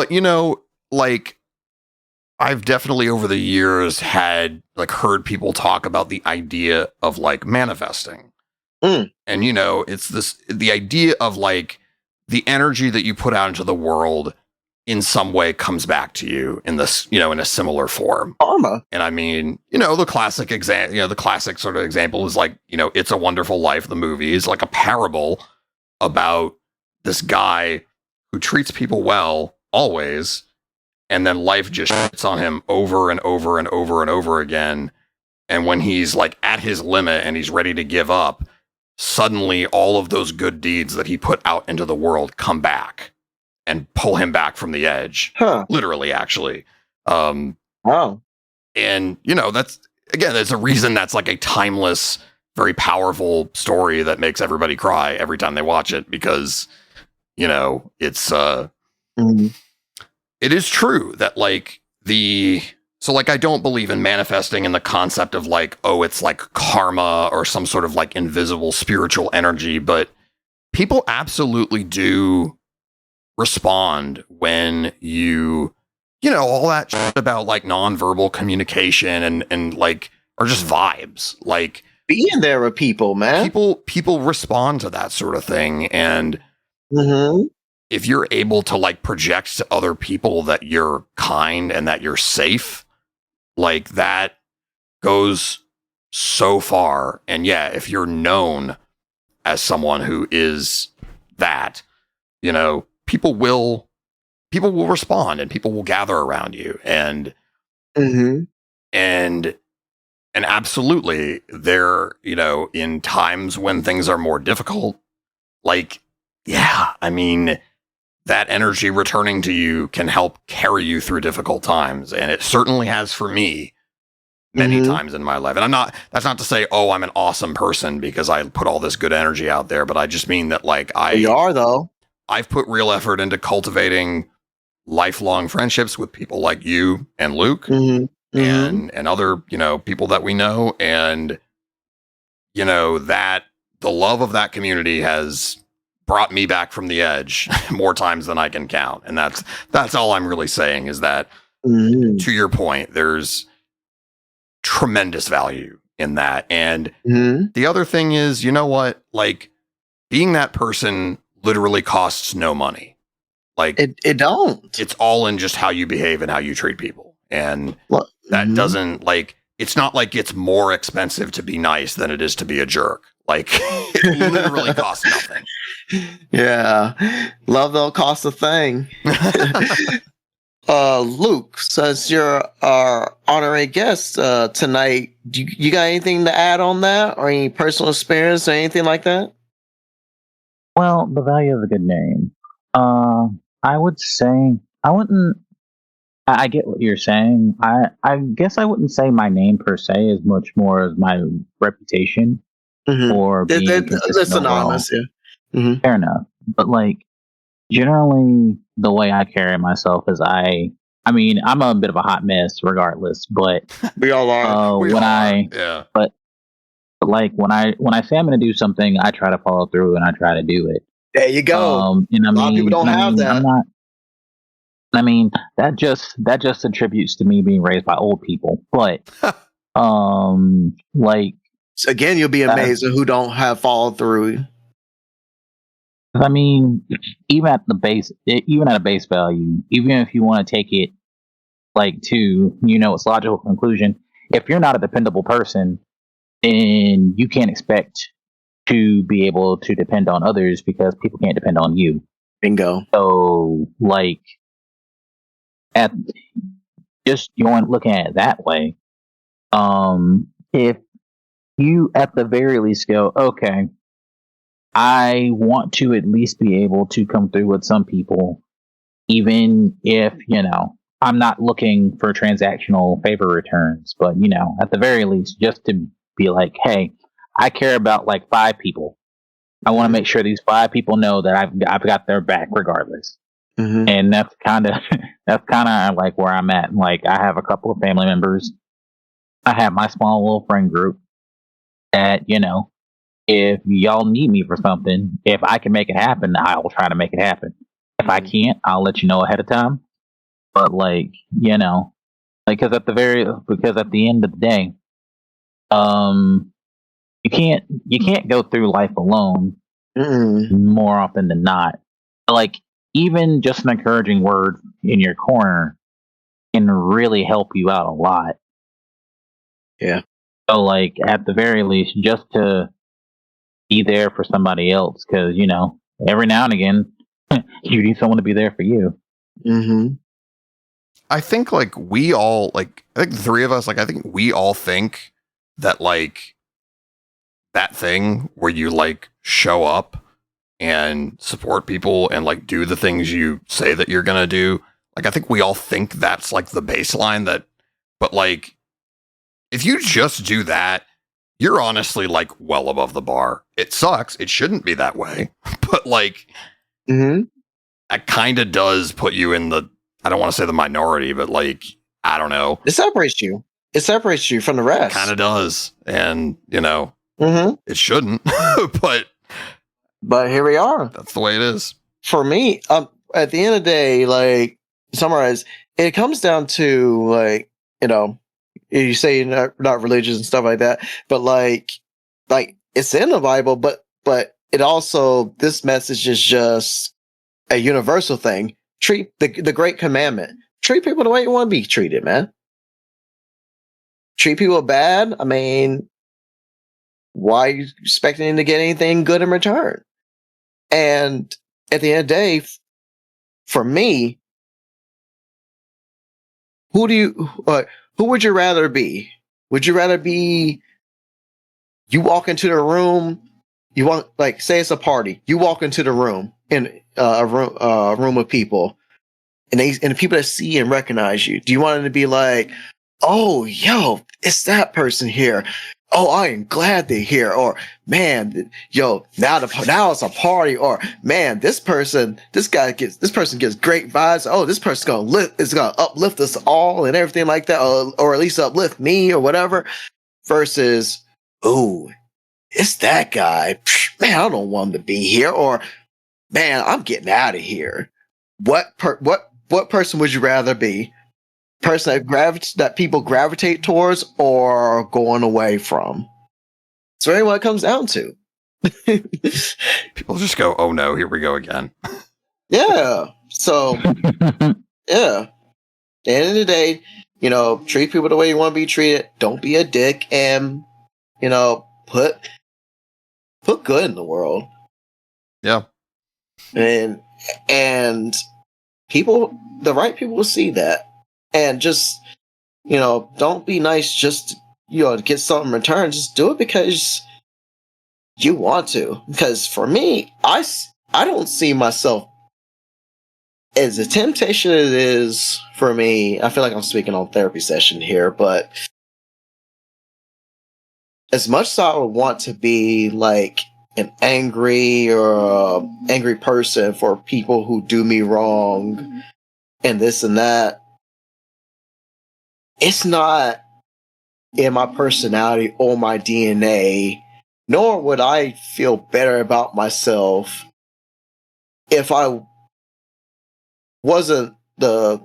you know, like I've definitely over the years had like heard people talk about the idea of like manifesting. And you know, it's the idea of like the energy that you put out into the world in some way comes back to you in this, you know, in a similar form. Karma. And I mean, you know, the classic sort of example is like, you know, It's a Wonderful Life, the movie is like a parable about this guy who treats people well always, and then life just shits on him over and over and over and over again. And when he's like at his limit and he's ready to give up, suddenly all of those good deeds that he put out into the world come back and pull him back from the edge. Literally, actually. And, you know, that's a reason that's like a timeless, very powerful story that makes everybody cry every time they watch it because, you know, it's, it is true that like I don't believe in manifesting in the concept of like, oh, it's like karma or some sort of like invisible spiritual energy, but people absolutely do respond when you know, all that shit about like nonverbal communication and like are just vibes. Like being there with people, man. People respond to that sort of thing. And if you're able to like project to other people that you're kind and that you're safe, like that goes so far. And yeah, if you're known as someone who is that, you know, people will respond and people will gather around you and absolutely there, you know, in times when things are more difficult, like, yeah, I mean, that energy returning to you can help carry you through difficult times. And it certainly has for me many times in my life. And that's not to say, oh, I'm an awesome person because I put all this good energy out there, but I just mean that like you are though. I've put real effort into cultivating lifelong friendships with people like you and Luke and other, you know, people that we know. And, you know, that the love of that community has brought me back from the edge more times than I can count. And that's all I'm really saying is that to your point, there's tremendous value in that. And the other thing is, you know what, like being that person literally costs no money. Like it don't. It's all in just how you behave and how you treat people. And that doesn't like, it's not like it's more expensive to be nice than it is to be a jerk. Like it literally costs nothing. Yeah. Love don't cost a thing. Luke, since you're our honorary guest tonight, you got anything to add on that or any personal experience or anything like that? Well, the value of a good name. I would say I wouldn't. I get what you're saying. I guess I wouldn't say my name per se as much more as my reputation or being that's synonymous. Yeah. Fair enough. But like generally, the way I carry myself is I I mean, I'm a bit of a hot mess, regardless. But We all are. We when are. I, Yeah. but like when I say I'm going to do something, I try to follow through and I try to do it. There you go. And I A lot of people mean, don't have that. I'm not. I mean, that just attributes to me being raised by old people. But like, Again, you'll be amazed at who don't have follow through. I mean, even at a base value, even if you want to take it like to its logical conclusion, if you're not a dependable person, then you can't expect to be able to depend on others because people can't depend on you. Bingo. So, like, at just looking at it that way, if you at the very least go, okay, I want to at least be able to come through with some people, even if, I'm not looking for transactional favor returns, but, at the very least, just to be like, hey, I care about like 5 people. I want to make sure these 5 people know that I've got their back regardless. Mm-hmm. And that's kind of like where I'm at. Like, I have a couple of family members. I have my small little friend group that, if y'all need me for something, if I can make it happen, I will try to make it happen. If I can't, I'll let you know ahead of time. But like, because at the end of the day, you can't go through life alone. More often than not. Like, even just an encouraging word in your corner can really help you out a lot. Yeah. So, like, at the very least, just to be there for somebody else, because, every now and again, you need someone to be there for you. Mm-hmm. I think, like, I think the 3 of us, like, I think we all think that, like, that thing where you, like, show up and support people and, like, do the things you say that you're gonna do. Like, I think we all think that's, like, the baseline but, like, if you just do that, you're honestly, like, well above the bar. It sucks. It shouldn't be that way. But, like, that kind of does put you in I don't want to say the minority, but, like, I don't know. It separates you. It separates you from the rest. Kind of does. And, it shouldn't. But here we are. That's the way it is. For me, at the end of the day, like, summarize, it comes down to, like, you say you're not religious and stuff like that, but like it's in the Bible, but it also, this message is just a universal thing. Treat the great commandment. Treat people the way you want to be treated, man. Treat people bad. I mean, why are you expecting to get anything good in return? And at the end of the day, for me, who would you rather be? Would you rather be, you walk into the room, you want, like, say it's a party, you walk into the room, in a room of people, and the people that see and recognize you, do you want them to be like, oh, yo, it's that person here. Oh, I am glad they're here. Or, man, yo, now it's a party. Or, man, this person gets great vibes. Oh, this person's gonna uplift us all and everything like that, or at least uplift me or whatever. Versus, oh, it's that guy. Man, I don't want him to be here. Or, man, I'm getting out of here. What person would you rather be? Person that people gravitate towards or going away from? It's really what it comes down to. People just go, oh no, here we go again. Yeah. So, yeah. At the end of the day, treat people the way you want to be treated. Don't be a dick, and, put good in the world. Yeah. And the right people will see that. And just, don't be nice just, to get something in return. Just do it because you want to. Because for me, I don't see myself as a temptation it is for me. I feel like I'm speaking on therapy session here, but as much as I would want to be like an angry person for people who do me wrong and this and that, it's not in my personality or my DNA, nor would I feel better about myself if I wasn't the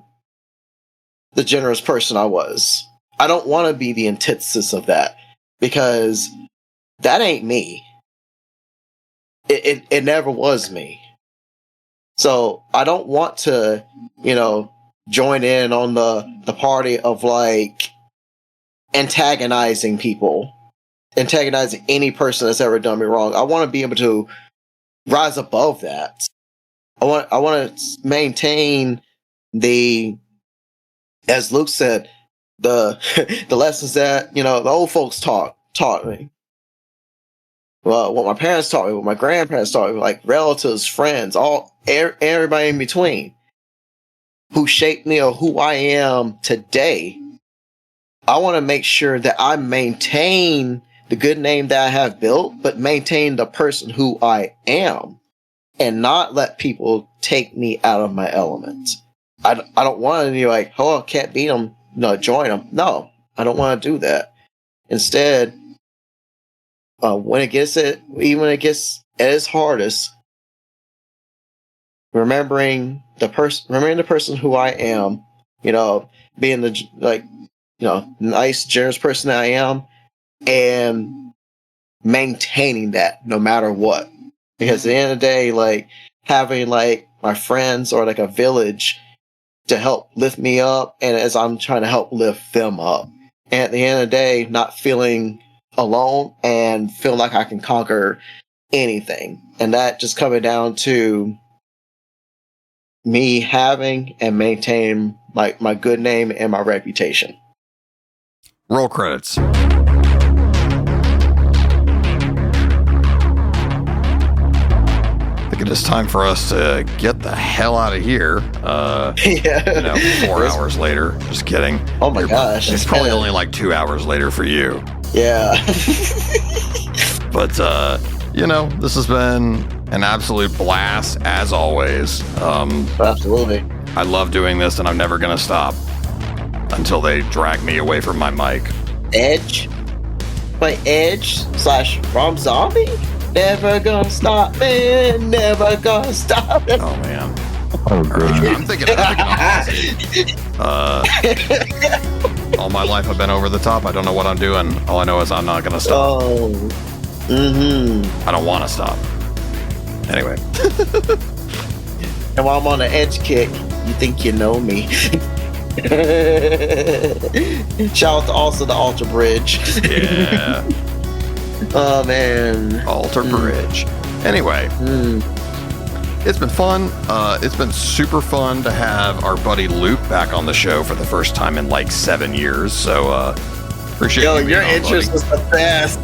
generous person I was. I don't want to be the antithesis of that, because that ain't me. It never was me. So I don't want to, join in on the party of like antagonizing people, antagonizing any person that's ever done me wrong. I want to be able to rise above that. I want to maintain as Luke said, the the lessons that the old folks taught me. Well, what my parents taught me, what my grandparents taught me, like relatives, friends, everybody in between, who shaped me or who I am today. I want to make sure that I maintain the good name that I have built, but maintain the person who I am, and not let people take me out of my element. I don't want to be like, oh, can't beat them, join them. No, I don't want to do that. Instead, when it gets at its hardest, remembering the person who I am, being the nice, generous person that I am, and maintaining that no matter what. Because at the end of the day, like having like my friends or like a village to help lift me up, and as I'm trying to help lift them up. And at the end of the day, not feeling alone and feel like I can conquer anything. And that just coming down to me having and maintaining my good name and my reputation. Roll credits. I think it is time for us to get the hell out of here. Yeah. 4 hours later. Just kidding. Oh my gosh. It's probably only like 2 hours later for you. Yeah. But, this has been an absolute blast, as always. Absolutely. I love doing this, and I'm never going to stop until they drag me away from my mic. Edge? Play Edge / Rom Zombie? Never gonna stop me, never gonna stop me. Oh, man. Oh, good. I'm thinking of Ozzy. All my life I've been over the top. I don't know what I'm doing. All I know is I'm not going to stop. Oh. Mm-hmm. I don't want to stop. Anyway. And while I'm on the edge kick, you think you know me. Shout out to also the Alter Bridge. Yeah. Oh, man. Alter Bridge. Anyway. It's been fun. It's been super fun to have our buddy Luke back on the show for the first time in like 7 years. So appreciate you being your on, interest buddy. is the best.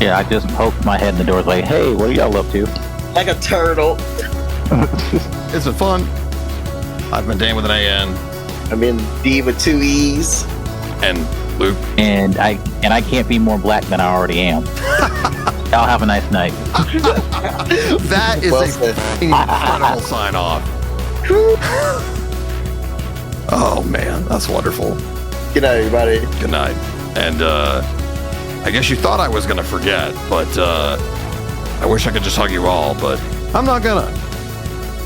Yeah, I just poked my head in the door like, hey, what are y'all up to? Like a turtle. It's been fun. I've been Dan with an AN. I'm in D with 2 E's. And Luke. And I can't be more black than I already am. Y'all have a nice night. That is Well a said. fucking incredible sign off. Oh man, that's wonderful. Good night, everybody. Good night. And I guess you thought I was gonna forget, but I wish I could just hug you all, but I'm not gonna.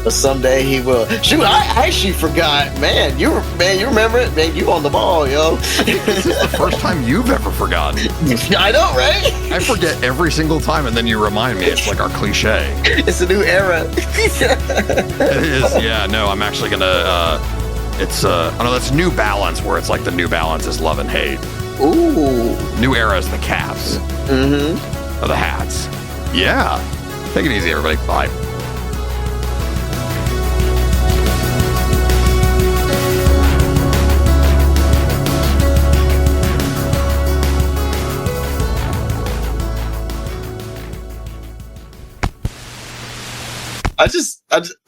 But someday he will. Shoot, I actually forgot. Man, you remember it? Man, you on the ball, yo. This is the first time you've ever forgotten. I know, right? I forget every single time, and then you remind me. It's like our cliche. It's a new era. It is, yeah. No, I'm actually gonna. It's that's New Balance, where it's like the New Balance is love and hate. Ooh. New Era is the caps. Mm-hmm. Or the hats. Yeah. Take it easy, everybody. Bye.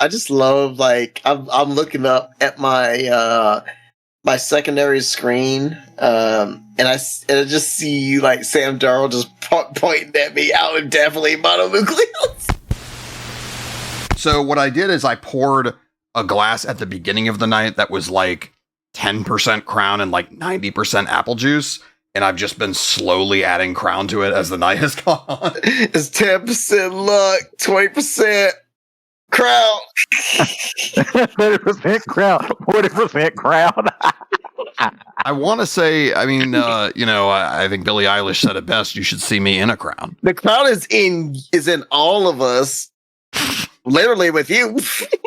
I just love, like, I'm looking up at my my secondary screen, and I just see like Sam Darrell just pointing at me out and definitely mononucleus. So what I did is I poured a glass at the beginning of the night that was like 10% Crown and like 90% apple juice. And I've just been slowly adding Crown to it as the night has gone on. It's 10% luck, 20% Crown. 30% Crown, 40% Crown. I want to say, I mean, I think Billie Eilish said it best. You should see me in a crown. The crown is in all of us. Literally with you.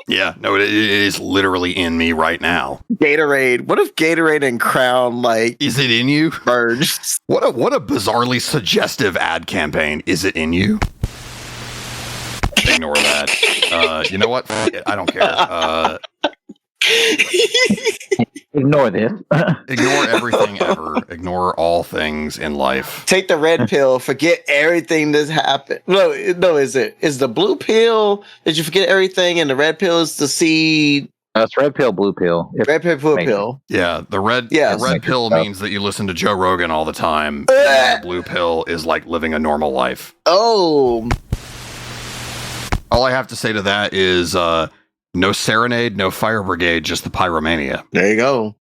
Yeah, no, it is literally in me right now. Gatorade. What if Gatorade and Crown is it in you? Merged? What a bizarrely suggestive ad campaign. Is it in you? Ignore that. You know what? I don't care. Ignore this. Ignore everything ever. Ignore all things in life. Take the red pill. Forget everything that's happened. No. Is the blue pill? Did you forget everything? And the red pill is the seed. That's red pill, blue pill. Red pill, blue pill. Yeah, the red pill means that you listen to Joe Rogan all the time. And the blue pill is like living a normal life. Oh. All I have to say to that is no serenade, no fire brigade, just the pyromania. There you go.